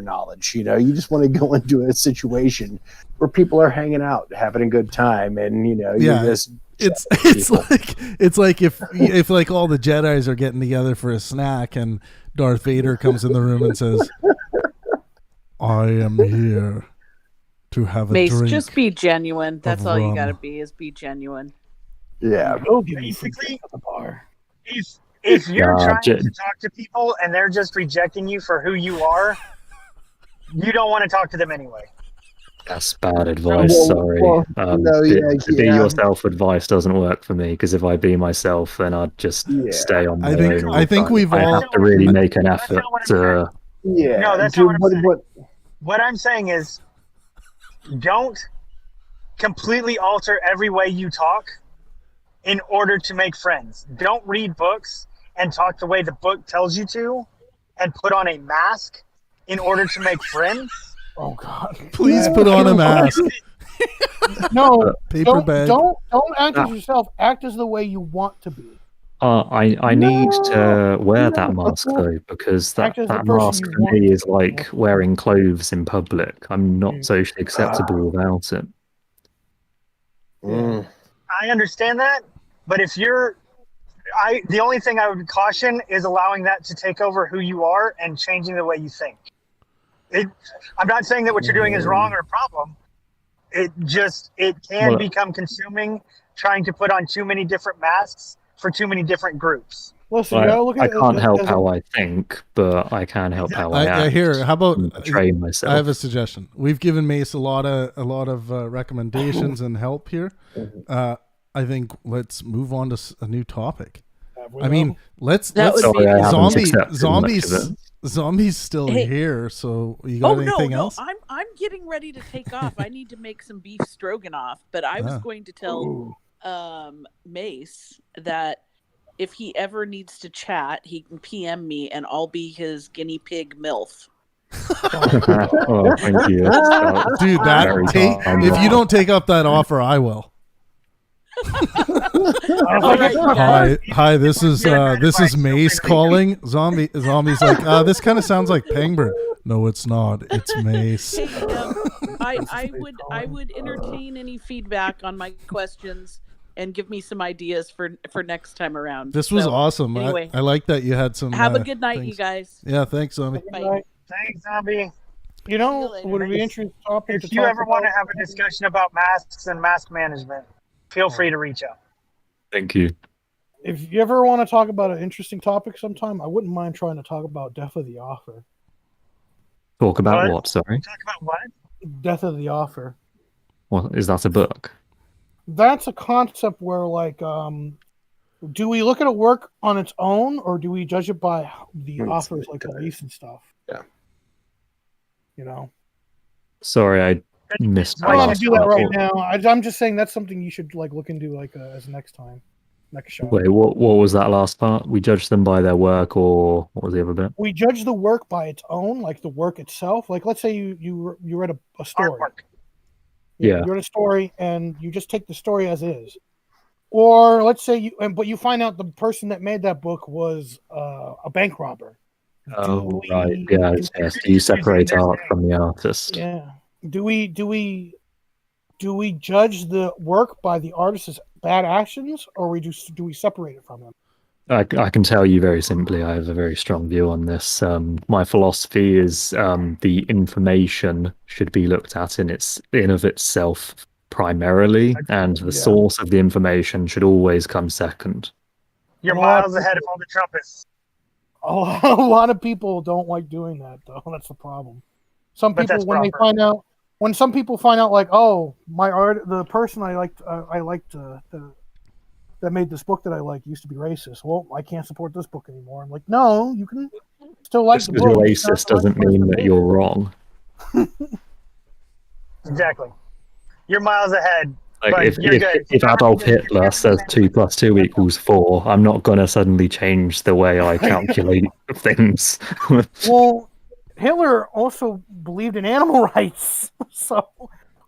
knowledge. You know, you just want to go into a situation where people are hanging out, having a good time, and you just. It's like if like all the Jedis are getting together for a snack and Darth Vader comes in the room and says, "I am here to have a Mace, drink." just be genuine. That's all you rum." gotta be is be genuine. Yeah. Basically, if you're trying to talk to people and they're just rejecting you for who you are, you don't want to talk to them anyway. That's bad advice. Sorry. To be yourself advice doesn't work for me because if I be myself, then I'd just stay on my own. I think we've all have to really make an effort to. Yeah. No, that's not what I'm saying. What I'm saying is, don't completely alter every way you talk in order to make friends. Don't read books and talk the way the book tells you to, and put on a mask in order to make friends. Oh God! Please put on a mask. No, paper bag. Don't act as yourself. Act as the way you want to be. I need to wear that mask though, because that mask for me is like wearing clothes in public. I'm not socially acceptable without it. I understand that, but if you're, the only thing I would caution is allowing that to take over who you are and changing the way you think. I'm not saying that what you're doing is wrong or a problem. It can become consuming, trying to put on too many different masks for too many different groups. Listen, I can't help how I think, but I can help how I act. How about train myself? I have a suggestion. We've given Mace a lot of recommendations and help here. I think let's move on to a new topic. Zombies still here, so you got anything else? I'm getting ready to take off. I need to make some beef stroganoff, but I was going to tell Mace that if he ever needs to chat, he can PM me and I'll be his guinea pig MILF. Oh, thank you. Dude, if you don't take up that offer, I will. Hi. This is Mace calling. Zombie's like, this kind of sounds like Pangburn. No, it's not. It's Mace. Hey, I would entertain any feedback on my questions and give me some ideas for next time around. This was awesome. Anyway, I like that you had some. Have a good night, things. you guys. Yeah, thanks, Zombie. Bye. Thanks, Zombie. You know, it would be interesting topic. If you ever want to have a discussion about masks and mask management, feel free to reach out. Thank you. If you ever want to talk about an interesting topic sometime, I wouldn't mind trying to talk about Death of the Offer. Talk about what? Sorry. Talk about what? Death of the Offer. What is that a book? That's a concept where, like, do we look at a work on its own, or do we judge it by the author's like beliefs and stuff? Yeah. You know. Sorry, I missed. I don't want to do that right now. I'm just saying that's something you should like look into like as next show. Wait, what was that last part? We judge them by their work, or what was the other bit? We judge the work by its own, like the work itself. Like, let's say you read a story. Yeah. You read a story and you just take the story as is. Or let's say but you find out the person that made that book was a bank robber. Oh, right. Yeah, yes. Do you separate art from the artist? Yeah. Do we judge the work by the artist's bad actions, or do we separate it from them? I can tell you very simply, I have a very strong view on this. My philosophy is the information should be looked at in of itself primarily, and the source of the information should always come second. You're miles ahead of all the Trumpists. A lot of people don't like doing that, though. That's the problem. Some people, when some people find out, like, oh, the person I liked that made this book that I like used to be racist. Well, I can't support this book anymore. I'm like, no, you can still like the book. Just because you're racist doesn't mean that you're wrong. Exactly. You're miles ahead. Like if Adolf Hitler says 2 + 2 = 4, I'm not gonna suddenly change the way I calculate things. Well, Hitler also believed in animal rights, so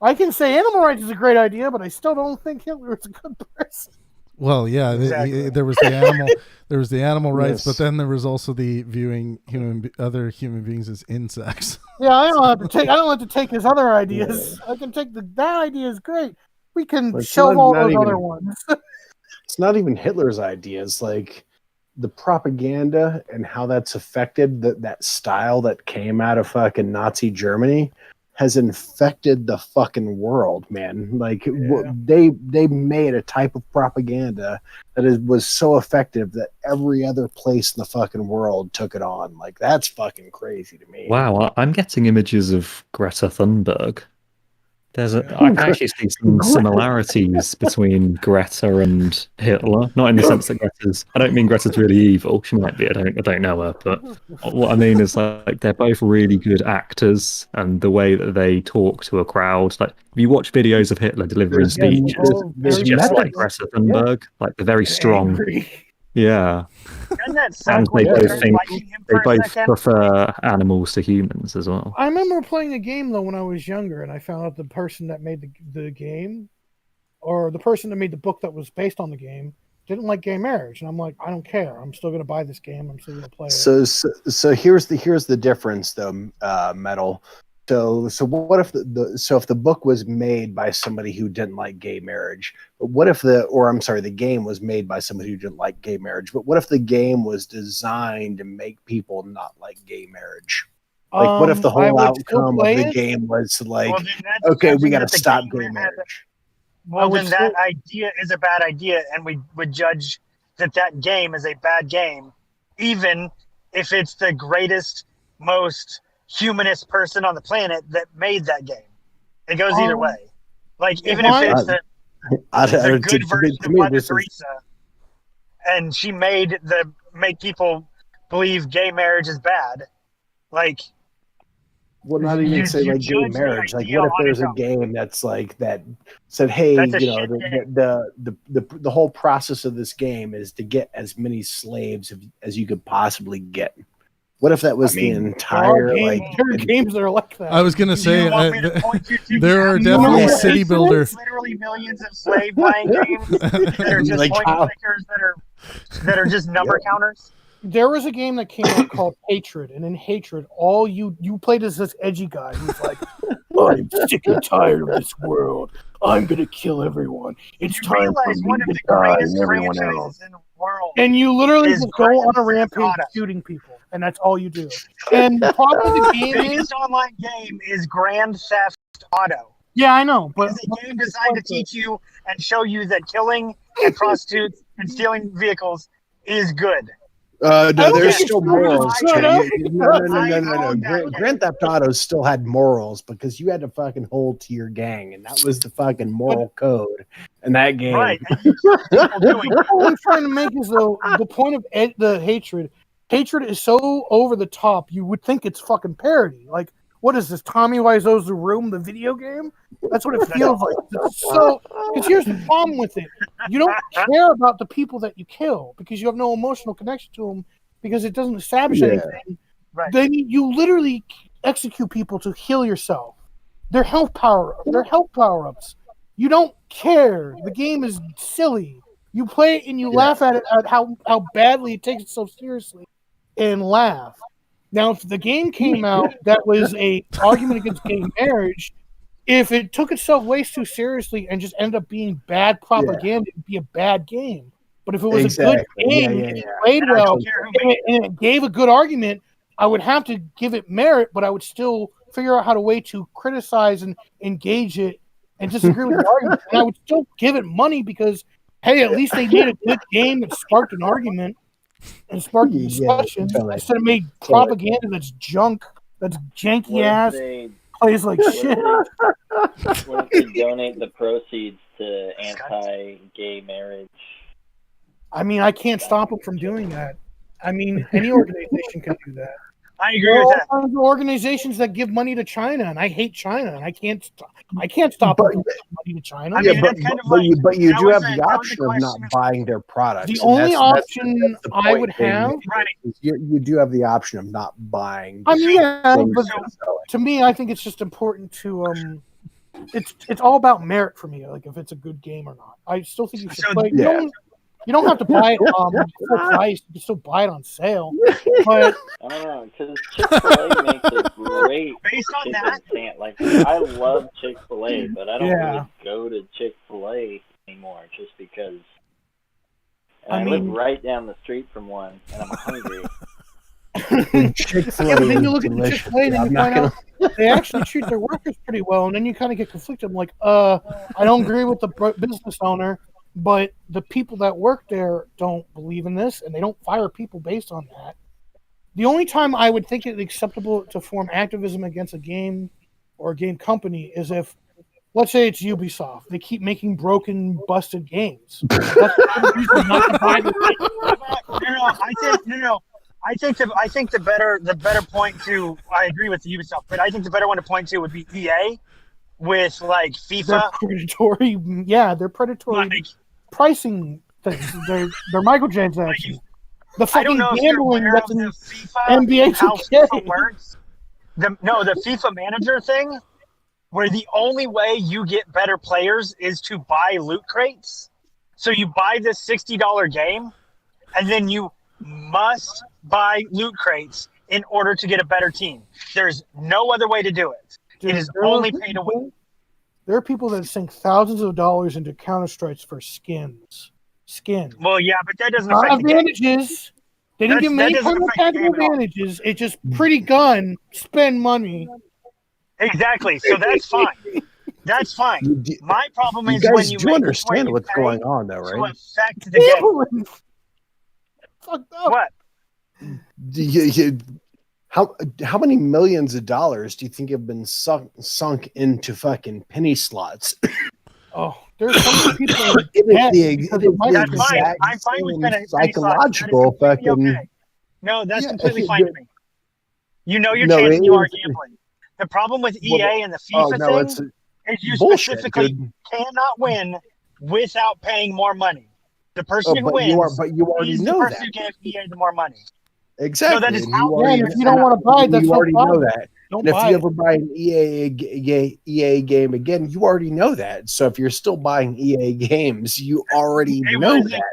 I can say animal rights is a great idea, but I still don't think Hitler is a good person. Well, yeah, Exactly. there was the animal rights, but then there was also the viewing other human beings as insects. Yeah, I don't have to take his other ideas. Yeah. I can take that idea is great. We can shelve all those other ones. It's not even Hitler's ideas. Like the propaganda and how that's affected that style that came out of fucking Nazi Germany has infected the fucking world, man. Like they made a type of propaganda that was so effective that every other place in the fucking world took it on. Like that's fucking crazy to me. Wow, I'm getting images of Greta Thunberg. I can actually see some similarities between Greta and Hitler. Not in the sense that I don't mean Greta's really evil. She might be. I don't know her. But what I mean is like they're both really good actors, and the way that they talk to a crowd. Like if you watch videos of Hitler delivering speeches, it's just like Greta Thunberg. Like they're very strong. Yeah. And they both prefer animals to humans as well. I remember playing a game though when I was younger, and I found out the person that made the game, or the person that made the book that was based on the game, didn't like gay marriage, and I'm like, I don't care. I'm still going to buy this game. I'm still going to play it. So here's the difference though, Metal. So what if if the book was made by somebody who didn't like gay marriage, but what if the game was made by somebody who didn't like gay marriage, but what if the game was designed to make people not like gay marriage? Like what if the whole outcome of the game was like, okay, we got to stop gay marriage? Well, then that idea is a bad idea, and we would judge that game is a bad game, even if it's the greatest, most humanist person on the planet that made that game. It goes either way. Like even if it's the good version of Mother Teresa, and she make people believe gay marriage is bad. Like, well, not even say like gay marriage. Like, what if there's a game that's like that said, hey, the whole process of this game is to get as many slaves as you could possibly get. What if that was the entire like? There are games that are like that. I was gonna say there are definitely city builders. Literally millions of slave buying games that are just Like point clickers that are just number counters. There was a game that came out called Hatred, and in Hatred, all you played as this edgy guy who's like, I'm sick and tired of this world. I'm gonna kill everyone. It's time for me to die and everyone else. In the world and you literally is just go on a rampage shooting people, and that's all you do. And the problem with the game biggest online game is Grand Theft Auto. Yeah, I know, but it's a game designed to teach you and show you that killing and prostitutes and stealing vehicles is good. No, there's still morals. No. Grand Theft Auto still had morals because you had to fucking hold to your gang, and that was the fucking moral code in that game. Right. What I'm trying to make is the point of the hatred. Hatred is so over the top. You would think it's fucking parody. Like, what is this? Tommy Wiseau's The Room, the video game? That's what it feels like. Because here's the problem with it: you don't care about the people that you kill because you have no emotional connection to them because it doesn't establish anything. Right. Then you literally execute people to heal yourself. They're health power-ups. You don't care. The game is silly. You play it and you laugh at it at how badly it takes itself seriously, and laugh. Now, if the game came out that was a argument against gay marriage, if it took itself way too seriously and just ended up being bad propaganda, it'd be a bad game. But if it was a good game, it played well, and it gave a good argument, I would have to give it merit, but I would still figure out how to way to criticize and engage it and disagree with the argument. And I would still give it money because, hey, at least they made a good game that sparked an argument. And spark discussion instead of made propaganda that's junk, that's janky ass, plays like shit. What if they donate the proceeds to anti-gay marriage? I mean, I can't stop them from doing that. I mean, any organization can do that. I agree with that. There are organizations that give money to China, and I hate China, and I can't stop them from giving money to China. I mean, but you do have the option of not buying their products. The only option I would have, you do have the option of not buying. I mean, yeah, but to me, I think it's just important to it's all about merit for me. Like if it's a good game or not. I still think you should play. You don't have to buy it full price. You can still buy it on sale. But I don't know, because Chick-fil-A makes it great. Based on that, like I love Chick-fil-A, but I don't really go to Chick-fil-A anymore just because. And I live right down the street from one, and I'm hungry. Chick-fil-A. Yeah, but then you look at the Chick-fil-A and then you find out they actually treat their workers pretty well, and then you kind of get conflicted. I'm like, I don't agree with the business owner. But the people that work there don't believe in this, and they don't fire people based on that. The only time I would think it's acceptable to form activism against a game or a game company is if, let's say it's Ubisoft. They keep making broken, busted games. That's the reason not to buy the game. I think the better point to, I agree with Ubisoft, but I think the better one to point to would be EA with like FIFA. They're predatory pricing things. They're microtransactions. The fucking gambling that's in NBA 2K works. The FIFA manager thing, where the only way you get better players is to buy loot crates. So you buy this $60 game, and then you must buy loot crates in order to get a better team. There's no other way to do it. It is only pay to win. There are people that sink thousands of dollars into Counter-Strikes for skins. Well, yeah, but that doesn't affect advantages. They didn't give many tactical advantages. It's just pretty gun, spend money. Exactly. So that's fine. That's fine. My problem is when you do understand what's going on, though, right? To affect the game. Fucked up. What? How many millions of dollars do you think have been sunk into fucking penny slots? Oh, there's so many people. That's fine. I'm fine with penny psychological slots. fucking. Okay. No, that's completely fine to me. You know your chance and you are gambling. The problem with EA and the FIFA thing is you specifically cannot win without paying more money. The person who wins you already is know the person that. who gave EA the more money. Exactly. No, that is And how. Yeah, if you don't want to buy it, that's you no already problem. know that. Don't And if buy you it. ever buy an EA game again, you already know that. So if you're still buying EA games, you already know that.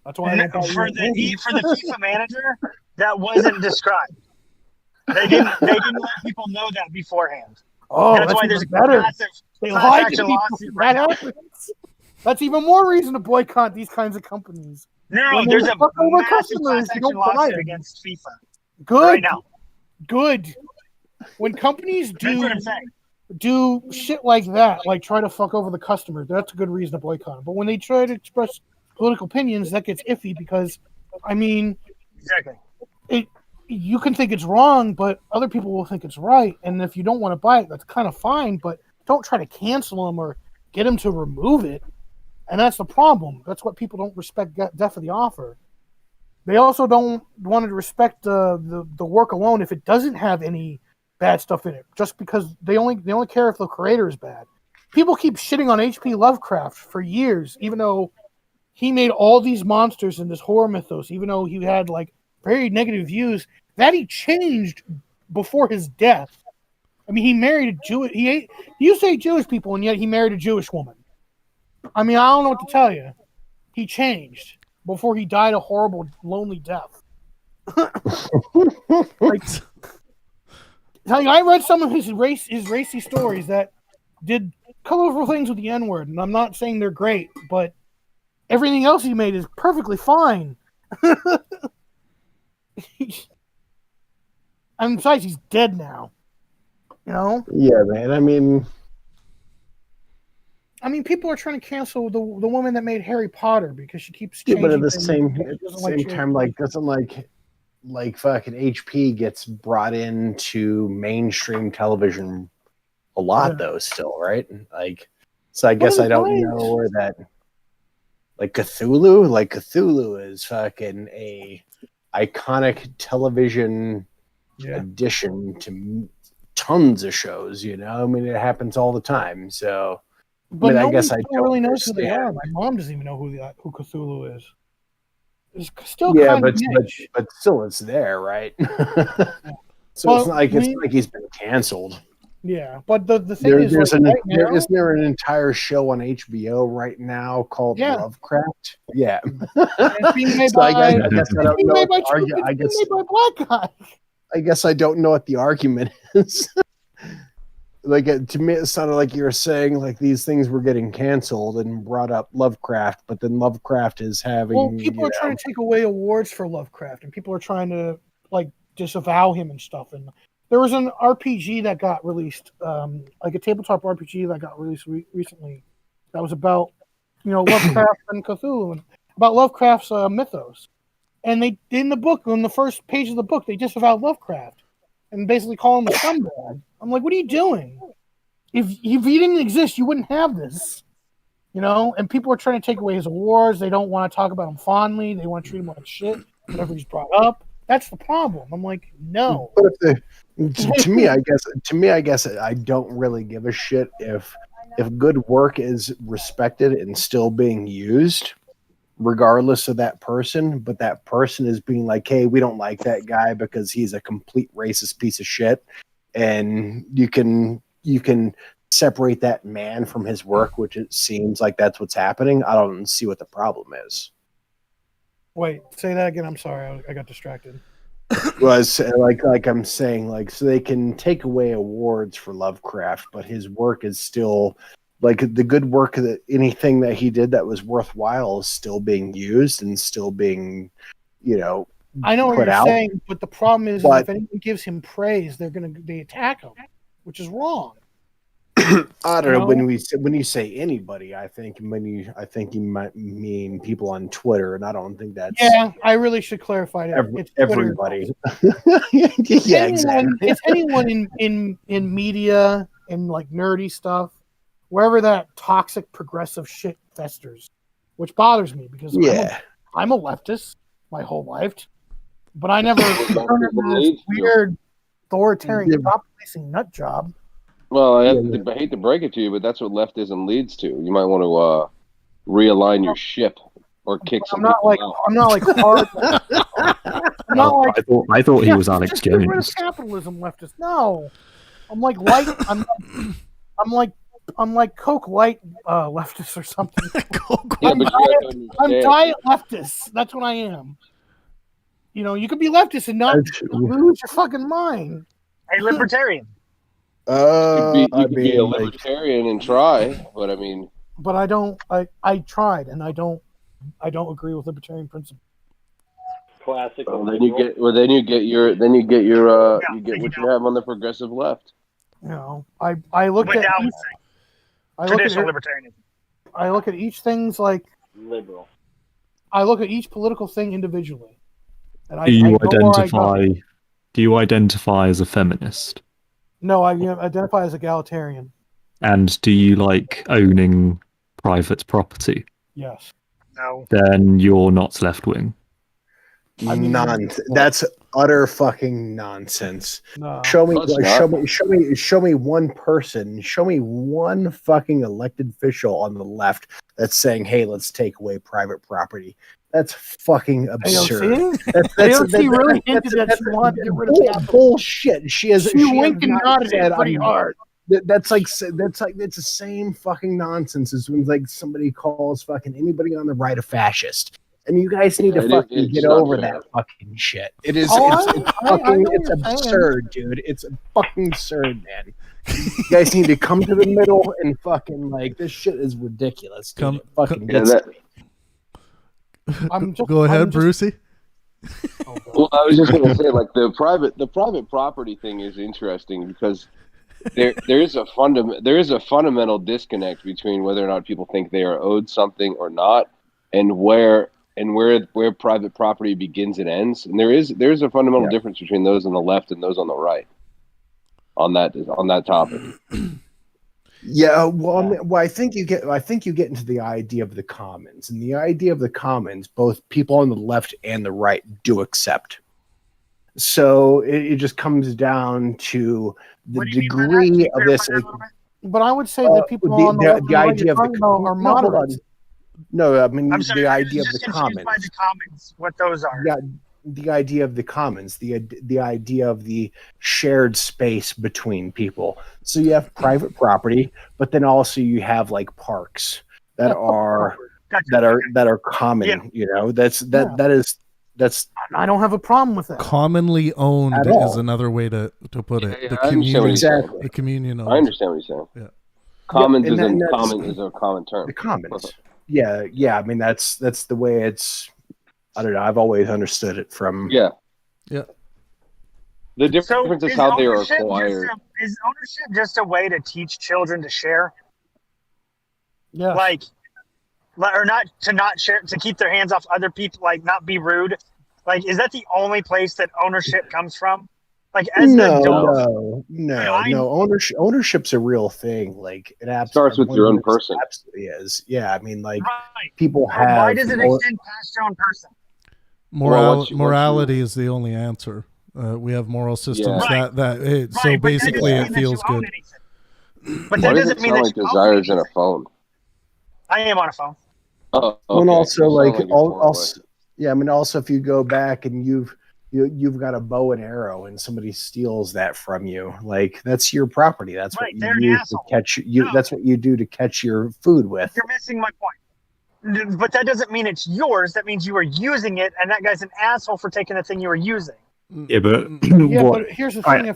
That's why I don't buy for EA the games. for the FIFA manager, that wasn't described. They didn't let people know that beforehand. Oh, that's why even there's better. a massive They class lie to action people. lawsuit right That now. happens. That's even more reason to boycott these kinds of companies. No, When there's they a fuck over massive customers, class you action don't buy lawsuit them. against FIFA. Good. Right now. Good. When companies That's what I'm saying. do shit like that, like try to fuck over the customer, that's a good reason to boycott them. But when they try to express political opinions, that gets iffy because, I mean, exactly. You can think it's wrong, but other people will think it's right. And if you don't want to buy it, that's kind of fine. But don't try to cancel them or get them to remove it. And that's the problem. That's what people don't respect death of the offer. They also don't want to respect the work alone if it doesn't have any bad stuff in it, just because they only care if the creator is bad. People keep shitting on H.P. Lovecraft for years, even though he made all these monsters in this horror mythos, even though he had like very negative views, that he changed before his death. I mean, he married a Jewish. He used to hate Jewish people, and yet he married a Jewish woman. I mean, I don't know what to tell you. He changed before he died a horrible, lonely death. I read some of his racy stories that did colorful things with the N-word, and I'm not saying they're great, but everything else he made is perfectly fine. And besides, he's dead now. You know? Yeah, man. I mean, people are trying to cancel the woman that made Harry Potter because she keeps yeah, changing. but at the things. same time, doesn't fucking HP gets brought into mainstream television a lot though, still, right? Like, so I guess I don't know where that. Like Cthulhu is fucking a iconic television addition to tons of shows. You know, I mean, it happens all the time. So, but I guess I don't really knows who they are. understand. My mom doesn't even know who Cthulhu is. It's still Yeah, kind but of niche. but still, it's there, right? So Well, it's not like he's been canceled. Yeah, but the thing is, isn't there an entire show on HBO right now called Lovecraft? Yeah. It's being made So by, I guess I don't know. made by black guy. I guess I don't know what the argument is. To me, it sounded like you were saying like these things were getting canceled and brought up Lovecraft, but then Lovecraft is having. Well, people are trying to take away awards for Lovecraft, and people are trying to like disavow him and stuff. And there was an RPG that got released, like a tabletop RPG that got released recently. That was about, Lovecraft and Cthulhu, and about Lovecraft's mythos. And they in the book, on the first page of the book, they disavowed Lovecraft and basically call him a scumbag. I'm like, what are you doing? If he didn't exist, you wouldn't have this. And people are trying to take away his awards. They don't want to talk about him fondly. They want to treat him like shit whenever he's brought up. That's the problem. I'm like, no. But to me, I guess I don't really give a shit if good work is respected and still being used, regardless of that person. But that person is being like, hey, we don't like that guy because he's a complete racist piece of shit, and you can separate that man from his work, which it seems like that's what's happening. I don't see what the problem is. Wait, say that again. I'm sorry, I got distracted. Was like I'm saying, so they can take away awards for Lovecraft, but his work is still like the good work that anything that he did that was worthwhile is still being used and still being, I know what put you're out. saying, but the problem is if anyone gives him praise, they attack him, which is wrong. I don't know. When you say anybody, I think you might mean people on Twitter, and I don't think that's. Yeah, I really should clarify that. It's everybody. Yeah, exactly. It's anyone in media and like nerdy stuff, wherever that toxic progressive shit festers, which bothers me because I'm a leftist my whole life, but I never turned into this weird authoritarian top-policing nut job. Well, I hate to break it to you, but that's what leftism leads to. You might want to realign your ship. or kick some I'm not people like out. I'm not like hard. I'm not like I thought he was yeah, Alex just get rid of Jones. capitalism leftist. No, I'm like light. I'm like Coke Light leftist or something. Yeah, but I'm diet leftist. That's what I am. You know, you could be leftist and not lose your fucking mind. A libertarian. You could be a libertarian and try, but I mean. But I don't. I tried, and I don't agree with libertarian principles. Classic. Then you get what you have on the progressive left. You know, I look at traditional libertarianism. I look at each thing's like liberal. I look at each political thing individually. And Do you identify as a feminist? No, I identify as egalitarian. And do you like owning private property? Yes. No. Then you're not left wing. That's utter fucking nonsense. No. Show me one person. Show me one fucking elected official on the left that's saying, "Hey, let's take away private property." That's fucking absurd. AOC really hinted that she wanted to get rid of capital. Bullshit. She winked and nodded it pretty hard. That's the same fucking nonsense as when like somebody calls fucking anybody on the right a fascist. And you guys need to fucking get over that fucking shit. It is it's absurd, dude. It's fucking absurd, man. You guys need to come to the middle and fucking like this shit is ridiculous. Dude. It fucking gets to me. Go ahead, Brucey. Well, I was just going to say, like the private property thing is interesting because there is a fundamental disconnect between whether or not people think they are owed something or not, and where private property begins and ends. And there is a fundamental difference between those on the left and those on the right on that topic. Yeah, well, I think you get into the idea of the commons, and the idea of the commons, both people on the left and the right do accept. So it just comes down to the degree of this. But I would say that people on the idea of the are moderates. No, I mean the idea of the commons. By the commons, what those are. Yeah, the idea of the commons, the idea of the shared space between people. So you have private property, but then also you have like parks that are common. Yeah. You know, that's. I don't have a problem with that. Commonly owned is another way to put it. Yeah, the I understand what he's saying. The communion owned. I understand what he's saying. Yeah. Commons is a common term. The commons. Yeah. I mean, that's the way it's. I don't know. I've always understood it from. Yeah. The difference So is how they are acquired. Is ownership just a way to teach children to share? Yeah. Or not share, to keep their hands off other people, like not be rude. Like, is that the only place that ownership comes from? Like, as an adult, ownership's a real thing. Like, it starts with your own person. Absolutely is. Yeah, I mean, like right. people have. Why does it extend past your own person? Morality is the only answer. We have moral systems so basically it feels good. But that doesn't mean that like Desire's in a phone. I am on a phone. Oh, okay. And also, also, I mean, also if you go back and you've got a bow and arrow and somebody steals that from you, like that's your property. That's what you use to catch That's what you do to catch your food with. You're missing my point. But that doesn't mean it's yours. That means you are using it, and that guy's an asshole for taking the thing you were using. Yeah, but but here's the thing: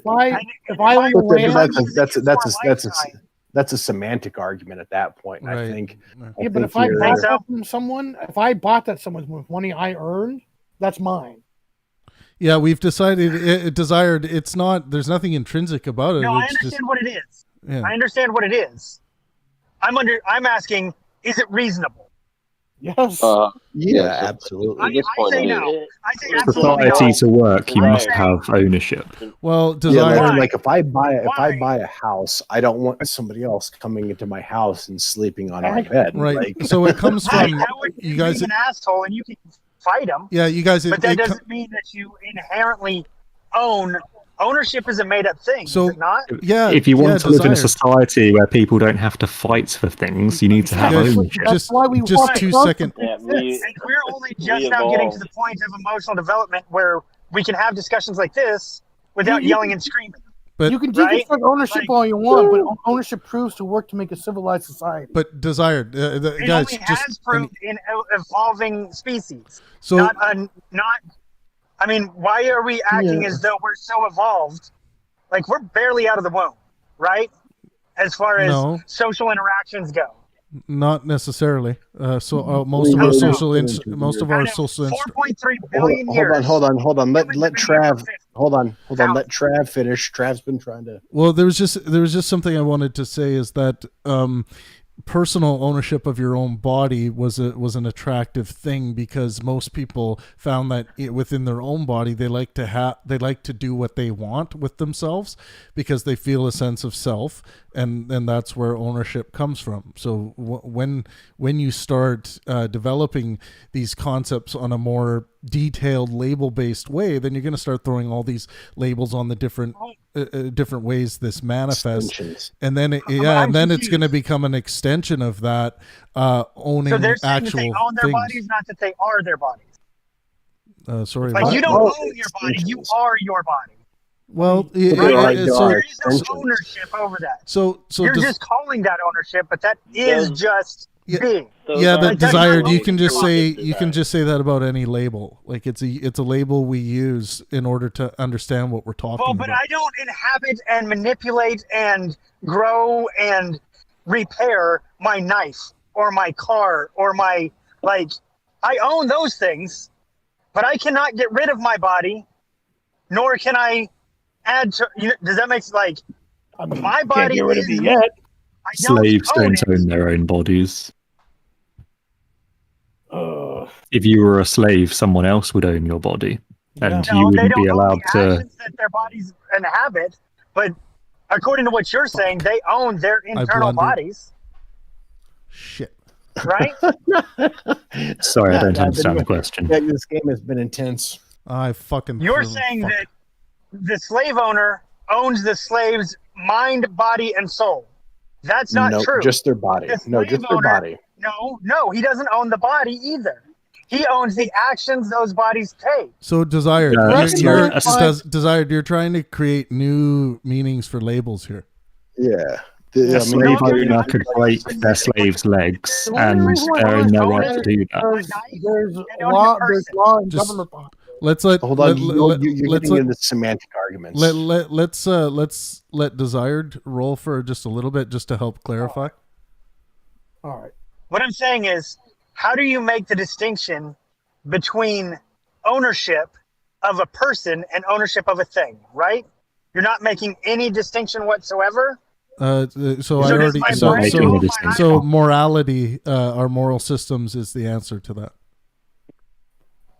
that's a semantic argument at that point. Right. I think. Yeah, but if I bought that from someone, if I bought that someone with money I earned, that's mine. Yeah, we've decided desired. It's not. There's nothing intrinsic about it. No, I it's understand what it is. Yeah. I understand what it is. I'm asking, is it reasonable? Yes. Yeah, absolutely. I say no. I say For absolutely society no. to work, you must have ownership. Well, desire. Like if I buy a house, I don't want somebody else coming into my house and sleeping on my bed. Right. Like, So it comes from That would you guys. be an asshole, and you can fight him. Yeah, you guys. But that doesn't mean that you inherently own ownership is a made-up thing, So, is it not? Yeah. If you want to live in a Desired. society where people don't have to fight for things, you need to have ownership. Just 2 seconds. And we're only just now getting to the point of emotional development where we can have discussions like this without yelling and screaming. But you can right? deconstruct ownership all you want, but ownership proves to work to make a civilized society. But Desired, It guys, only just has proved in evolving species. So- not. I mean, why are we acting as though we're so evolved? Like we're barely out of the womb, right? As far as No. social interactions go. not necessarily. Most of our social 4.3 billion years. Hold on. Let Trav. Hold on. Let Trav finish. Trav's been trying to. Well, there was just something I wanted to say is that personal ownership of your own body was an attractive thing because most people found that within their own body they like to do what they want with themselves because they feel a sense of self, and that's where ownership comes from. So when you start developing these concepts on a more detailed label-based way, then you're going to start throwing all these labels on the different ways this manifests, and then it's going to become an extension of that owning So they're saying actual that they own their things. bodies, not that they are their bodies. Sorry, Like what? you don't own your body, you are your body. Well, There is no ownership over that. So you're just calling that ownership, but that is just being. Yeah, Like, that's Desired. not You can just ownership. say that about any label. Like it's a label we use in order to understand what we're talking Well, but about. I don't inhabit and manipulate and grow and repair my knife or my car or my I own those things, but I cannot get rid of my body, nor can I add to. Does that make my body get rid of is it me. yet. I don't Slaves own don't own their own bodies. Uh, If you were a slave, someone else would own your body, and No, you they wouldn't don't be own allowed the to. actions that their bodies inhabit, but according to what you're saying, they own their internal blundered. bodies. Shit. Right? Sorry, I don't understand the question. Yeah, this game has been intense. I fucking. You're saying that the slave owner owns the slave's mind, body, and soul. That's not No, true. just their body. The No, slave just their owner- body. No, he doesn't own the body either. He owns the actions those bodies take. So Desired, Yeah, Desired. You're trying to create new meanings for labels here. Yeah. A slave owner could break their slave's legs, and they're in their right to do that. There's law and Just- government behind. Let's let. Hold on, you're let's getting let- into semantic arguments. Let's let Desired roll for just a little bit, just to help clarify. All right. What I'm saying is, how do you make the distinction between ownership of a person and ownership of a thing, right? You're not making any distinction whatsoever. So morality, our moral systems is the answer to that.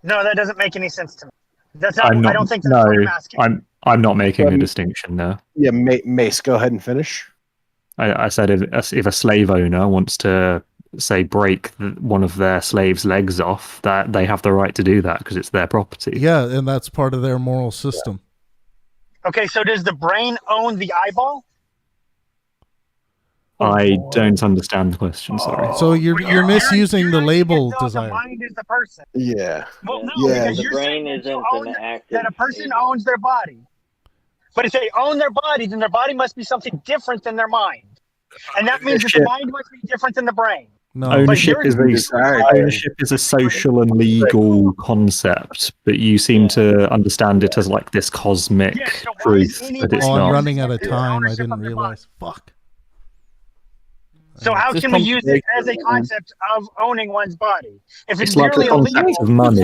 No, that doesn't make any sense to me. That's not. I'm not. I don't think that's what I'm No, asking. I'm not making a distinction there. Yeah, Mace, go ahead and finish. I said if a slave owner wants to say break one of their slaves' legs off, that they have the right to do that because it's their property. Yeah, and that's part of their moral system. Okay, so does the brain own the eyeball? I don't understand the question. Sorry. So you're misusing the label, Desire. The mind is the person. Yeah. Well, no, Yeah. because The you're brain saying that, isn't you own an active that a person owns their body. But if they own their body, then their body must be something different than their mind. And that means that the mind must be different than the brain. No. Ownership is a social and legal concept, but you seem to understand it as like this cosmic truth that it's I'm not. running out of time. I didn't realize. Fuck. So how can we use it as a concept of owning one's body? If It's like the concept of money.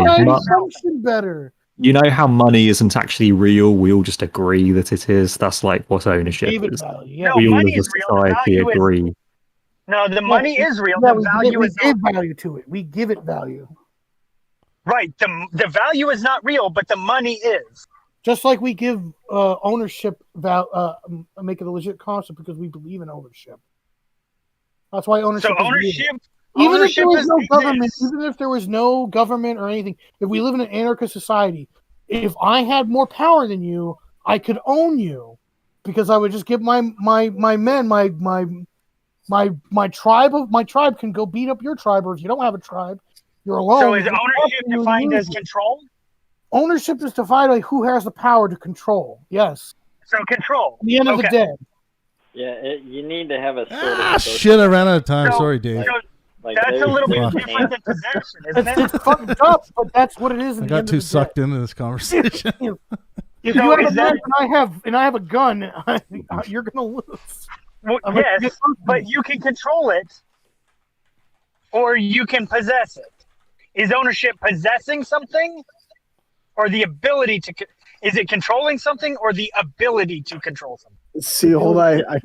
Better. You know how money isn't actually real? We all just agree that it is. That's like what ownership Give it is. value, yeah. We No, all money as a is real, the society value is- agree. No, the money is real. Yeah, The value we is give not. value to it. We give it value. Right. The value is not real, but the money is. Just like we give ownership make it a legit concept because we believe in ownership. That's why ownership. So is ownership. real. Even if there was ownership no is- government, even if there was no government or anything, if we live in an anarchist society, if I had more power than you, I could own you because I would just give my men, my tribe can go beat up your tribe, or if you don't have a tribe, you're alone. So is ownership defined as control? Ownership is defined by who has the power to control. Yes. So control. At the end of the day. Yeah, you need to have a sort of. Shit, I ran out of time. Sorry, Dave. That's a little bit different than possession, isn't it? It's fucked up, but that's what it is. I got too sucked into this conversation. If you have a gun and I have a gun, you're gonna lose. Well, yes, but you can control it, or you can possess it. Is ownership possessing something, or the ability to? Is it controlling something, or the ability to control something? See, hold on. I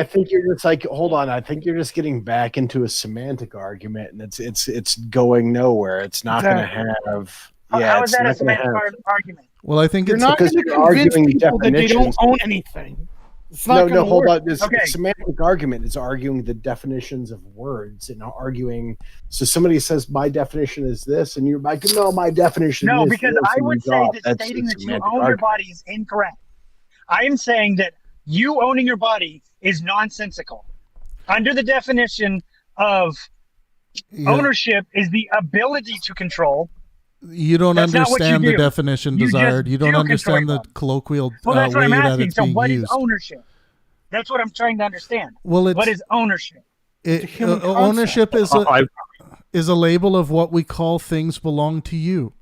think you're just like, hold on. I think you're just getting back into a semantic argument, and it's going nowhere. It's not going to have. How is that a semantic argument? Well, I think you're not going to convince people that they don't own anything. It's not no, hold work. on. This semantic argument is arguing the definitions of words and arguing. So somebody says my definition is this, and you're like, no, my definition. No, is because this, I would say that stating that you own your body is incorrect. I am saying that you owning your body is nonsensical. Under the definition of ownership is the ability to control. You don't understand the definition desired. You don't understand the colloquial way that it's being used. Is ownership? That's what I'm trying to understand. Well, what is ownership? Ownership is a label of what we call things belong to you.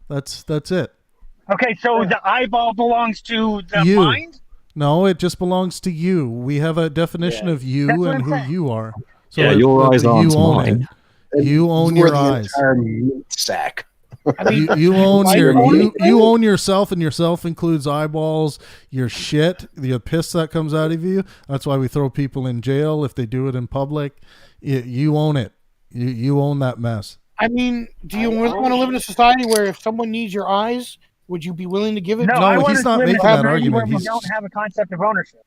That's it. Okay, so the eyeball belongs to the you. mind? No, it just belongs to you. We have a definition of you and who you are. So your eyes aren't mine. You own your eyes. Entire meat sack. I mean, you own yourself, and yourself includes eyeballs, your shit, the piss that comes out of you. That's why we throw people in jail if they do it in public. You own it. You own that mess. I mean, do you want to live in a society where if someone needs your eyes, would you be willing to give it? No, he's not making that argument. We don't have a concept of ownership.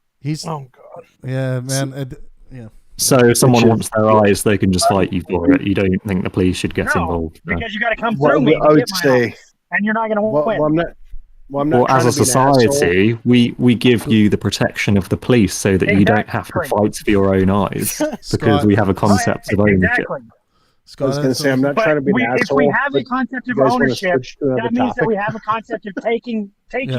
Oh God. Yeah, man. Yeah. So if someone wants their eyes, they can just fight you for it. You don't think the police should get involved? Because you got to come through me. I would say, and you're not going to win. Well, as a society, we give you the protection of the police so that you don't have to fight for your own eyes because we have a concept of ownership. Exactly. I was going to say, I'm not trying to be an asshole. If we have a concept of ownership, that means that we have a concept of taking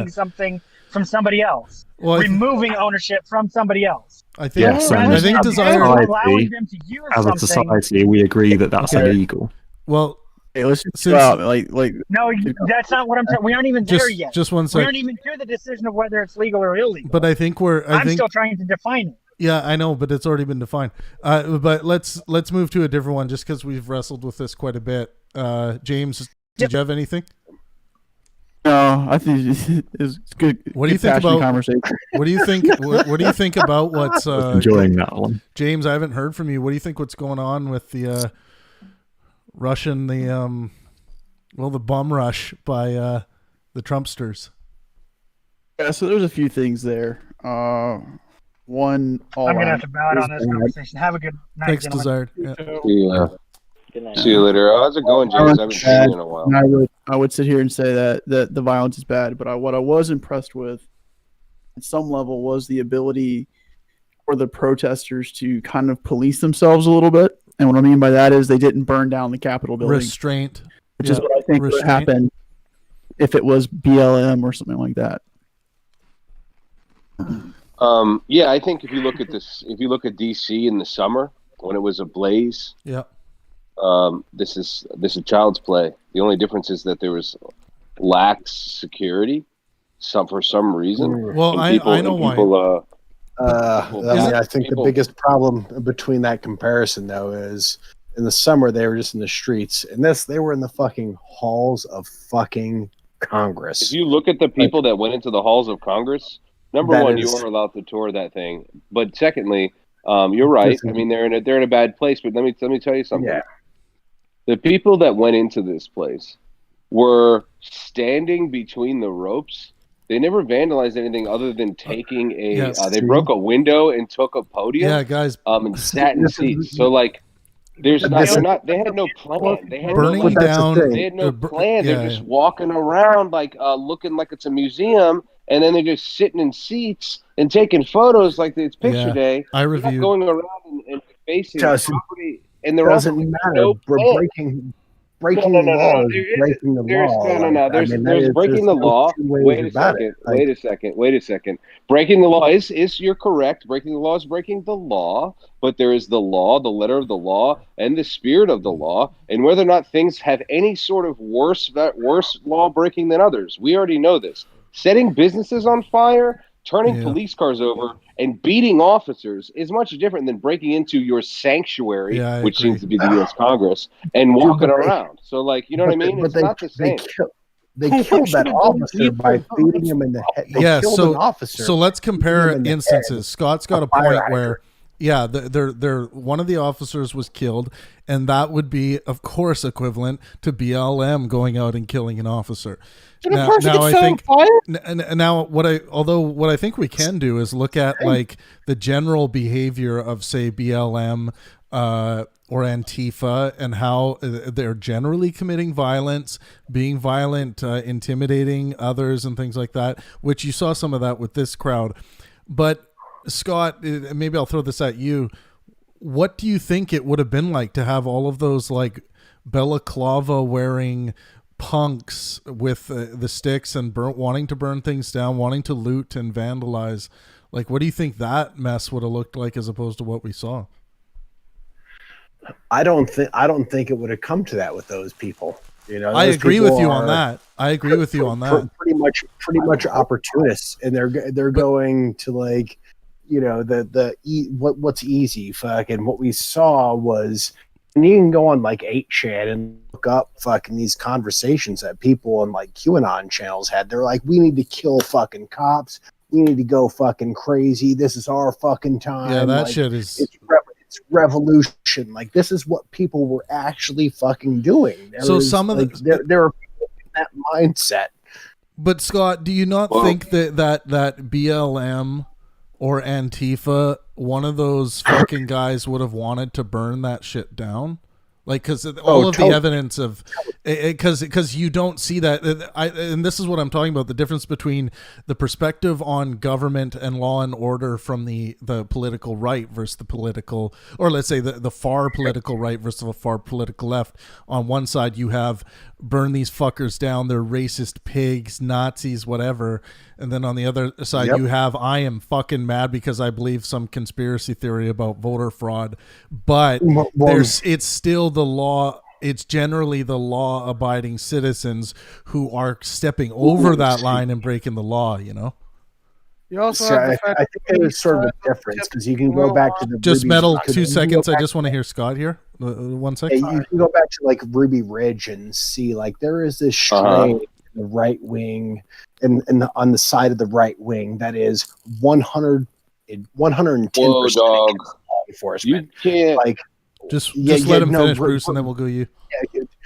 something from somebody else, removing ownership from somebody else. I think, I think desire allowing them to use as a society, we agree that that's illegal. Well, hey, let's just go out. Like no, that's not what I'm saying. We aren't even there yet. Just one second. We aren't even to the decision of whether it's legal or illegal. But I think I'm still trying to define it. Yeah, I know, but it's already been defined. But let's move to a different one, just because we've wrestled with this quite a bit. James, did you have anything? No, I think it's good. What do you think about conversation? What do you think? What do you think about what's enjoying that one? James, I haven't heard from you. What do you think? What's going on with the Russian, the bum rush by the Trumpsters? Yeah, so there's a few things there. One, I'm gonna have to bow out on this conversation. Have a good night. Thanks, Desired. Yeah. Good night. See you later. How's it going, James? I haven't seen you in a while. I would sit here and say that the violence is bad, but what I was impressed with at some level was the ability for the protesters to kind of police themselves a little bit. And what I mean by that is they didn't burn down the Capitol building. Restraint. Which is what I think would happen if it was BLM or something like that. Yeah, I think if you look at DC in the summer when it was ablaze, this is child's play. The only difference is that there was lax security, for some reason. Well, I know why. I think the biggest problem between that comparison, though, is in the summer they were just in the streets, and they were in the fucking halls of fucking Congress. If you look at the people that went into the halls of Congress. Number one, you weren't allowed to tour that thing. But secondly, you're right. I mean, they're in a bad place. But let me tell you something. Yeah. The people that went into this place were standing between the ropes. They never vandalized anything other than taking they broke a window and took a podium. Yeah, guys. And sat in seats. So like, they had no plan. They had burning down. They had no plan. They're just walking around like looking like it's a museum. and then they're just sitting in seats and taking photos like it's picture day. I reviewed going around and facing property, and they're doesn't also matter. no We're plan. breaking the law. Breaking the law. There's breaking the law. Wait a second. Breaking the law is you're correct. Breaking the law is breaking the law, but there is the law, the letter of the law, and the spirit of the law, and whether or not things have any sort of worse law breaking than others. We already know this. Setting businesses on fire, turning police cars over, and beating officers is much different than breaking into your sanctuary, which seems to be the U.S. Congress, and walking around. So, like, you know what I mean? It's not the same. They killed that officer by beating him in the head. They killed an officer. So let's compare instances. Scott's got a point where, they're one of the officers was killed, and that would be, of course, equivalent to BLM going out and killing an officer. Now I think what I think we can do is look at like the general behavior of, say, BLM or Antifa, and how they're generally committing violence, being violent, intimidating others and things like that, which you saw some of that with this crowd. But Scott, maybe I'll throw this at you. What do you think it would have been like to have all of those like balaclava wearing punks with the sticks and wanting to burn things down, wanting to loot and vandalize? Like, what do you think that mess would have looked like as opposed to what we saw? I don't think it would have come to that with those people. You know, I agree with you on that. Pretty much opportunists, and they're going to, like, you know, what's easy. Fucking what we saw was, and you can go on like 8chan and look up fucking these conversations that people on like QAnon channels had. They're like, we need to kill fucking cops. We need to go fucking crazy. This is our fucking time. Yeah, that like, shit is. It's revolution. Like, this is what people were actually fucking doing. There were people in that mindset. But Scott, do you not think that BLM or Antifa, one of those fucking guys would have wanted to burn that shit down? Like, because the evidence of, because you don't see that. And this is what I'm talking about, the difference between the perspective on government and law and order from the political right versus the political, or let's say the far political right versus the far political left. On one side, you have burn these fuckers down, they're racist pigs, Nazis, whatever. And then on the other side, you have, I am fucking mad because I believe some conspiracy theory about voter fraud. But it's still the law. It's generally the law-abiding citizens who are stepping over that line and breaking the law, you know? You also have the fact I think there's sort of a difference, because you can go back to the just metal 2 seconds. I just want to hear Scott here. 1 second. You can go back to like Ruby Ridge and see, like, there is this strain in the right wing and on the side of the right wing that is 110% against law enforcement. You can't, like, just let him finish, Bruce, and then we'll go you.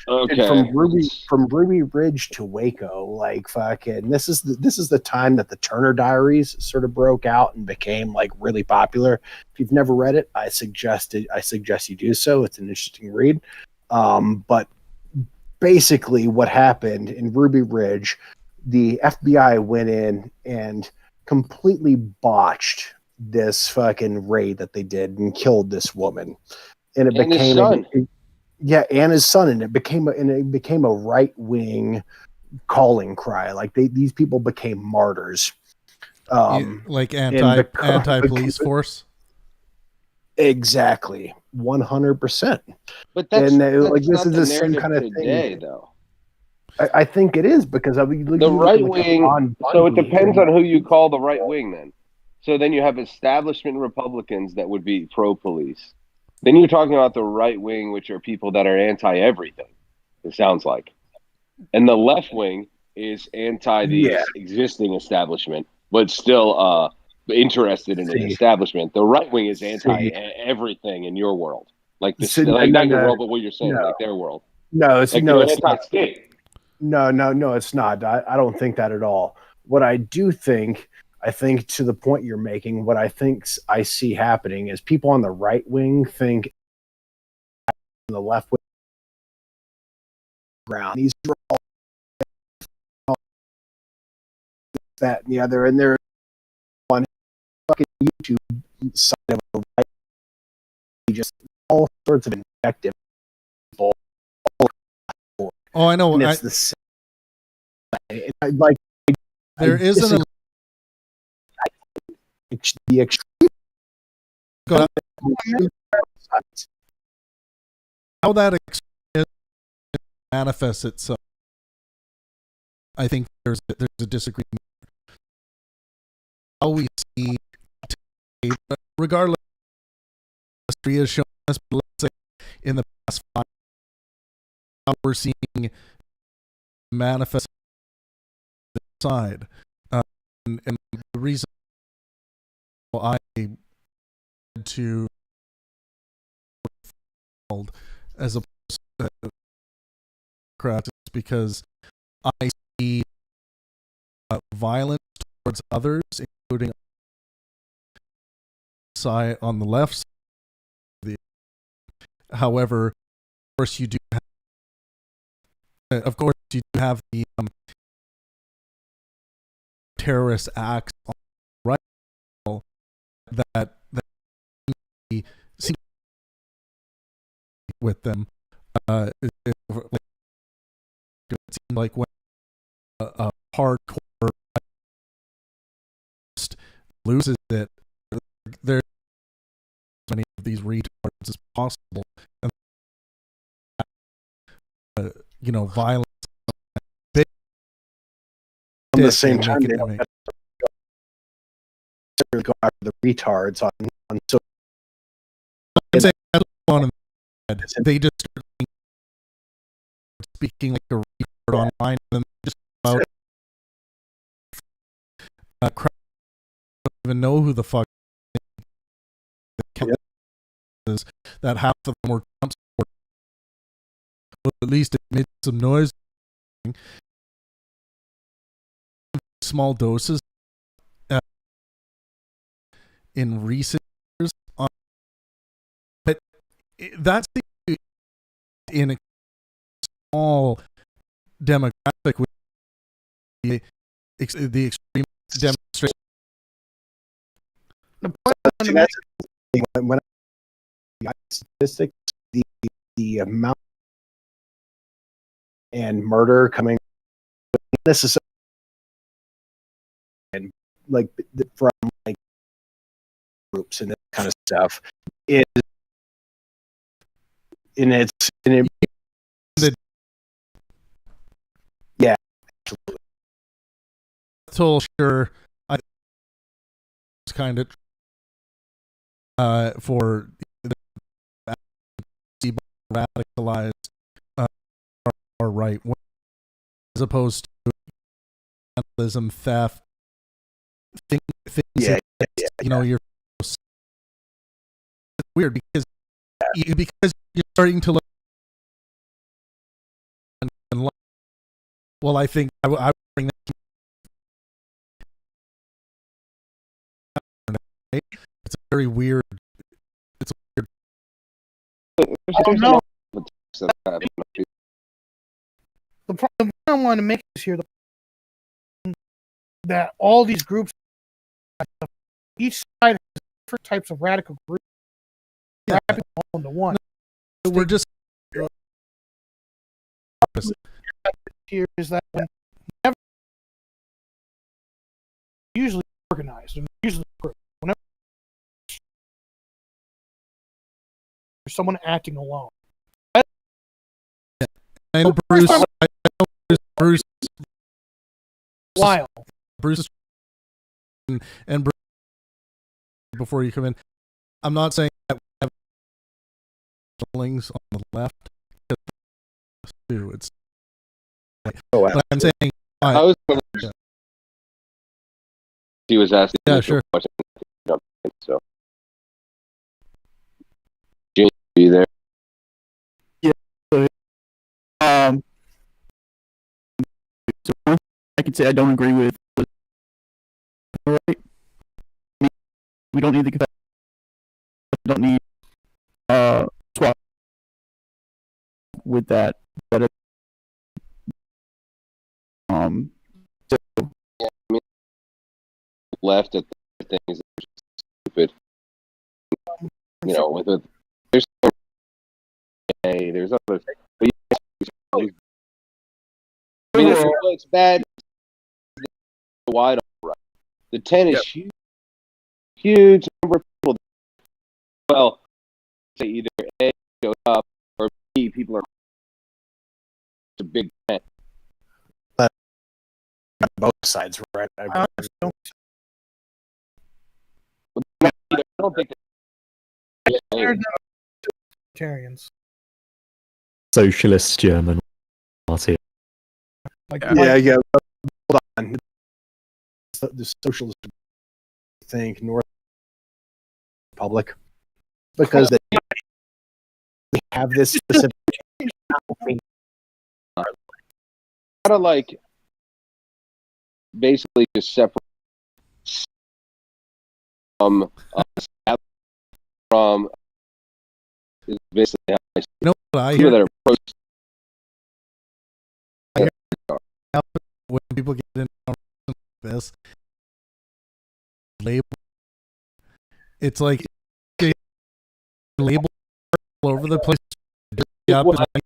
Okay. From Ruby Ridge to Waco, like, fucking, this is the time that the Turner Diaries sort of broke out and became like really popular. If you've never read it, I suggest you do so. It's an interesting read. But basically, what happened in Ruby Ridge, the FBI went in and completely botched this fucking raid that they did and killed this woman, and it became his son. And his son, and it became a right wing calling cry. Like, these people became martyrs, like anti police force. Exactly, 100%. But that's like, this is the same kind of today, thing, though. I think it is, because I mean, the right wing. So it depends on who you call the right wing, then. So then you have establishment Republicans that would be pro-police. Then you're talking about the right wing, which are people that are anti-everything, it sounds like. And the left wing is anti the existing establishment, but still interested in an establishment. The right wing is anti-everything in your world. Like, not your world, but what you're saying, like their world. No, it's like anti-state. No, it's not. I don't think that at all. What I do think, to the point you're making, what I see happening is people on the right wing think on the left wing ground. These are all that, and the other, and they're on fucking YouTube side of a just all sorts of invective people. Oh, I know. And it's the same. Like there isn't the extreme. How that experience manifests itself, I think there's a disagreement. How we see, regardless, history has shown us, but let's say in the past 5 years, how we're seeing manifest the side, and the reason I to as opposed to craft is because I see violence towards others, including side on the left side. However, of course you do have the terrorist acts on the right that see with them. It seems like when a hardcore loses it, there's as many of these retards as possible, and violence. At the same time, they don't go after the retards on so. They just start speaking like a retard online, and then just about crowd don't even know who the fuck is. That half of them were Trump supporters. But at least it made some noise. Small doses in recent years, but that's in a small demographic with the extreme demonstration. When I statistics, the amount and murder coming necessarily and like from like groups and that kind of stuff is yeah, absolutely. So sure, I was kind of for the radicalized or right, as opposed to vandalism, theft, things. Yeah. You're weird because you're starting to look. Well, I think I would bring that. It's very weird. It's weird. The point I want to make is here that all these groups, each side has different types of radical groups. Yeah. On the one. No, we're just here is that never usually organized and usually whenever there's someone acting alone. I know Bruce. While Bruce and Bruce, before you come in, I'm not saying that we have killings on the left. It's but I'm saying I was he was asking. Yeah, sure. So, James, are you there? Yeah. So one thing I can say I don't agree with. Right? We don't need the confession. We don't need swap with that. But so yeah, I mean, left at the things that are stupid. You know, with there's there's other. But yeah, I mean, it's bad. Wide on right. The 10 is huge number of people. Well, say either A goes up or B people are. It's a big 10. But both sides, right? I don't think libertarians. Socialist German party. Yeah. Hold on. The socialist think North Republic because they have this specific. Gotta like basically just separate from is basically how I see You know what I people hear? that are When people get into conversations like this, label. It's like label all over the place. Up, might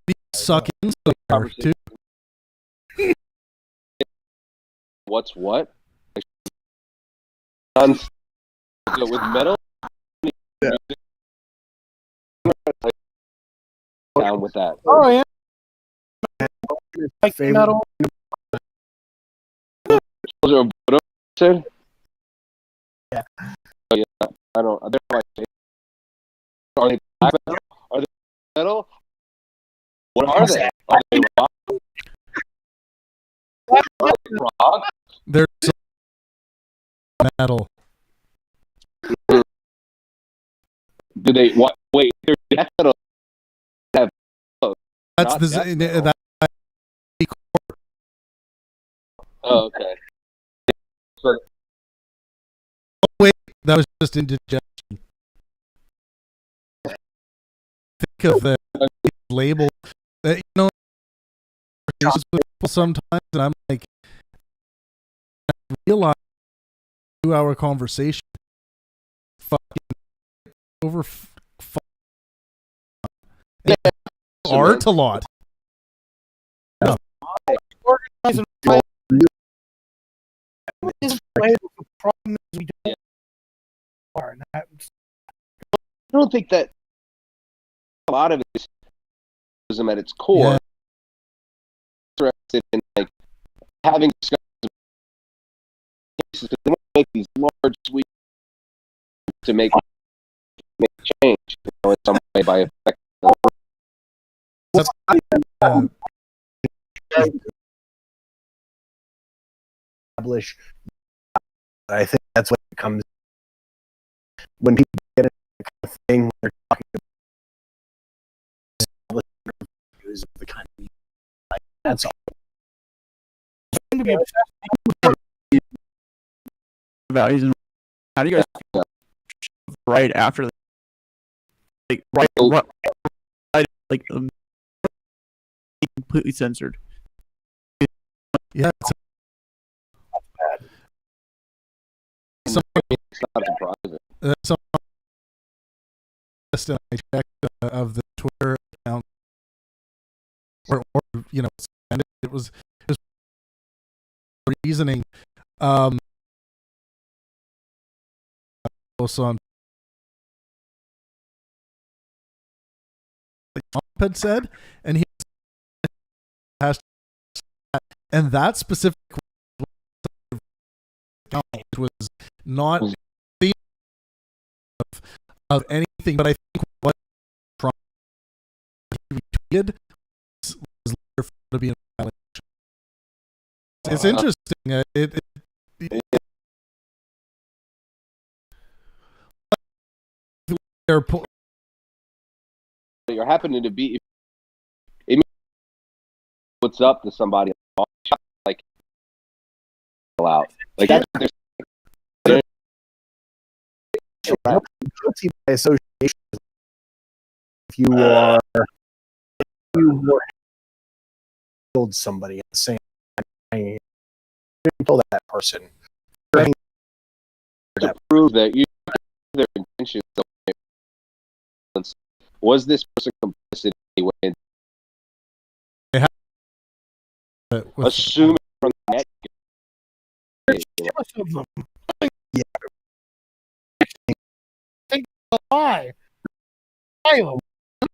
be suck in somewhere too. What's what? With metal? Down with that. Oh yeah. Like metal. Said? Yeah. Oh, yeah. I don't. They're my favorite. Are they black metal? Are they metal? What are they? Are they rock? Rock? They're metal. Do they what? Wait, they're death metal. That's the that. Oh, okay. So, wait, that was just indigestion. Think of the label. You know, sometimes, and I'm like, I realize 2-hour conversation, fucking over. Art a lot. The problem is we don't are. I don't think that a lot of it is at its core. Yeah. Interested in like having discussions cases because they want to make these large sweeps to make change, you know, in some way by affecting establish. I think that's what it comes when people get into the kind of thing they're talking about the kind of like, that's all. Values and how do you guys right after like right like completely censored? Yeah, someone I checked of the Twitter account, or you know, and it was reasoning. Also on like Trump had said, and he has, and that specific was not of anything, but I think what Trump tweeted was later to be a violation. It's interesting. You're happening to be it means what's up to somebody like out like that's what they're guilty by association. If you are killed somebody at the same time, you kill that person. that you their intentions. Was this person complicit in any way? Assuming from the net. Of them. Yeah. Think a lie.